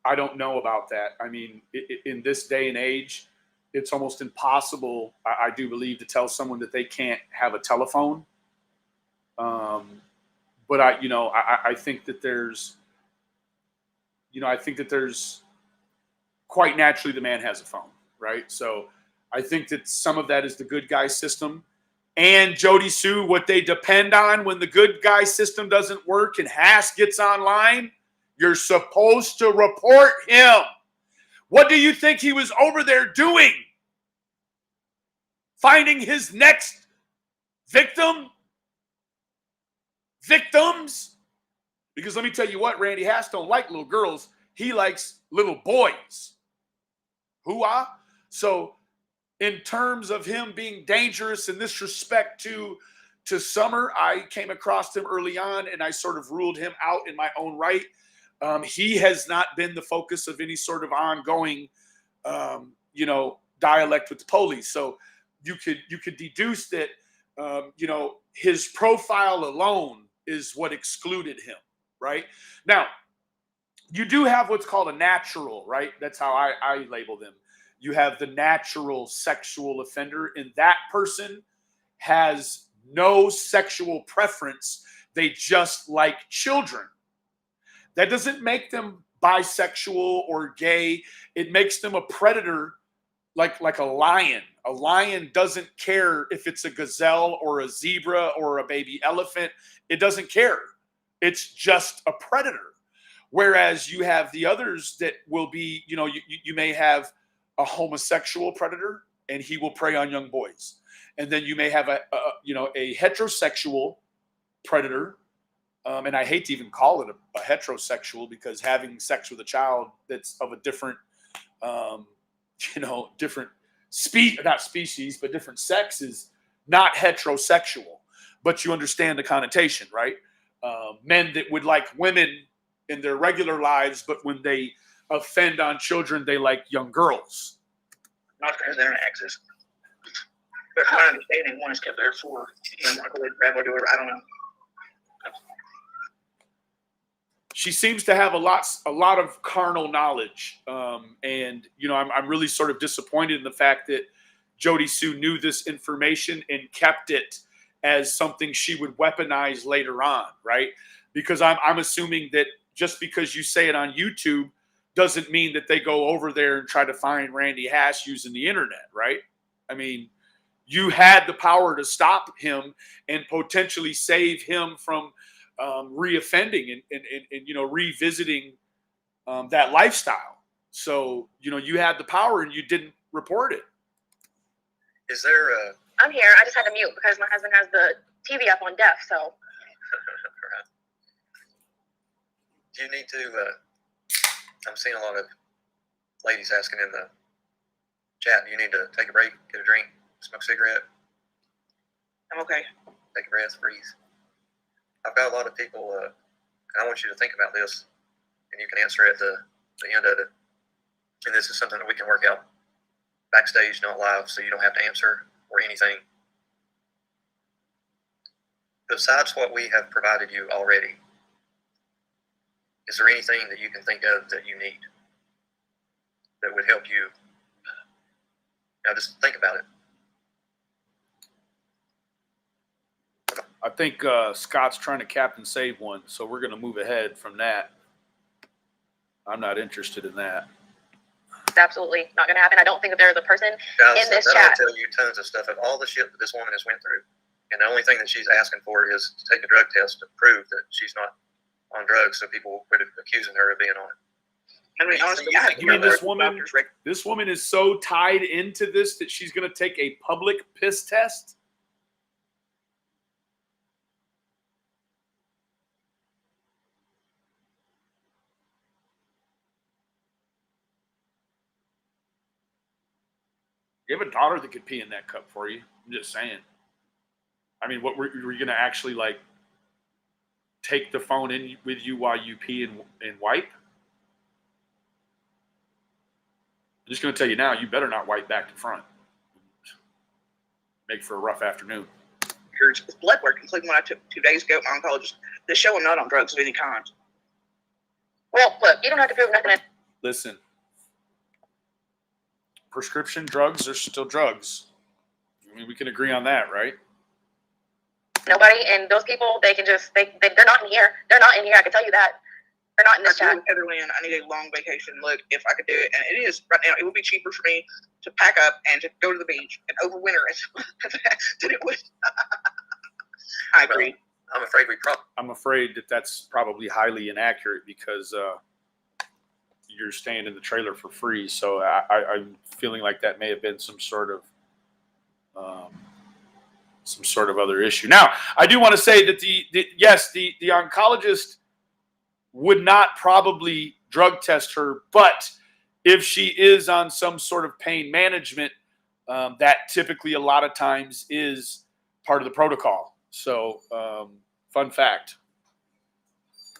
I don't know about that. I mean, in this day and age, it's almost impossible, I do believe, to tell someone that they can't have a telephone. But I think that there's, quite naturally the man has a phone, right? So I think that some of that is the good guy system. and Jody Sue, what they depend on when the good guy system doesn't work and Haas gets online, you're supposed to report him. What do you think he was over there doing? Finding his next victim? Victims? Because let me tell you what, Randy Haas don't like little girls. He likes little boys. Hoo-ah. So in terms of him being dangerous in this respect to Summer, I came across him early on and I sort of ruled him out in my own right. He has not been the focus of any sort of ongoing, dialect with the police. So you could deduce that, his profile alone is what excluded him, right? Now, you do have what's called a natural, right? That's how I label them. You have the natural sexual offender, and that person has no sexual preference. They just like children. That doesn't make them bisexual or gay. It makes them a predator, like a lion. A lion doesn't care if it's a gazelle or a zebra or a baby elephant. It doesn't care. It's just a predator. Whereas you have the others that will be, you may have a homosexual predator and he will prey on young boys. And then you may have a heterosexual predator. And I hate to even call it a heterosexual, because having sex with a child that's of a different, different not species, but different sex is not heterosexual. But you understand the connotation, right? Men that would like women in their regular lives, but when they offend on children, they like young girls. Not because they're an exes. But my understanding, one is kept there for, grab or do whatever, I don't know. She seems to have a lot of carnal knowledge. And, I'm really sort of disappointed in the fact that Jody Sue knew this information and kept it as something she would weaponize later on, right? Because I'm assuming that just because you say it on YouTube doesn't mean that they go over there and try to find Randy Haas using the internet, right? I mean, you had the power to stop him and potentially save him from reoffending and revisiting that lifestyle. So, you had the power and you didn't report it. Is there a... I'm here. I just had to mute because my husband has the TV up on deaf, so. Do you need to, I'm seeing a lot of ladies asking in the chat, do you need to take a break, get a drink, smoke a cigarette? I'm okay. Take a breath, breathe. I've got a lot of people, and I want you to think about this, and you can answer at the end of it. And this is something that we can work out backstage, not live, so you don't have to answer or anything. Besides what we have provided you already, is there anything that you can think of that you need that would help you? Now just think about it. I think Scott's trying to Captain Save one, so we're going to move ahead from that. I'm not interested in that. It's absolutely not going to happen. I don't think that there's a person Guys, in this that'll chat. tell you tons of stuff of all the shit that this woman has went through. And the only thing that she's asking for is to take a drug test to prove that she's not on drugs, so people will quit accusing her of being on it. I mean, honestly, You mean this woman is so tied into this that she's going to take a public piss test? You have a daughter that could pee in that cup for you. I'm just saying. I mean, what were you going to actually take the phone in with you while you pee and wipe? I'm just going to tell you now, you better not wipe back to front. Make for a rough afternoon. It's blood work, including when I took 2 days ago, my oncologist. They show I'm not on drugs of any kind. Well, look, you don't have to prove nothing. Listen. Prescription drugs are still drugs. I mean, we can agree on that, right? Nobody, and those people, they can just, they're not in here. They're not in here, I can tell you that. They're not in this I chat. told Heather Lynn I need a long vacation. Look, if I could do it, and it is right now, it would be cheaper for me to pack up and to go to the beach and overwinter it than it would. I agree. I'm afraid we probably. I'm afraid that that's probably highly inaccurate because you're staying in the trailer for free. So I'm feeling like that may have been some sort of other issue. Now, I do want to say that the oncologist would not probably drug test her, but if she is on some sort of pain management, that typically a lot of times is part of the protocol. So, fun fact.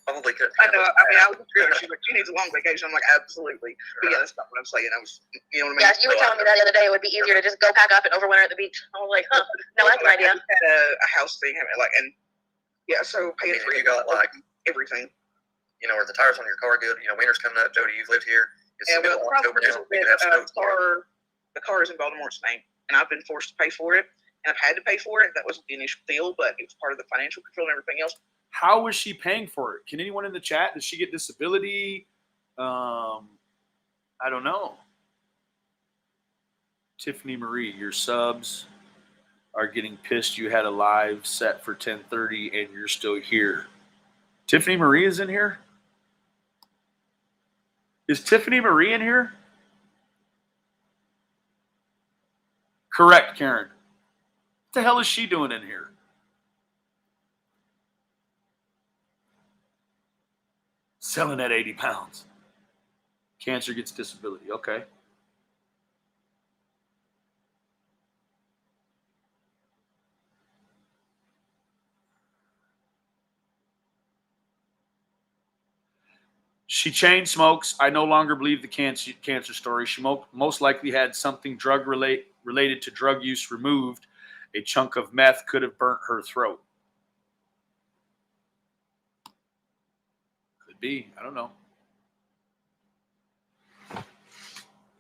Probably could. I know. I mean, I was agree. She's like, she needs a long vacation. I'm like, absolutely. But yeah, that's not what I'm saying. I was, you know what I mean? Yes, you were telling me that the other day it would be easier to just go pack up and overwinter at the beach. I was like, huh, no, that's an idea. I just had a house thing, like, and yeah, so paying for You got like everything. You know, are the tires on your car good? You know, winter's coming up. Jody, you've lived here. It's Yeah, the well, middle the of October problem is now. We could have snow tomorrow. the car is in Baltimore's name, and I've been forced to pay for it, and I've had to pay for it. That wasn't the initial deal, but it was part of the financial control and everything else. How was she paying for it? Can anyone in the chat? Does she get disability? I don't know. Tiffany Marie, your subs are getting pissed. You had a live set for 10:30 and you're still here. Tiffany Marie is in here? Is Tiffany Marie in here? Correct, Karen. What the hell is she doing in here? Selling at 80 pounds. Cancer gets disability. Okay. She chain smokes. I no longer believe the cancer story. She most likely had something drug related to drug use removed. A chunk of meth could have burnt her throat. Could be. I don't know.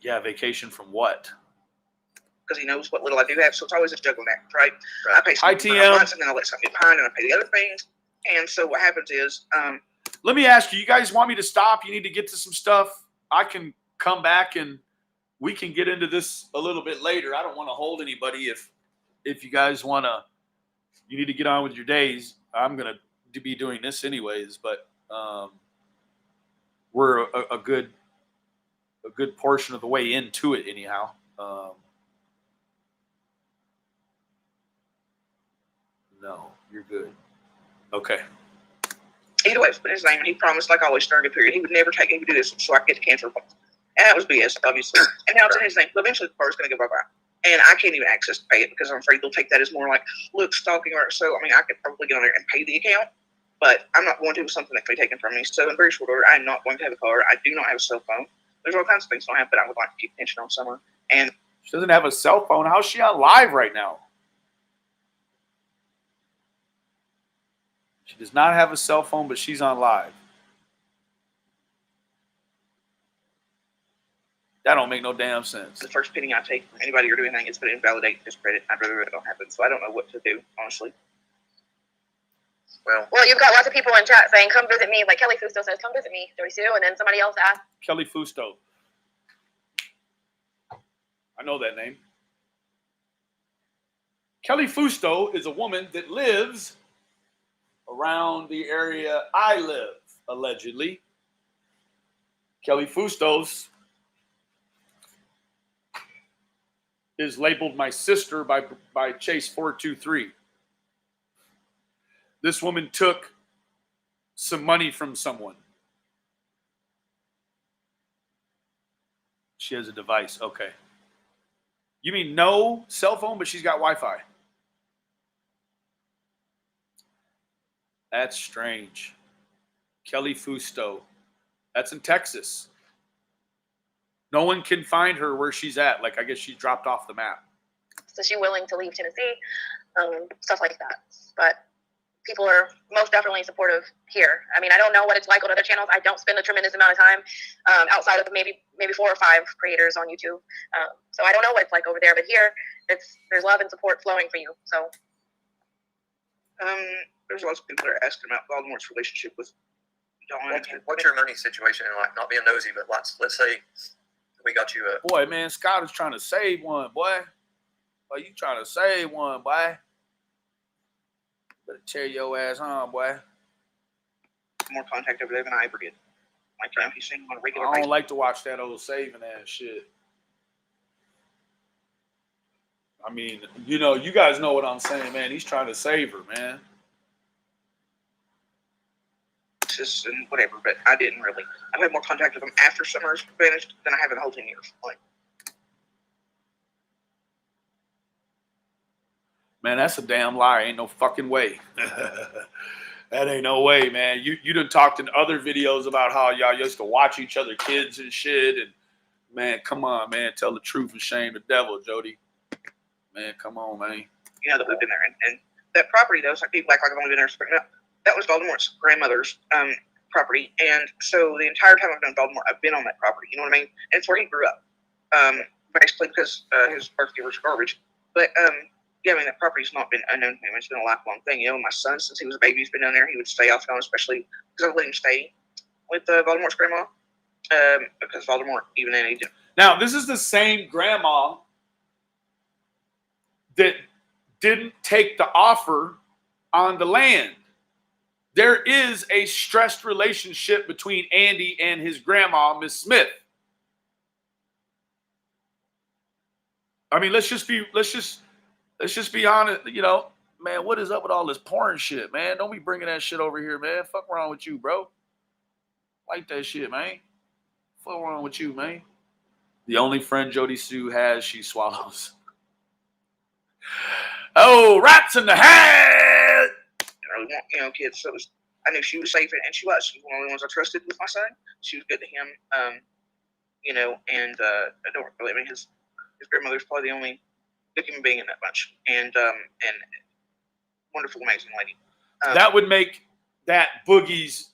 Yeah, vacation from what? Because he knows what little I do have, so it's always a juggling act, right? I pay Hi, something TM. once, and then I let something get behind, and I pay the other things. And so what happens is, Let me ask you, you guys want me to stop? You need to get to some stuff? I can come back and we can get into this a little bit later. I don't want to hold anybody. If you guys want to, you need to get on with your days. I'm going to be doing this anyways, but we're a good portion of the way into it anyhow. No, you're good. Okay. either way, put his name, and he promised, like always, during a period, he would never take, he would do this so I could get the cancer points. And that was BS, obviously. And now it's in his name. But eventually the car's going to go bye-bye. And I can't even access to pay it because I'm afraid they'll take that as more like, look, stalking or so. I mean, I could probably get on there and pay the account, but I'm not going to with something that can be taken from me. So in very short order, I'm not going to have a car. I do not have a cell phone. There's all kinds of things I don't have, but I would like to keep attention on summer. And she doesn't have a cell phone. How's she on live right now? She does not have a cell phone, but she's on live. That don't make no damn sense. the first penny I take from anybody or do anything is to invalidate, discredit. I'd rather it don't happen. So I don't know what to do, honestly. Well, you've got lots of people in chat saying, come visit me. Like Kelly Fusto says, come visit me, Jody Sue. And then somebody else asked. Kelly Fusto. I know that name. Kelly Fusto is a woman that lives around the area I live, allegedly. Kelly Fustos is labeled my sister by Chase 423. This woman took some money from someone. She has a device. Okay. You mean no cell phone, but she's got Wi-Fi? That's strange. Kelly Fusto. That's in Texas. No one can find her where she's at. Like, I guess she dropped off the map. So she's willing to leave Tennessee, stuff like that. But people are most definitely supportive here. I mean, I don't know what it's like on other channels. I don't spend a tremendous amount of time outside of maybe 4 or 5 creators on YouTube. So I don't know what it's like over there. But here, there's love and support flowing for you. So there's lots of people that are asking about Voldemort's relationship with What's your money situation? And like, not being nosy, but let's say we got you a. Boy, man, Scott is trying to save one, boy. Boy, you trying to save one, boy. Better tear your ass on, boy. More contact over there than I ever did. Like, he's seeing on a regular I basis. don't like to watch that old saving ass shit. I mean, you know, you guys know what I'm saying, man. He's trying to save her, man. Just and whatever, but I didn't really. I've had more contact with him after summer's finished than I have in the whole 10 years. Like, Man, that's a damn lie. Ain't no fucking way. That ain't no way, man. You done talked in other videos about how y'all used to watch each other kids and shit. And man, come on, man. Tell the truth and shame the devil, Jody. Man, come on, man. you know, that we've been there, and that property, though, some people act like I've only been there spring up. That was Voldemort's grandmother's property, and so the entire time I've known Voldemort, I've been on that property. You know what I mean? And it's where he grew up, basically because his birth givers garbage. But yeah, I mean, that property's not been unknown to him. It's been a lifelong thing. You know, my son, since he was a baby, he's been down there. He would stay off and on, especially because I let him stay with Voldemort's grandma, because Voldemort, even then, he didn't. Now, this is the same grandma that didn't take the offer on the land. There is a stressed relationship between Andy and his grandma, Miss Smith. I mean, let's just be honest. You know, man, what is up with all this porn shit, man? Don't be bringing that shit over here, man. Fuck wrong with you, bro? Like that shit, man. Fuck wrong with you, man? The only friend Jody Sue has, she swallows. Oh, rats in the head! You know, kids. So I knew she was safe, and she was. She was one of the ones I trusted with my son. She was good to him, you know, and I mean, his grandmother's probably the only good human being in that bunch, and wonderful, amazing lady. That would make that Boogie's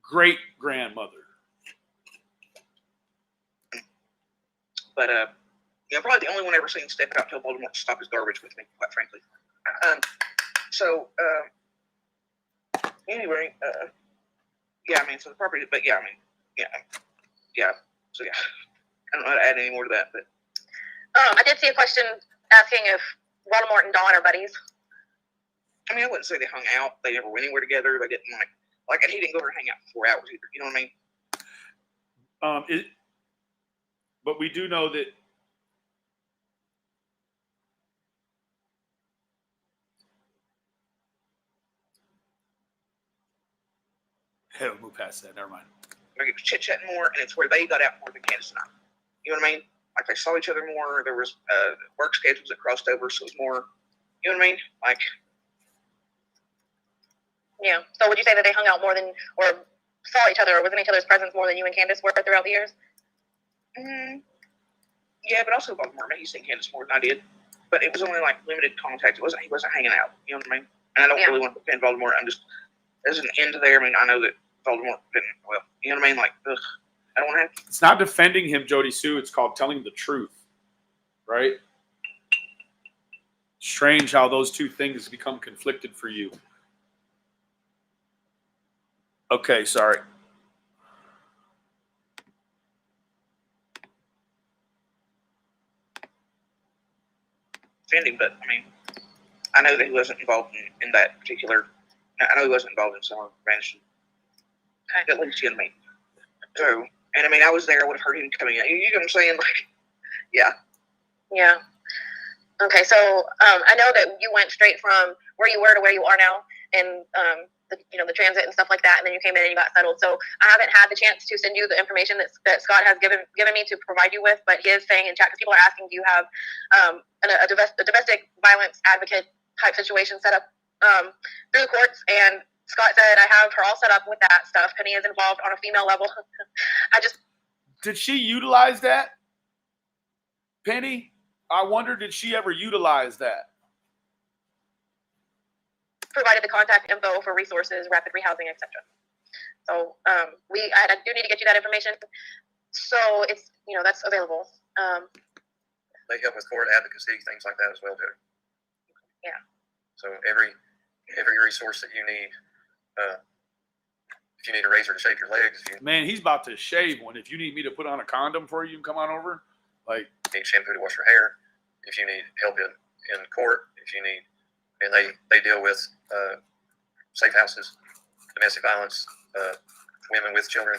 great grandmother. But you know, probably the only one I ever seen step out to Voldemort to stop his garbage with me, quite frankly. Anyway, yeah, I mean, so the property, but yeah, I mean, yeah, so yeah, I don't know how to add any more to that, but. I did see a question asking if Voldemort and Dawn are buddies. I mean, I wouldn't say they hung out. They never went anywhere together. They didn't like, and he didn't go over and hang out for 4 hours either. You know what I mean? But we do know that we'll move past that. Never mind. They were chit-chatting more, and it's where they got out more than Candace and I. You know what I mean? Like, they saw each other more. There was work schedules that crossed over, so it was more, you know what I mean? Like, yeah. So would you say that they hung out more than, or saw each other, or was in each other's presence more than you and Candace were throughout the years? Yeah, but also Voldemort. He's seen Candace more than I did. But it was only, like, limited contact. He wasn't hanging out. You know what I mean? And I don't really want to defend Voldemort. I'm just, there's an end there. I mean, I know that Voldemort didn't, well, you know what I mean? Like, ugh. I don't want to have to. It's not defending him, Jody Sue. It's called telling the truth, right? Strange how those two things become conflicted for you. Okay, sorry. Defend him, but I mean, I know that he wasn't involved in that particular. I know he wasn't involved in Summer Vanishing. At least, you know what I mean. So, and I mean, I was there. I would have heard him coming out. You know what I'm saying? Like, yeah. Yeah. Okay, so I know that you went straight from where you were to where you are now, and the transit and stuff like that, and then you came in and you got settled. So I haven't had the chance to send you the information that Scott has given me to provide you with, but he is saying in chat, because people are asking, do you have a domestic violence advocate type situation set up through the courts? And Scott said, I have her all set up with that stuff. Penny is involved on a female level. Did she utilize that? Penny? I wonder, did she ever utilize that? Provided the contact info for resources, rapid rehousing, etc. So I do need to get you that information. So it's, that's available. They help with court advocacy, things like that as well, too. Yeah. So every resource that you need, if if you need a razor to shave your legs, if you Man, he's about to shave one. If you need me to put on a condom for you and come on over, like, need shampoo to wash your hair, if you need help in court, if you need, and they deal with safe houses, domestic violence, women with children.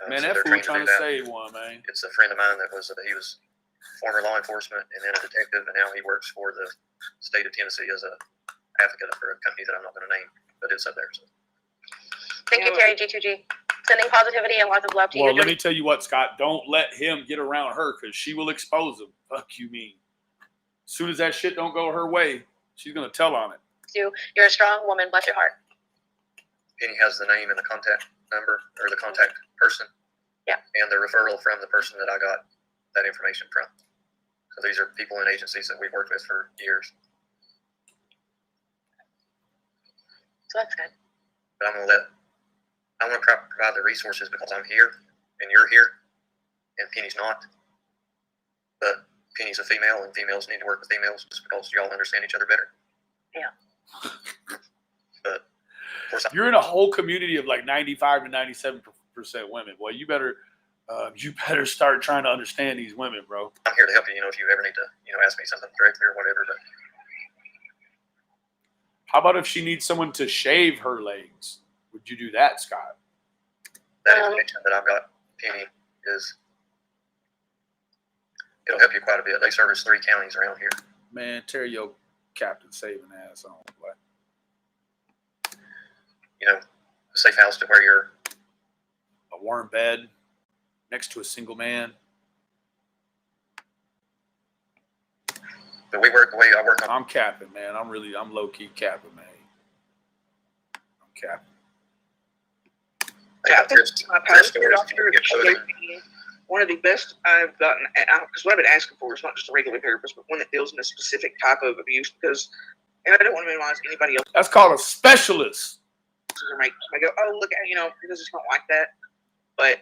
man, so that they're fool trained to trying do to that. save one, man. It's a friend of mine that he was former law enforcement and then a detective, and now he works for the state of Tennessee as a advocate for a company that I'm not going to name, but it's up there. So. Thank you, Terry G2G. Sending positivity and lots of love to you. Well, let me tell you what, Scott. Don't let him get around her because she will expose him. Fuck you mean. As soon as that shit don't go her way, she's going to tell on it. You're a strong woman. Bless your heart. Penny has the name and the contact number or the contact person. Yeah. And the referral from the person that I got that information from. So these are people in agencies that we've worked with for years. So that's good. But I want to provide the resources because I'm here and you're here and Penny's not. But Penny's a female and females need to work with females just because y'all understand each other better. Yeah. But of course, You're in a whole community of like 95 to 97% women. Boy, you better start trying to understand these women, bro. I'm here to help you. If you ever need to, ask me something directly or whatever. But How about if she needs someone to shave her legs? Would you do that, Scott? that information that I've got, Penny, it'll help you quite a bit. They service 3 counties around here. Man, tear your Captain Saving ass on. Boy. A safe house to where you're A warm bed next to a single man. But we work the way I work on. I'm capping, man. I'm low-key capping, man. I'm capping. I think my pastor doctor gave me one of the best I've gotten. Because what I've been asking for is not just a regular therapist, but one that deals in a specific type of abuse. Because, and I don't want to minimize anybody else. That's called a specialist. I go, oh, look, because it's not like that. But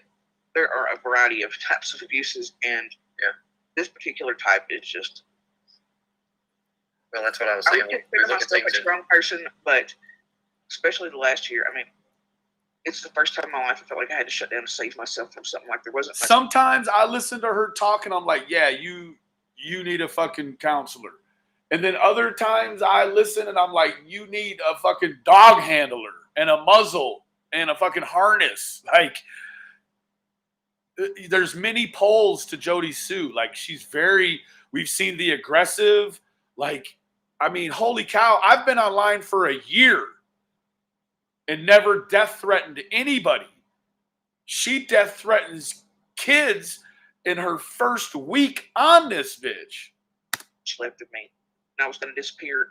there are a variety of types of abuses, and this particular type is just. Well, that's what I was saying. I would consider myself a strong person, but especially the last year, it's the first time in my life I felt like I had to shut down to save myself from something like there wasn't. Sometimes I listen to her talk and I'm like, yeah, you need a fucking counselor. And then other times I listen and I'm like, you need a fucking dog handler and a muzzle and a fucking harness. Like, there's many poles to Jody Sue. Like, we've seen the aggressive, like, holy cow, I've been online for a year and never death threatened anybody. She death threatens kids in her first week on this bitch. She left with me, and I was going to disappear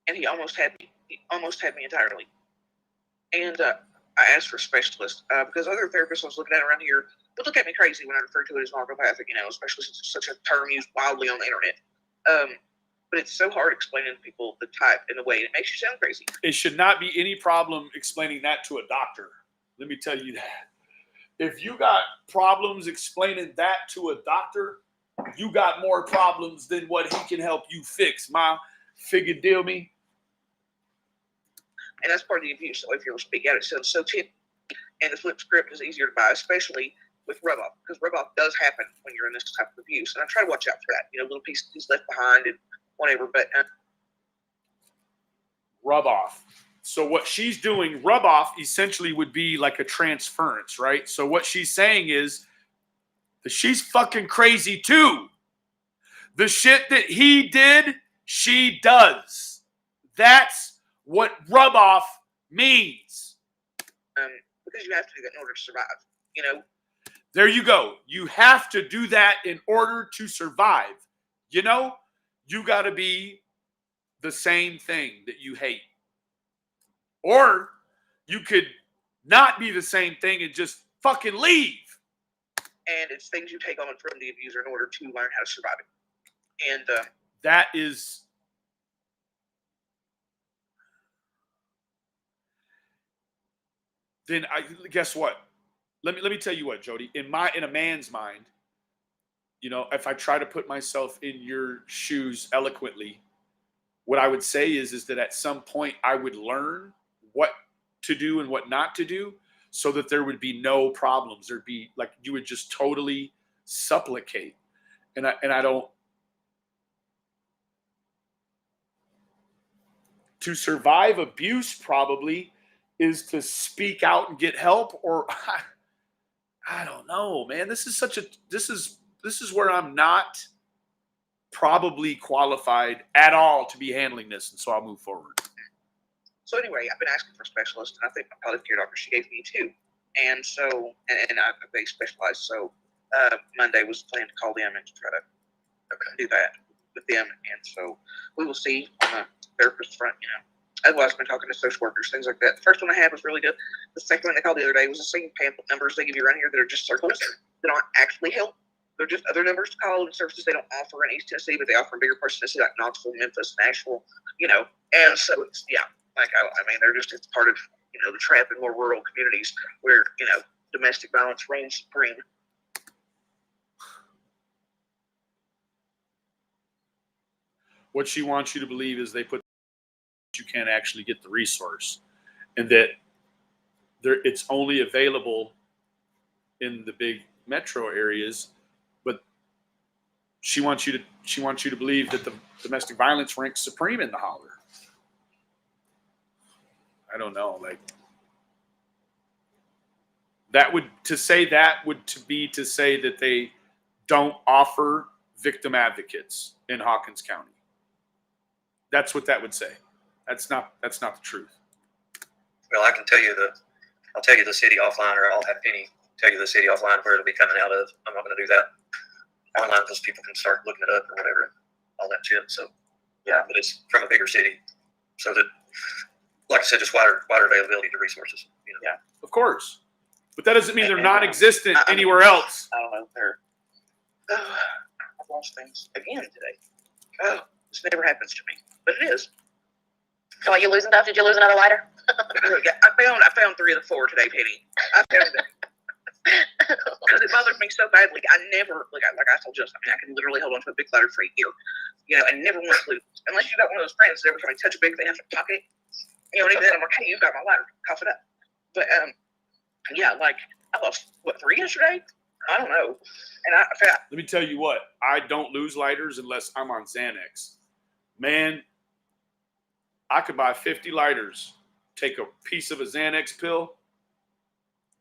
and he almost had me. He almost had me entirely. And I asked for a specialist because other therapists I was looking at around here would look at me crazy when I referred to it as narcopathic, especially since it's such a term used wildly on the internet. But it's so hard explaining to people the type and the way it makes you sound crazy. It should not be any problem explaining that to a doctor. Let me tell you that. If you got problems explaining that to a doctor, you got more problems than what he can help you fix. My figure deal me. And that's part of the abuse. So if you speak out, it sounds so tippy. And the flip script is easier to buy, especially with rub-off, because rub-off does happen when you're in this type of abuse. And I try to watch out for that. Little pieces left behind and whatever. But rub-off. So what she's doing, rub-off essentially would be like a transference, right? So what she's saying is that she's fucking crazy too. The shit that he did, she does. That's what rub-off means. Because you have to do that in order to survive, There you go. You have to do that in order to survive. You got to be the same thing that you hate. Or you could not be the same thing and just fucking leave. And it's things you take on from the abuser in order to learn how to survive it. And that is... Then guess what? Let me tell you what, Jody. In a man's mind, if I try to put myself in your shoes eloquently, what I would say is that at some point I would learn what to do and what not to do, so that there would be no problems. There'd be like, you would just totally supplicate. And I don't, to survive abuse probably is to speak out and get help, or I don't know, man. This is where I'm not probably qualified at all to be handling this, and so I'll move forward. So anyway, I've been asking for specialists, and I think my palliative care doctor, she gave me 2. And so, they specialize. So Monday was the plan to call them and to try to do that with them. And so we will see on the therapist front, Otherwise, I've been talking to social workers, things like that. The first one I had was really good. The second one they called the other day was the same pamphlet numbers they give you around here that are just circles that aren't actually help. They're just other numbers to call and services they don't offer in East Tennessee, but they offer in bigger parts of Tennessee, like Knoxville, Memphis, Nashville, And so it's, they're just, it's part of, the trap in more rural communities where, domestic violence reigns supreme. What she wants you to believe is they put, you can't actually get the resource, and that it's only available in the big metro areas. But she wants you to believe that the domestic violence ranks supreme in the holler. I don't know, like to say that they don't offer victim advocates in Hawkins County. That's what that would say. That's not the truth. Well, I'll tell you the city offline, or I'll have Penny tell you the city offline where it'll be coming out of. I'm not going to do that online because people can start looking it up or whatever, all that shit. So yeah, but it's from a bigger city, so that, like I said, just wider availability to resources. Yeah, of course, but that doesn't mean they're non-existent anywhere else. I don't know. I've lost things again today. Oh, this never happens to me, but it is. So are you losing stuff? Did you lose another lighter? Yeah, I found 3 of the 4 today, Penny. I found it. Because it bothers me so badly. I never, like I told you, I can literally hold on to a big lighter for a year, and never want to lose. Unless you got one of those friends that every time they touch a big, they have to pocket it. And even then I'm like, hey, you got my lighter, cough it up. But, yeah, like, I lost, 3 yesterday? I don't know. And I found. Let me tell you what, I don't lose lighters unless I'm on Xanax. Man, I could buy 50 lighters, take a piece of a Xanax pill,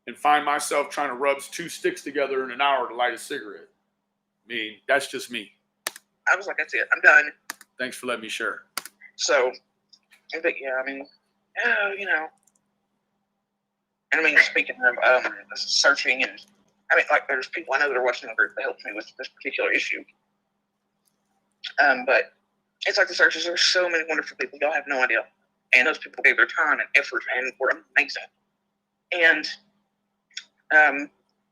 and find myself trying to rub 2 sticks together in an hour to light a cigarette. I mean, that's just me. I was like, that's it. I'm done. Thanks for letting me share. So, but yeah, And speaking of searching, and there's people I know that are watching the group that helped me with this particular issue. But it's like the searches. There's so many wonderful people. Y'all have no idea. And those people gave their time and effort and were amazing. And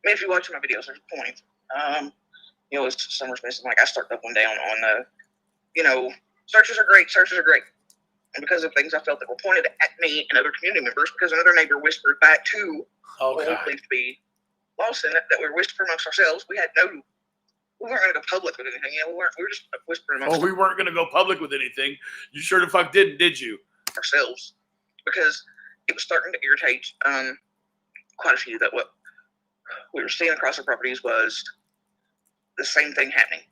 if you watch my videos, there's a point. As Summer's missing, I started up one day on searches are great. Searches are great. And because of things I felt that were pointed at me and other community members, because another neighbor whispered back to what we believed to be Lawson, that we were whispering amongst ourselves. We weren't going to go public with anything. We were just whispering amongst we weren't going to go public with anything. You sure the fuck didn't, did you? Ourselves, because it was starting to irritate quite a few that what we were seeing across our properties was the same thing happening.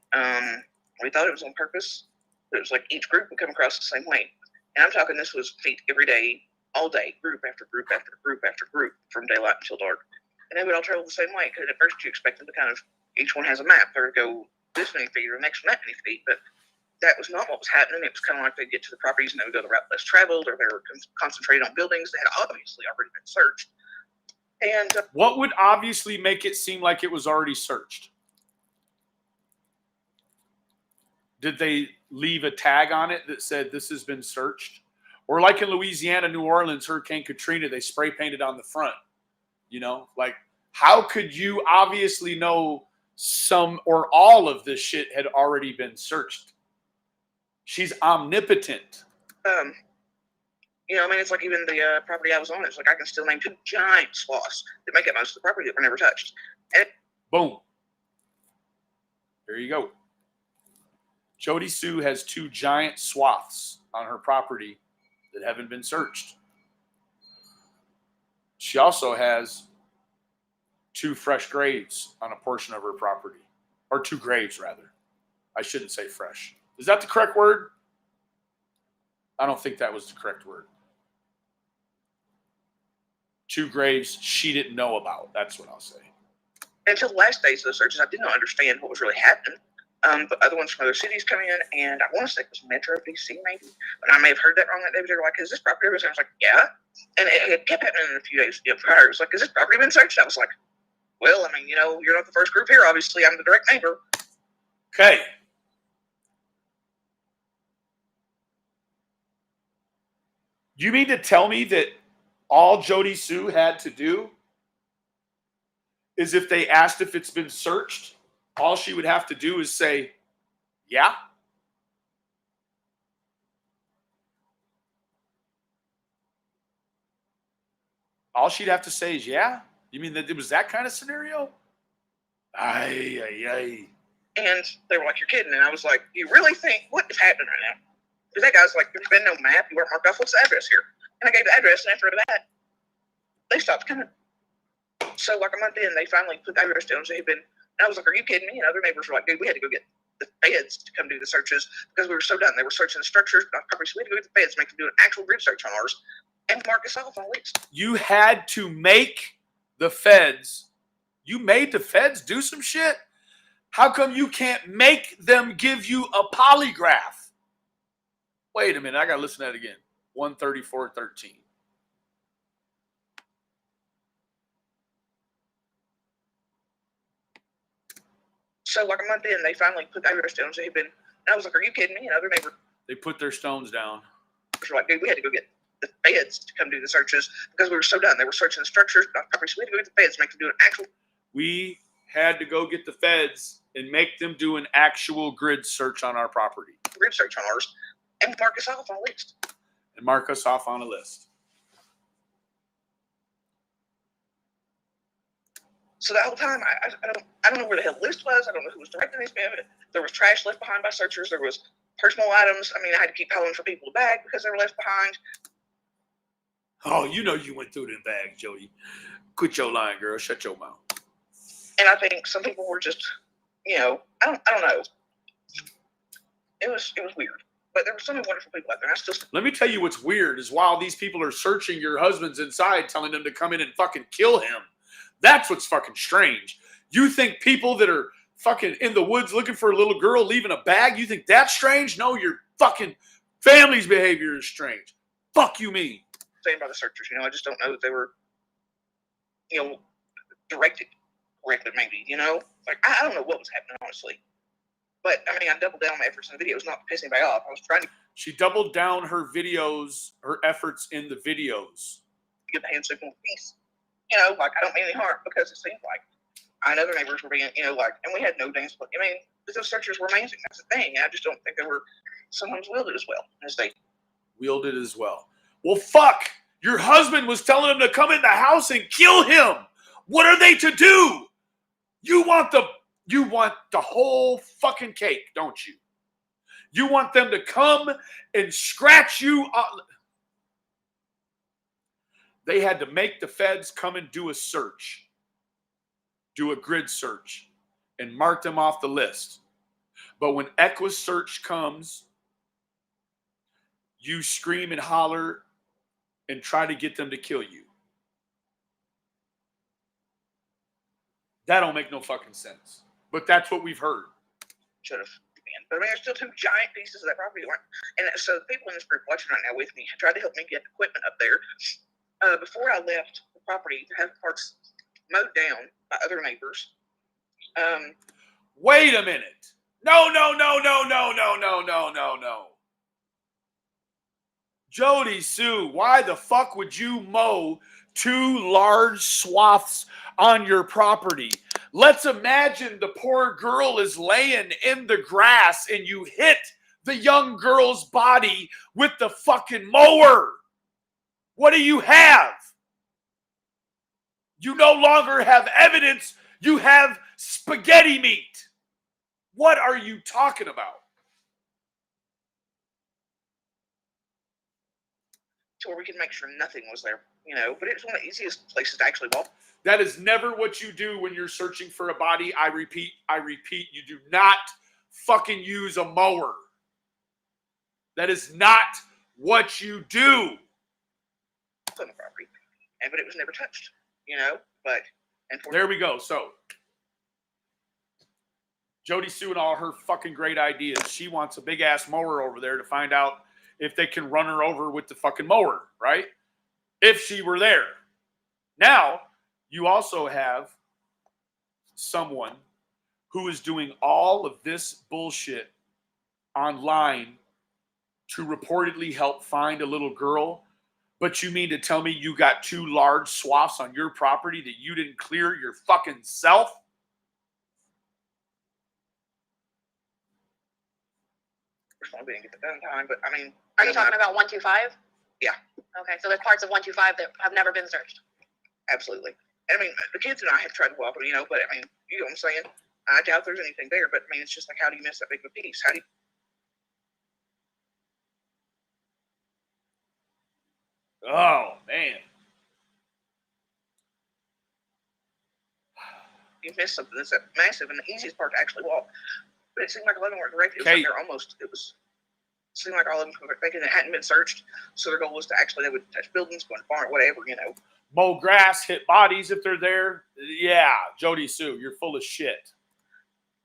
We thought it was on purpose. It was like each group would come across the same way. And I'm talking, this was feet every day, all day, group after group after group after group, from daylight until dark. And they would all travel the same way, because at first you expect them to kind of, each one has a map, or go this many feet or the next many feet, but that was not what was happening. It was kind of like they'd get to the properties and they would go the route less traveled, or they were concentrated on buildings that had obviously already been searched. And what would obviously make it seem like it was already searched? Did they leave a tag on it that said this has been searched? Or like in Louisiana, New Orleans, Hurricane Katrina, they spray painted on the front. How could you obviously know some or all of this shit had already been searched? She's omnipotent. It's like even the property I was on, it's like I can still name 2 giant swaths that make up most of the property that were never touched. And boom. There you go. Jody Sue has 2 giant swaths on her property that haven't been searched. She also has 2 fresh graves on a portion of her property. Or 2 graves, rather. I shouldn't say fresh. Is that the correct word? I don't think that was the correct word. 2 graves she didn't know about. That's what I'll say. Until the last days of the searches, I did not understand what was really happening. But other ones from other cities come in, and I want to say it was Metro DC maybe, but I may have heard that wrong that day. But they're like, "Is this property?" I was like, "Yeah," and it kept happening in a few days prior. It was like, "Is this property been searched?" I was like, "Well, I mean, you know, you're not the first group here. Obviously, I'm the direct neighbor." Okay. You mean to tell me that all Jody Sue had to do is if they asked if it's been searched, all she would have to do is say, yeah? All she'd have to say is, yeah? You mean that it was that kind of scenario? Aye. And they were like, "You're kidding." And I was like, "You really think what is happening right now?" Because that guy's like, "There's been no map. You weren't marked off. What's the address here?" And I gave the address, and after that, they stopped coming. So like a month in, they finally put the address down. So he'd been, and I was like, "Are you kidding me?" And other neighbors were like, "Dude, we had to go get the feds to come do the searches because we were so done. They were searching the structures, not property. So we had to go get the feds, make them do an actual grid search on ours, and mark us off on the list." You had to make the feds, you made the feds do some shit? How come you can't make them give you a polygraph? Wait a minute, I gotta listen to that again. 134.13. So like a month in, they finally put the address down. So he'd been, and I was like, "Are you kidding me?" And other neighbors They put their stones down. were like, "Dude, we had to go get the feds to come do the searches because we were so done. They were searching the structures, not property. So we had to go get the feds, make them do an actual. We had to go get the feds and make them do an actual grid search on our property. Grid search on ours, and mark us off on a list. And mark us off on a list. So that whole time, I don't know where the hell the list was. I don't know who was directing these people. There was trash left behind by searchers. There was personal items. I mean, I had to keep calling for people to bag because they were left behind. Oh, you know you went through them bags, Jody. Quit your lying, girl. Shut your mouth. And I think some people were just, you know, I don't know. It was weird. But there were so many wonderful people out there. And I still. Let me tell you what's weird is while these people are searching your husband's inside, telling them to come in and fucking kill him. That's what's fucking strange. You think people that are fucking in the woods looking for a little girl leaving a bag, you think that's strange? No, your fucking family's behavior is strange. Fuck you mean? Saying by the searchers, you know, I just don't know that they were, you know, directed correctly, maybe, you know? Like, I don't know what was happening, honestly. But, I mean, I doubled down on my efforts in the videos, not to piss anybody off. I was trying to She doubled down her videos, her efforts in the videos. get the hand signal peace. You know, like, I don't mean any harm because it seemed like I and other neighbors were being, you know, like, and we had no dance. But I mean, those searchers were amazing. That's the thing. And I just don't think they were sometimes wielded as well as they Wielded as well. Well, fuck. Your husband was telling him to come in the house and kill him. What are they to do? You want the whole fucking cake, don't you? You want them to come and scratch you up. They had to make the feds come and do a search, do a grid search, and mark them off the list. But when EquiSearch comes, you scream and holler and try to get them to kill you. That don't make no fucking sense. But that's what we've heard. should have been. But I mean, there's still 2 giant pieces of that property. And so the people in this group watching right now with me tried to help me get equipment up there. Before I left the property to have parts mowed down by other neighbors. Wait a minute. No. Jody Sue, why the fuck would you mow 2 large swaths on your property? Let's imagine the poor girl is laying in the grass and you hit the young girl's body with the fucking mower. What do you have? You no longer have evidence. You have spaghetti meat. What are you talking about? To where we could make sure nothing was there, you know, but it's one of the easiest places to actually walk. That is never what you do when you're searching for a body. I repeat, you do not fucking use a mower. That is not what you do. On the property, but it was never touched, you know. But there we go. So Jody Sue and all her fucking great ideas. She wants a big ass mower over there to find out if they can run her over with the fucking mower, right? If she were there. Now, you also have someone who is doing all of this bullshit online to reportedly help find a little girl. But you mean to tell me you got 2 large swaths on your property that you didn't clear your fucking self? We didn't get the done time, but I mean, Are you talking about 125? Yeah. Okay, so there's parts of 125 that have never been searched. Absolutely. And I mean, the kids and I have tried to walk, you know, but I mean, you know what I'm saying? I doubt there's anything there, but I mean, it's just like, how do you miss that big of a piece? How do you? Oh, man. You miss something that's that massive and the easiest part to actually walk. But it seemed like a lot of them were direct. It was like they're almost, it seemed like all of them were thinking they hadn't been searched. So their goal was to actually, they would touch buildings, go on farm, whatever, you know. Mow grass, hit bodies if they're there. Yeah, Jody Sue, you're full of shit.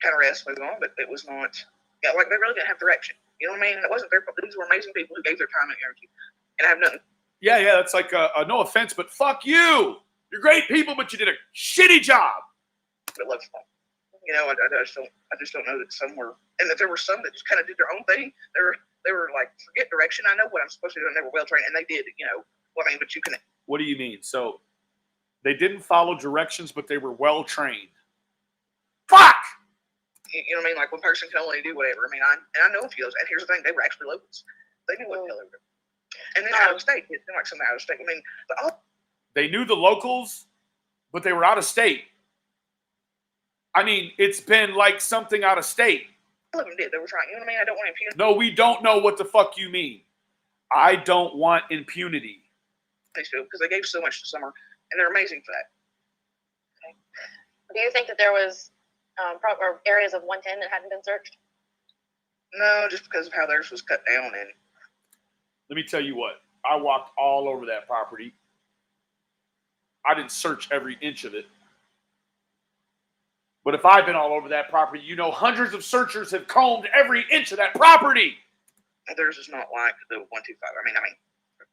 Kind of rest, move on, but it was not, yeah, like they really didn't have direction. You know what I mean? And it wasn't their fault. These were amazing people who gave their time and energy. And I have nothing. Yeah, that's like a no offense, but fuck you. You're great people, but you did a shitty job. But love them. You know, I just don't know that some were, and that there were some that just kind of did their own thing. They were like, forget direction. I know what I'm supposed to do, and they were well trained, and they did. You know, well, I mean, but you can. What do you mean? So they didn't follow directions, but they were well trained. Fuck. You know what I mean? Like one person can only do whatever. I mean, I know a few of those. And here's the thing: they were actually locals. They knew what the hell they were doing. And then out of state, it's like some out of state. I mean, they knew the locals, but they were out of state. I mean, it's been like something out of state. All of them did. They were trying. You know what I mean? I don't want impunity. No, we don't know what the fuck you mean. I don't want impunity. Because they gave so much to Summer, and they're amazing for that. Okay. Do you think that there was or areas of 110 that hadn't been searched? No, just because of how theirs was cut down. And let me tell you what. I walked all over that property. I didn't search every inch of it. But if I've been all over that property, you know hundreds of searchers have combed every inch of that property. Theirs is not like the 125. I mean,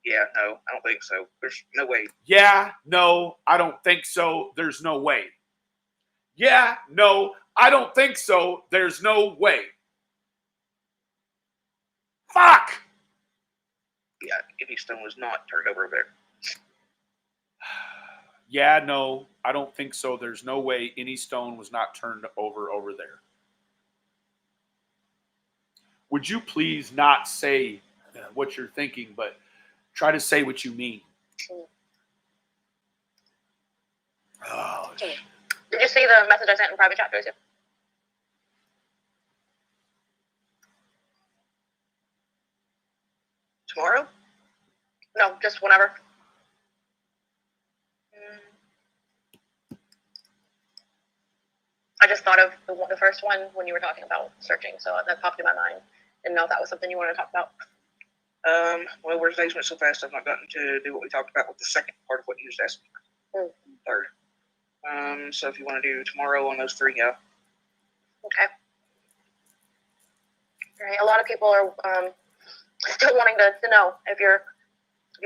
yeah, no, I don't think so. There's no way. Yeah, no, I don't think so. There's no way. Yeah, no, I don't think so. There's no way. Fuck! Yeah, any stone was not turned over there. Yeah, no, I don't think so. There's no way any stone was not turned over there. Would you please not say what you're thinking, but try to say what you mean? Oh. Did you see the message I sent in private chat, Joseph? Tomorrow? No, just whenever. I just thought of the first one when you were talking about searching, so that popped in my mind. Didn't know if that was something you wanted to talk about. Well, where days went so fast, I've not gotten to do what we talked about with the second part of what you just asked me. Third. So if you want to do tomorrow on those 3, yeah. Okay. All right. A lot of people are still wanting to know if you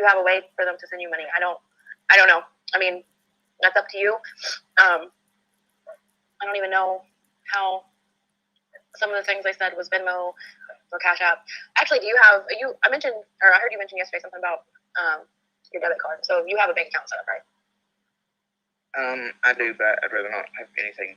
have a way for them to send you money. I don't know. I mean, that's up to you. I don't even know how some of the things I said was Venmo or Cash App. Actually, I heard you mention yesterday something about your debit card. So you have a bank account set up, right? I do, but I'd rather not have anything.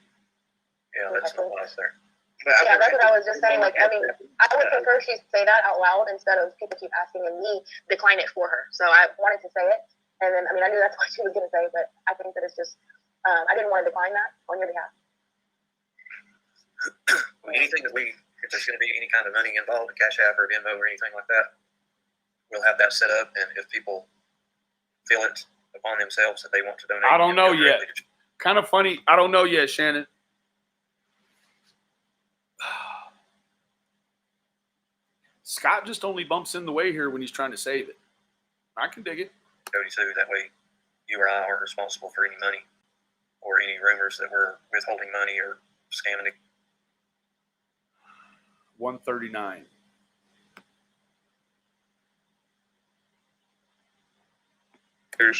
Yeah, that's not what's there. But yeah, that's what I was just saying. Like, I mean, I would prefer she say that out loud instead of people keep asking and me decline it for her. So I wanted to say it. And then, I mean, I knew that's what she was going to say, but I think that it's just, I didn't want to decline that on your behalf. Anything that if there's going to be any kind of money involved, a Cash App or Venmo or anything like that, we'll have that set up. And if people feel it upon themselves that they want to donate. I don't know yet. directly to- Kind of funny. I don't know yet, Shannon. Scott just only bumps in the way here when he's trying to save it. I can dig it. Jody Sue. That way, you or I aren't responsible for any money or any rumors that we're withholding money or scamming it. 139. Yeah,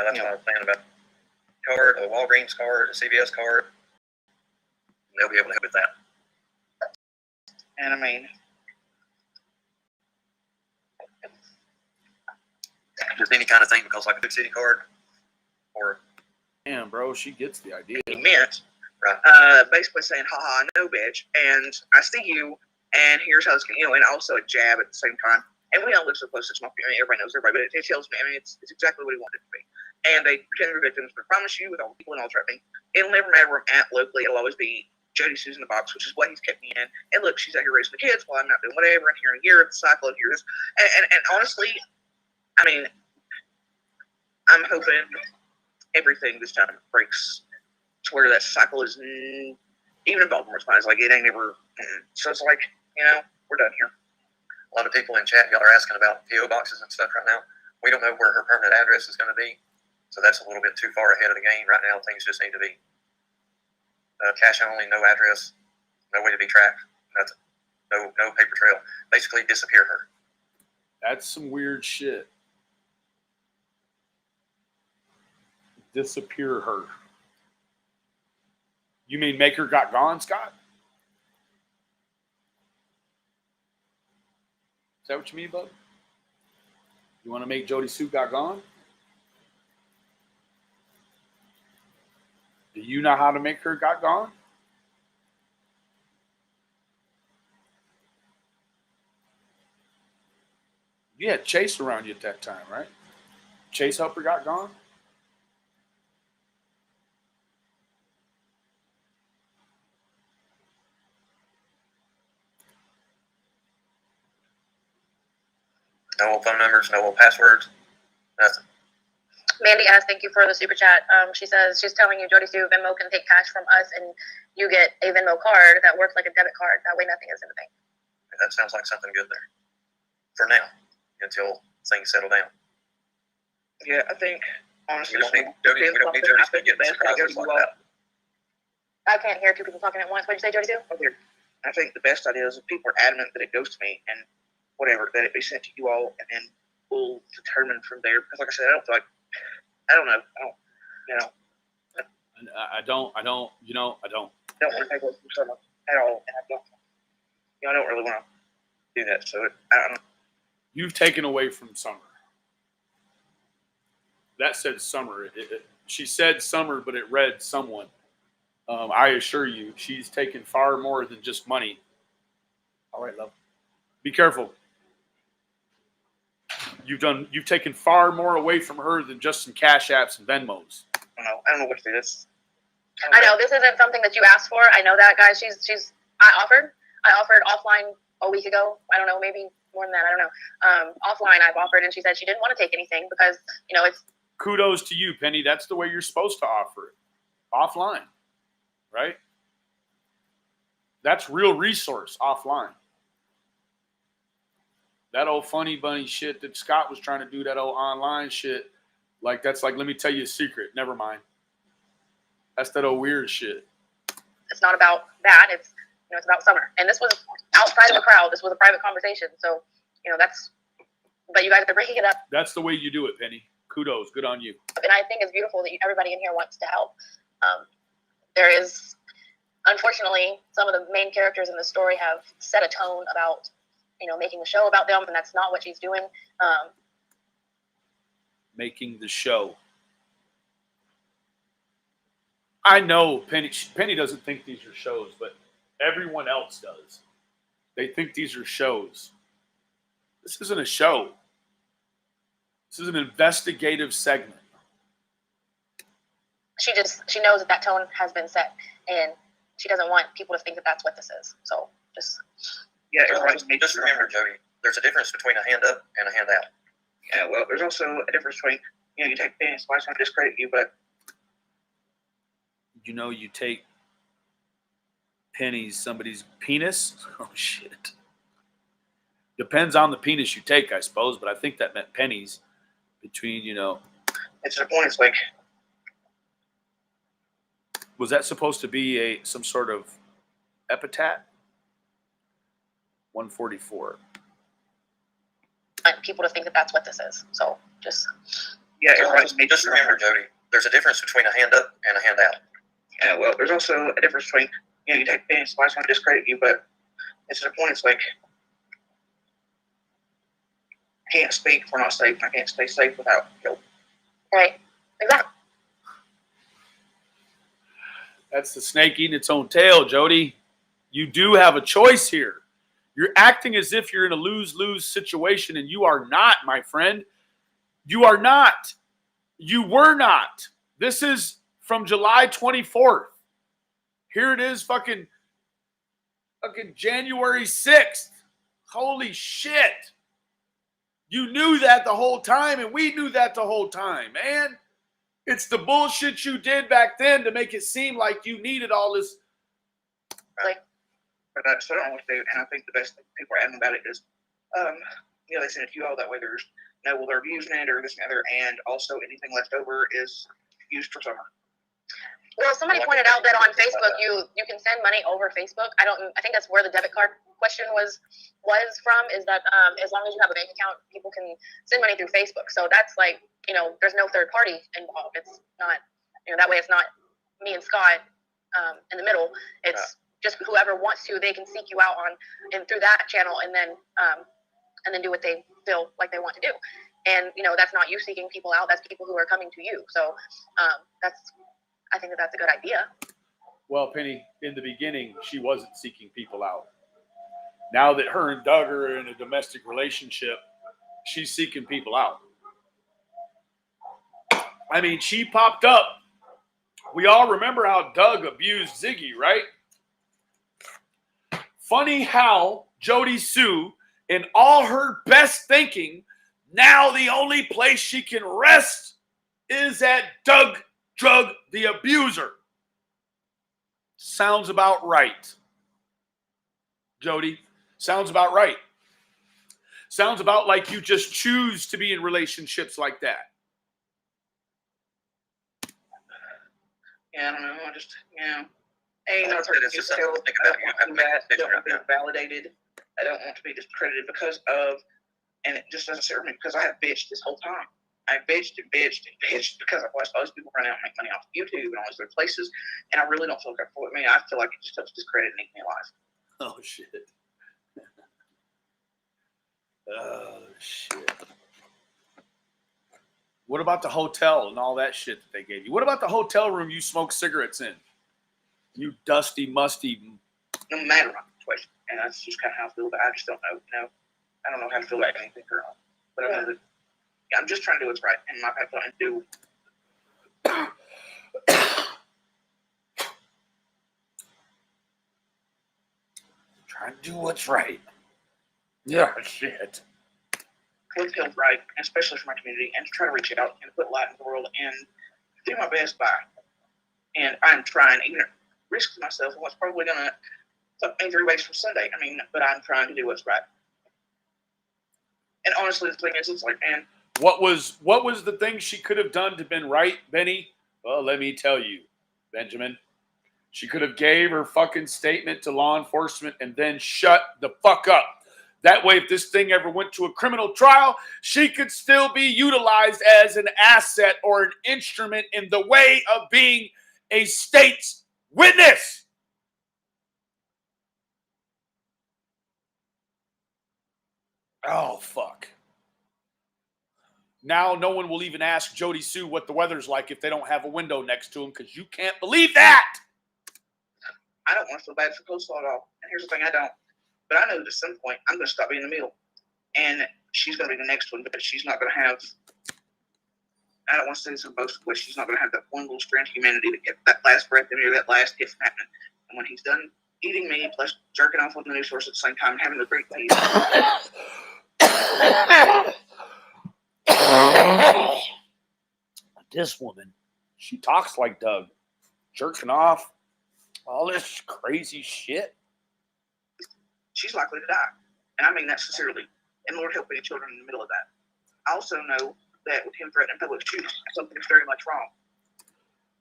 that's what I was saying about card, a Walgreens card, a CVS card. They'll be able to help with that. And I mean, Just any kind of thing, because like a Big City card or Damn, bro, she gets the idea. he meant, right. basically saying, haha, no, bitch. And I see you, and here's how it's going to, and also a jab at the same time. And we don't live so close to smoking. I mean, everybody knows everybody, but it tells me, I mean, it's exactly what he wanted it to be. And they pretend they're victims, but I promise you, with all the people and all threatening, it'll never matter where I'm at locally. It'll always be Jody Sue's in the box, which is what he's kept me in. And look, she's out here raising the kids while I'm not doing whatever. And here in a year, it's cycle, and here it is. And honestly, I mean, I'm hoping everything this time breaks to where that cycle is, even in Baltimore's mind, it's like it ain't ever. So it's like, we're done here. A lot of people in chat, y'all are asking about PO boxes and stuff right now. We don't know where her permanent address is going to be, so that's a little bit too far ahead of the game. Right now, things just need to be cash only, no address, no way to be tracked, nothing, no paper trail. Basically, disappear her. That's some weird shit. Disappear her. You mean make her got gone, Scott? Is that what you mean, bud? You want to make Jody Sue got gone? Do you know how to make her got gone? You had Chase around you at that time, right? Chase helper got gone? No old phone numbers, no old passwords, nothing. Mandy asks, thank you for the super chat. She says she's telling you Jody Sue Venmo can take cash from us and you get a Venmo card that works like a debit card. That way nothing is in the bank. That sounds like something good there. For now, until things settle down. Yeah, I think, honestly, We don't need Jody to get surprises like that. I can't hear two people talking at once. What did you say, Jody Sue? I think the best idea is if people are adamant that it goes to me and whatever, that it be sent to you all, and then we'll determine from there. Because, like I said, I don't know. I don't want to take away from someone at all, and I don't really want to do that. So I don't know. You've taken away from Summer. That said Summer. She said Summer, but it read someone. I assure you, she's taken far more than just money. All right, love. Be careful. You've taken far more away from her than just some Cash Apps and Venmos. I don't know what to do. I know this isn't something that you asked for. I know that, guys. I offered offline a week ago. I don't know, maybe more than that. I don't know. Offline, I've offered, and she said she didn't want to take anything because it's. Kudos to you, Penny. That's the way you're supposed to offer it. Offline, right? That's real resource offline. That old funny bunny shit that Scott was trying to do, that old online shit, that's like, let me tell you a secret. Never mind. That's that old weird shit. It's not about that. It's about Summer. And this was outside of the crowd. This was a private conversation. So, but you guys are bringing it up. That's the way you do it, Penny. Kudos. Good on you. And I think it's beautiful that everybody in here wants to help. There is, unfortunately, some of the main characters in the story have set a tone about, making a show about them, and that's not what she's doing. Making the show. I know Penny doesn't think these are shows, but everyone else does. They think these are shows. This isn't a show. This is an investigative segment. She knows that tone has been set, and she doesn't want people to think that that's what this is. So just remember, Jody, there's a difference between a hand up and a hand out. Yeah, well, there's also a difference between you take pennies, somebody's going to discredit you, but you take pennies, somebody's penis. Oh shit. Depends on the penis you take, I suppose, but I think that meant pennies between, it's to the point, it's like, was that supposed to be some sort of epithet? 144. People to think that that's what this is. So just yeah, everybody's made Just remember, Jody, there's a difference between a hand up and a hand out. Yeah, well, there's also a difference between, you take pennies, somebody's going to discredit you, but it's to the point, it's like, I can't speak if we're not safe, and I can't stay safe without help. right, exactly. That's the snake eating its own tail, Jody. You do have a choice here. You're acting as if you're in a lose-lose situation, and you are not, my friend. You are not. You were not. This is from July 24th. Here it is, fucking January 6th. Holy shit. You knew that the whole time, and we knew that the whole time, man. It's the bullshit you did back then to make it seem like you needed all this. Like, But so I don't know what to do, and I think the best thing people are adamant about it is, they send it to you all that way. There's no, well, they're abusing it or this and the other, and also anything left over is used for summer. well, somebody pointed out that on Facebook, you can send money over Facebook. I think that's where the debit card question was from, is that as long as you have a bank account, people can send money through Facebook. So that's like, there's no third party involved. It's not, that way it's not me and Scott in the middle. It's just whoever wants to, they can seek you out and through that channel, and then do what they feel like they want to do. And that's not you seeking people out. That's people who are coming to you. So I think that's a good idea. Well, Penny, in the beginning, she wasn't seeking people out. Now that her and Doug are in a domestic relationship, she's seeking people out. I mean, she popped up. We all remember how Doug abused Ziggy, right? Funny how Jody Sue, in all her best thinking, now the only place she can rest is at Doug Drug the Abuser. Sounds about right. Jody, sounds about right. Sounds about like you just choose to be in relationships like that. Yeah, I don't know. I just, not It's just something to think about. You have to make a I don't want to be decision. validated. I don't want to be discredited because of, and it just doesn't serve me because I have bitched this whole time. I bitched and bitched and bitched because I've watched all these people run out and make money off of YouTube and all these other places, and I really don't feel like for me. I feel like it just helps discredit and eat me alive. Oh, shit. Oh, shit. What about the hotel and all that shit that they gave you? What about the hotel room you smoked cigarettes in? You dusty, musty. No matter what situation, and that's just kind of how I feel about it. I just don't know. I don't know how to feel about anything currently, but I know that I'm just trying to do what's right, and not have to do. Trying to do what's right. Yeah, shit. What feels right, especially for my community, and to try to reach out and put light in the world and do my best by. And I'm trying, even at risk to myself, and what's probably going to fuck me 3 weeks from Sunday. But I'm trying to do what's right. And honestly, the thing is, it's like, man, What was the thing she could have done to been right, Benny? Well, let me tell you, Benjamin. She could have gave her fucking statement to law enforcement and then shut the fuck up. That way, if this thing ever went to a criminal trial, she could still be utilized as an asset or an instrument in the way of being a state's witness. Oh, fuck. Now no one will even ask Jody Sue what the weather's like if they don't have a window next to them, because you can't believe that. I don't want to feel bad for coleslaw at all. And here's the thing, I don't. But I know that at some point, I'm going to stop being the meal. And she's going to be the next one, but she's not going to have, I don't want to say this in both ways, she's not going to have that one little strand of humanity to get that last breath in her, that last hit from happening. And when he's done eating me, plus jerking off with the news source at the same time, having a great day. this woman, she talks like Doug, jerking off, all this crazy shit. She's likely to die. And I mean that sincerely. And Lord help any children in the middle of that. I also know that with him threatening public shootings, something's very much wrong.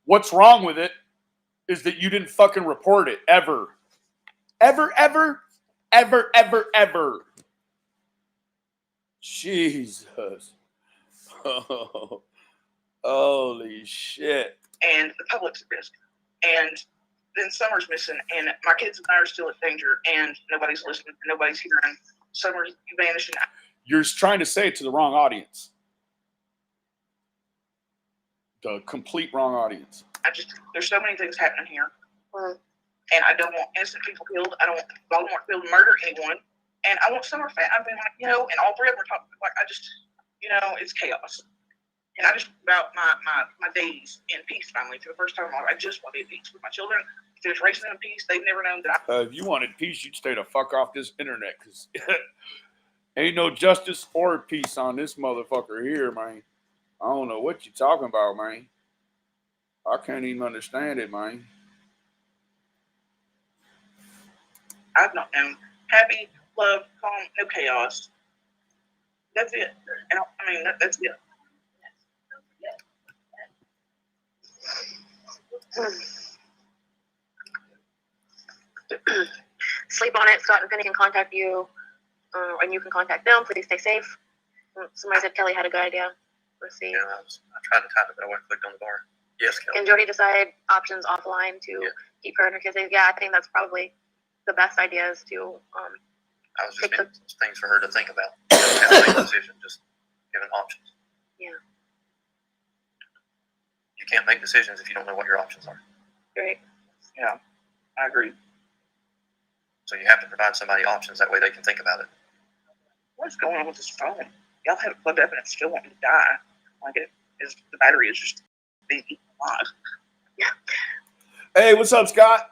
What's wrong with it is that you didn't fucking report it ever. Ever. Jesus. Oh, holy shit. And the public's at risk. And then Summer's missing, and my kids and I are still in danger, and nobody's listening, and nobody's hearing. Summer's vanishing. You're trying to say it to the wrong audience. The complete wrong audience. There's so many things happening here. And I don't want innocent people killed. I don't want Voldemort killed, murder anyone. And I want Summer fat. I've been like, and all three of them are talking, it's chaos. And I just about my days in peace finally for the first time in my life. I just want to be at peace with my children. Finish raising them in peace. They've never known that if you wanted peace, you'd stay the fuck off this internet, because ain't no justice or peace on this motherfucker here, man. I don't know what you're talking about, man. I can't even understand it, man. I've not known happy, love, calm, no chaos. That's it. And that's it. Sleep on it. Scott and Penny can contact you, and you can contact them. Please stay safe. Somebody said Kelly had a good idea. Let's see. Yeah, I tried to type it, but I went and clicked on the bar. Yes, Kelly. Can Jody decide options offline to keep her and her kids safe? Yeah, I think that's probably the best idea is to I was just making things for her to think about. You don't have to make a decision, just giving options. Yeah. You can't make decisions if you don't know what your options are. Great. Yeah, I agree. So you have to provide somebody options, that way they can think about it. What's going on with this phone? Y'all have it plugged up and it's still wanting to die. The battery is just being eaten alive. Yeah. Hey, what's up, Scott?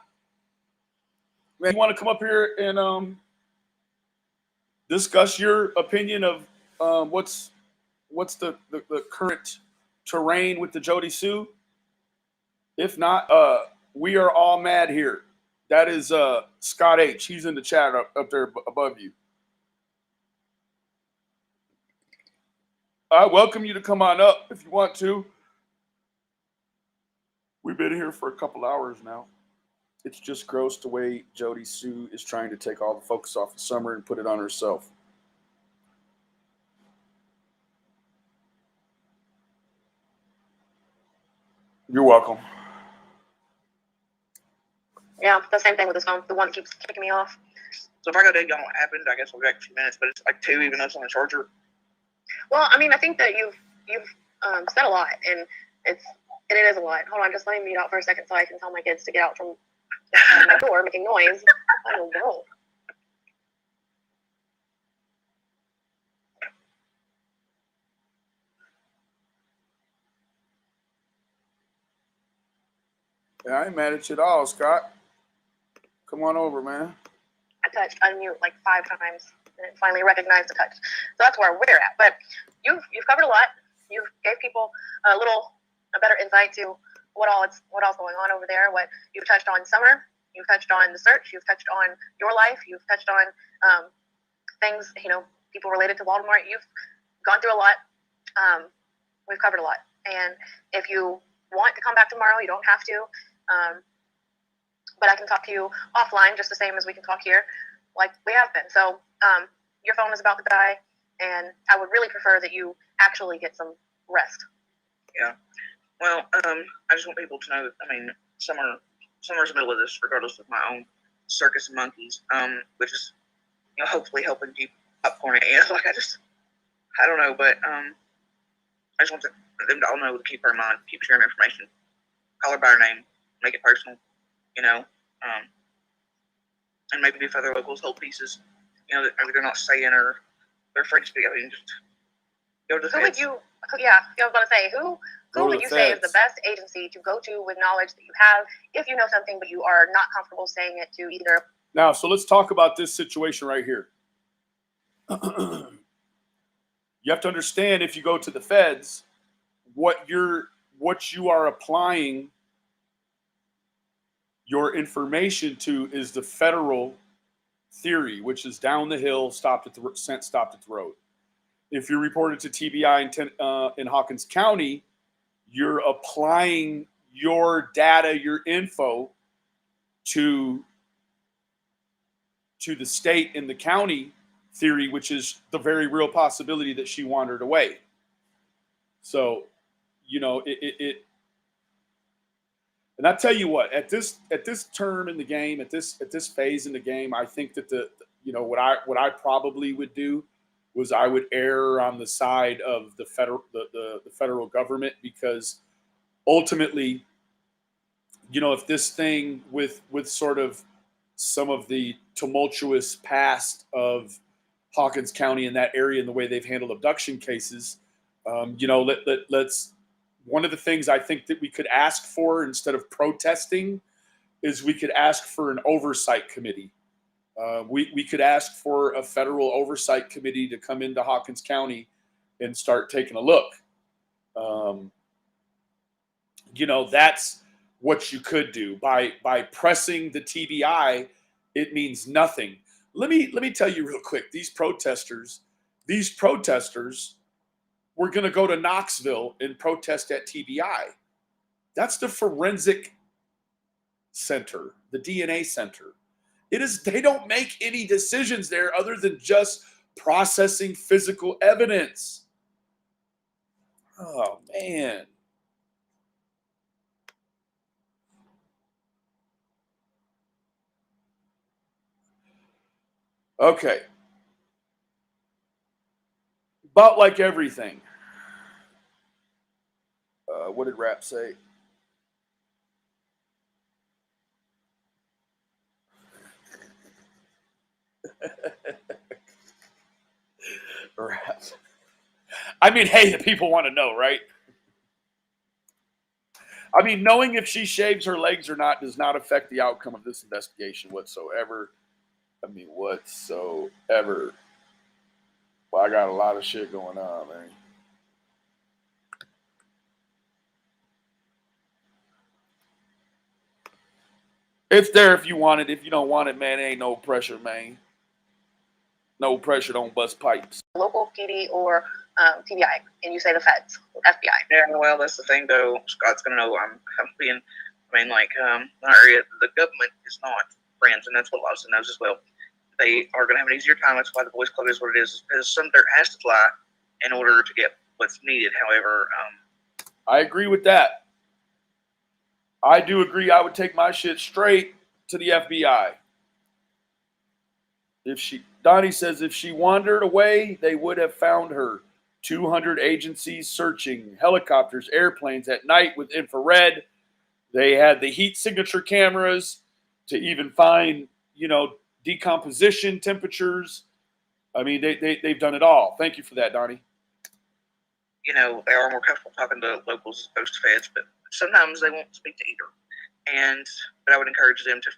Man, you want to come up here and discuss your opinion of what's the current terrain with the Jody Sue? If not, we are all mad here. That is Scott H. He's in the chat up there above you. I welcome you to come on up if you want to. We've been here for a couple hours now. It's just gross the way Jody Sue is trying to take all the focus off of Summer and put it on herself. You're welcome. Yeah, the same thing with this phone. The one that keeps kicking me off. So if I go dead, y'all know what happened. I guess we'll be back in a few minutes, but it's like 2, even though it's on the charger. Well, I mean, I think that you've said a lot, and it is a lot. Hold on, just let me mute out for a second so I can tell my kids to get out from my door making noise. I don't know. Yeah, I ain't mad at you at all, Scott. Come on over, man. I touched unmute like 5 times, and it finally recognized the touch. So that's where we're at. But you've covered a lot. You gave people a better insight to what all's going on over there. What you've touched on Summer, you've touched on the search, you've touched on your life, you've touched on things, people related to Voldemort. You've gone through a lot. We've covered a lot. And if you want to come back tomorrow, you don't have to. But I can talk to you offline just the same as we can talk here, like we have been. So your phone is about to die, and I would really prefer that you actually get some rest. Yeah. Well, I just want people to know that, Summer's in the middle of this, regardless of my own circus of monkeys, which is, hopefully helping keep popcorn and I don't know, but I just want them to all know to keep her in mind, keep sharing information, call her by her name, make it personal, and maybe if other locals hold pieces, that maybe they're not saying or they're afraid to speak. Just go to the feds. I was going to say, who would you say is the best agency to go to with knowledge that you have, if you know something but you are not comfortable saying it to either? Now, so let's talk about this situation right here. You have to understand, if you go to the feds, what you're what you are applying your information to is the federal theory, which is down the hill, stopped at the road. If you're reported to TBI in Hawkins County, you're applying your data, your info to the state and the county theory, which is the very real possibility that she wandered away. So, you know, and I tell you what, at this term in the game, at this phase in the game, I think that what I probably would do was I would err on the side of the federal government, because ultimately, you know, if this thing with sort of some of the tumultuous past of Hawkins County and that area and the way they've handled abduction cases, you know, let's. One of the things I think that we could ask for instead of protesting is we could ask for an oversight committee. We could ask for a federal oversight committee to come into Hawkins County and start taking a look. You know, that's what you could do. By pressing the TBI, it means nothing. Let me tell you real quick, these protesters were going to go to Knoxville and protest at TBI. That's the forensic center, the DNA center. They don't make any decisions there other than just processing physical evidence. Oh, man. Okay. About like everything. What did Rap say? Rap. I mean, hey, the people want to know, right? I mean, knowing if she shaves her legs or not does not affect the outcome of this investigation whatsoever. I mean, whatsoever. Well, I got a lot of shit going on, man. It's there if you want it. If you don't want it, man, ain't no pressure, man. No pressure, don't bust pipes. Local PD or TBI, and you say the feds, FBI. Yeah, well, that's the thing, though. Scott's gonna know I'm being. I mean, like, our area, the government is not friends, and that's what Lawson knows as well. They are gonna have an easier time. That's why the Boys Club is what it is. Because some dirt has to fly in order to get what's needed. However, I agree with that. I do agree. I would take my shit straight to the FBI. Donnie says if she wandered away, they would have found her. 200 agencies searching, helicopters, airplanes at night with infrared. They had the heat signature cameras to even find, you know, decomposition temperatures. I mean, they've done it all. Thank you for that, Donnie. You know, they are more comfortable talking to locals as opposed to feds, but sometimes they won't speak to either. But I would encourage them to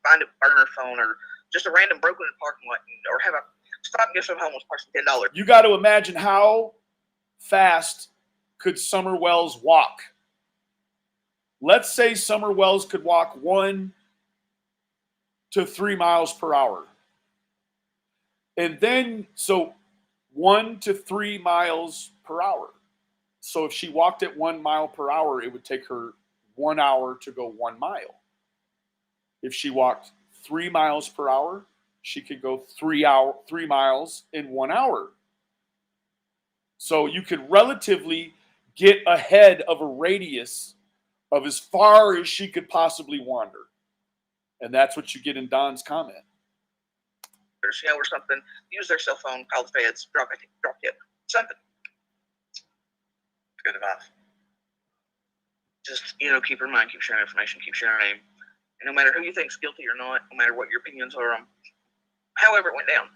find a burner phone or just a random broken in the parking lot, or have a stop and give some homeless person $10. You got to imagine how fast could Summer Wells walk. Let's say Summer Wells could walk 1 to 3 miles per hour. And then, so 1 to 3 miles per hour. So if she walked at 1 mile per hour, it would take her 1 hour to go 1 mile. If she walked 3 miles per hour, she could go 3 miles in 1 hour. So you could relatively get ahead of a radius of as far as she could possibly wander. And that's what you get in Don's comment. You know, or something, use their cell phone, call the feds, drop it, something. Good advice. Just, you know, keep her in mind, keep sharing information, keep sharing her name. And no matter who you think's guilty or not, no matter what your opinions are on however it went down,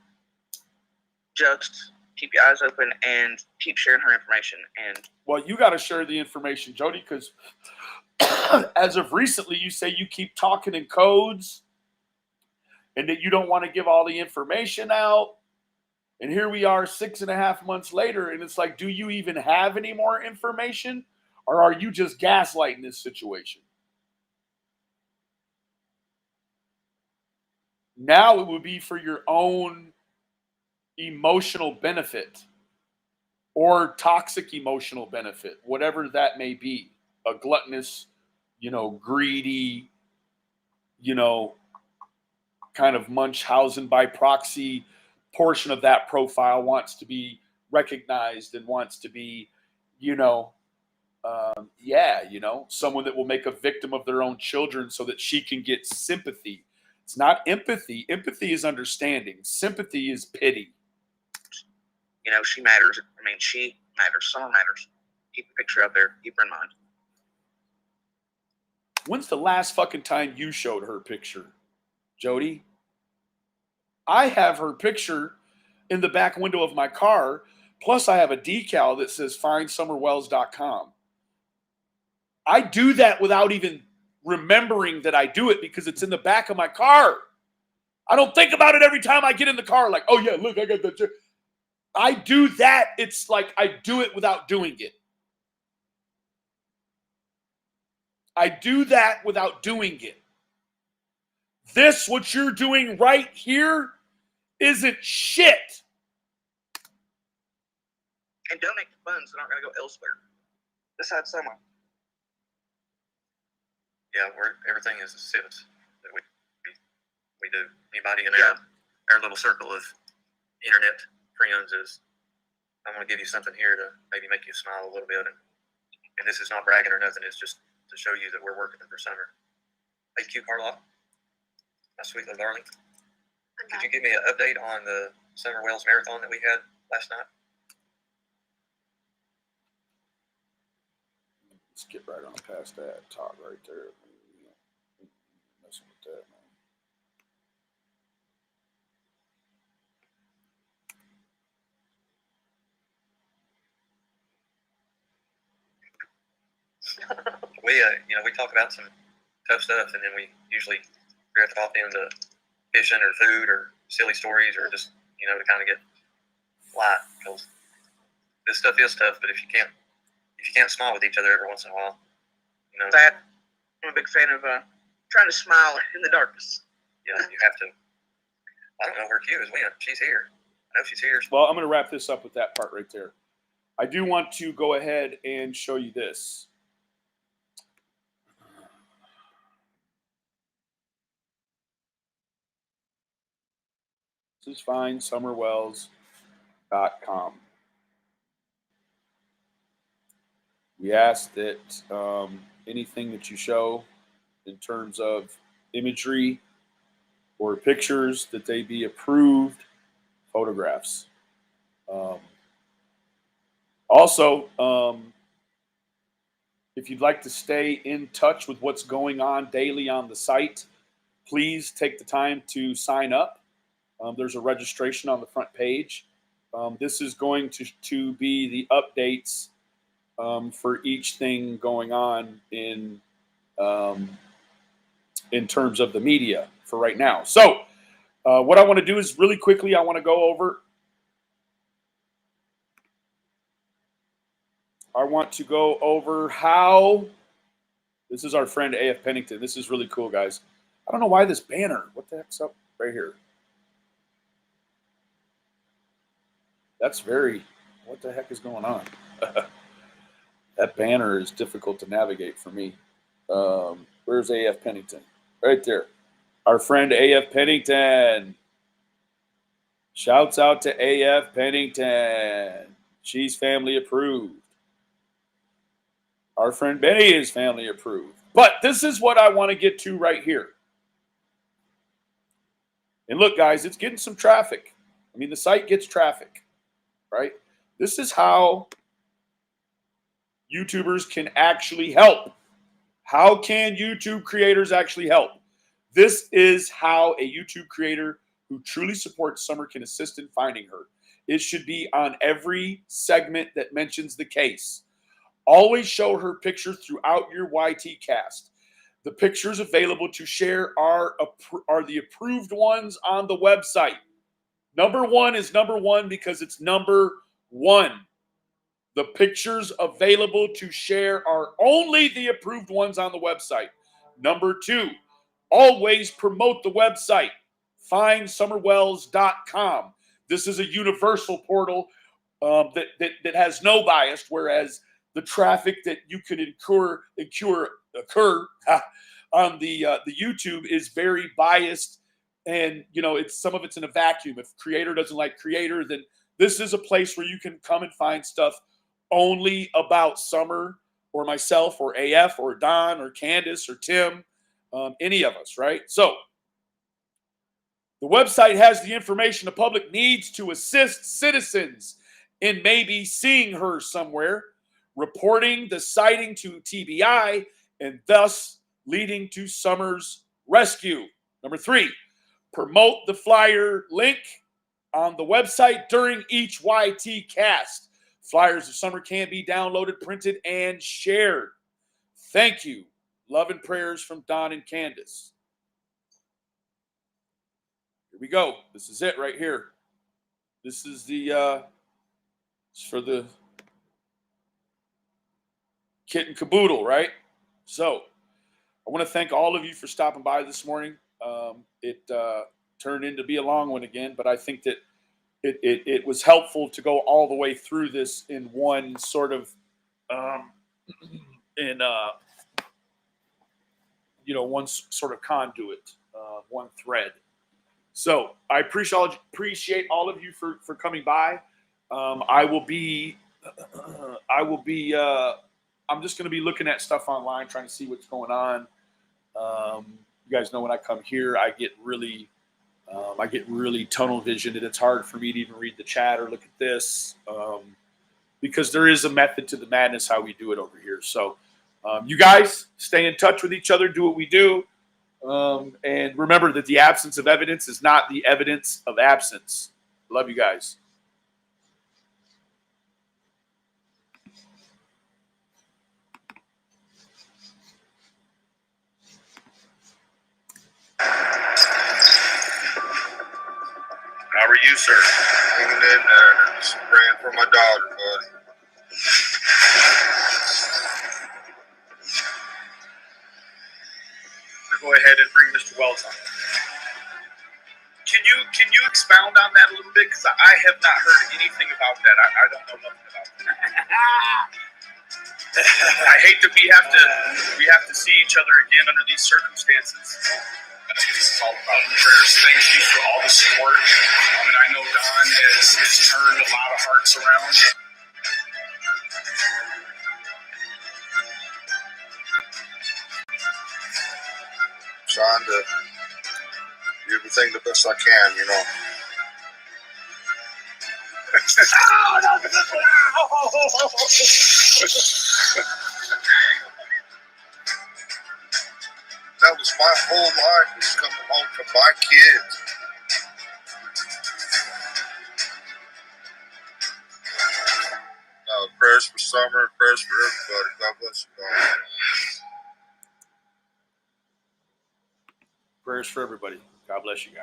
just keep your eyes open and keep sharing her information. And well, you got to share the information, Jody, because as of recently, you say you keep talking in codes and that you don't want to give all the information out. And here we are 6.5 months later, and it's like, do you even have any more information? Or are you just gaslighting this situation? Now it would be for your own emotional benefit or toxic emotional benefit, whatever that may be. A gluttonous, greedy, kind of Munchausen by proxy portion of that profile wants to be recognized and wants to be, someone that will make a victim of their own children so that she can get sympathy. It's not empathy. Empathy is understanding. Sympathy is pity. She matters. I mean, she matters. Someone matters. Keep the picture out there. Keep her in mind. When's the last fucking time you showed her picture, Jody? I have her picture in the back window of my car. Plus, I have a decal that says findsummerwells.com. I do that without even remembering that I do it because it's in the back of my car. I don't think about it every time I get in the car like, oh yeah, look, I got that. I do that. It's like I do it without doing it. I do that without doing it. This, what you're doing right here, isn't shit. And donate the funds that aren't going to go elsewhere. Besides someone. Yeah, everything is a citizen that we do. Anybody in our little circle of internet friends is, I'm going to give you something here to maybe make you smile a little bit. And this is not bragging or nothing. It's just to show you that we're working for summer. Hey, Q Carlotta, my sweet little darling. Could you give me an update on the Summer Wells Marathon that we had last night? Let's get right on past that top right there. Messing with that, man. We talk about some tough stuff, and then we usually drift off into fishing or food or silly stories or just to kind of get light, because this stuff is tough. But if you can't smile with each other every once in a while, that I'm a big fan of trying to smile in the darkness. Yeah, you have to. I don't know where Q is. She's here. I know she's here. Well, I'm going to wrap this up with that part right there. I do want to go ahead and show you this. This is findsummerwells.com. We ask that anything that you show in terms of imagery or pictures, that they be approved photographs. Also, if you'd like to stay in touch with what's going on daily on the site, please take the time to sign up. There's a registration on the front page. This is going to be the updates for each thing going on in terms of the media for right now. So what I want to do is really quickly, I want to go over. How, this is our friend A.F. Pennington. This is really cool, guys. I don't know why this banner, what the heck's up right here? That's what the heck is going on? That banner is difficult to navigate for me. Where's A.F. Pennington? Right there. Our friend A.F. Pennington. Shouts out to A.F. Pennington. She's family approved. Our friend Benny is family approved. But this is what I want to get to right here. And look, guys, it's getting some traffic. I mean, the site gets traffic, right? This is how YouTubers can actually help. How can YouTube creators actually help? This is how a YouTube creator who truly supports Summer can assist in finding her. It should be on every segment that mentions the case. Always show her picture throughout your YT cast. The pictures available to share are the approved ones on the website. Number one is number one because it's number one. The pictures available to share are only the approved ones on the website. Number 2, always promote the website. FindSummerWells.com. This is a universal portal that has no bias, whereas the traffic that you can occur on the YouTube is very biased, and it's some of it's in a vacuum. If creator doesn't like creator, then this is a place where you can come and find stuff only about Summer or myself or AF or Don or Candace or Tim, any of us, right? So the website has the information the public needs to assist citizens in maybe seeing her somewhere, reporting the sighting to TBI, and thus leading to Summer's rescue. Number 3, promote the flyer link on the website during each YT cast. Flyers of Summer can be downloaded, printed, and shared. Thank you. Love and prayers from Don and Candace. Here we go. This is it right here. This is the it's for the kit and caboodle, right? So I want to thank all of you for stopping by this morning. It turned into be a long one again, but I think that it was helpful to go all the way through this in one sort of one sort of conduit, one thread. So I appreciate all of you for coming by. I'm just going to be looking at stuff online, trying to see what's going on. You guys know when I come here, I get really tunnel visioned, and it's hard for me to even read the chat or look at this because there is a method to the madness how we do it over here. So you guys stay in touch with each other, do what we do, and remember that the absence of evidence is not the evidence of absence. Love you guys. How are you, sir? Hanging in there, just praying for my daughter, buddy. Go ahead and bring Mr. Wells on. Can you expound on that a little bit? Because I have not heard anything about that. I don't know nothing about that. I hate that we have to see each other again under these circumstances. That's what this is all about. Prayers. Thank you for all the support. I know Don has turned a lot of hearts around. Trying to do everything the best I can, That was my whole life, was coming home to my kids. Prayers for Summer, prayers for everybody. God bless you all. Prayers for everybody. God bless you guys.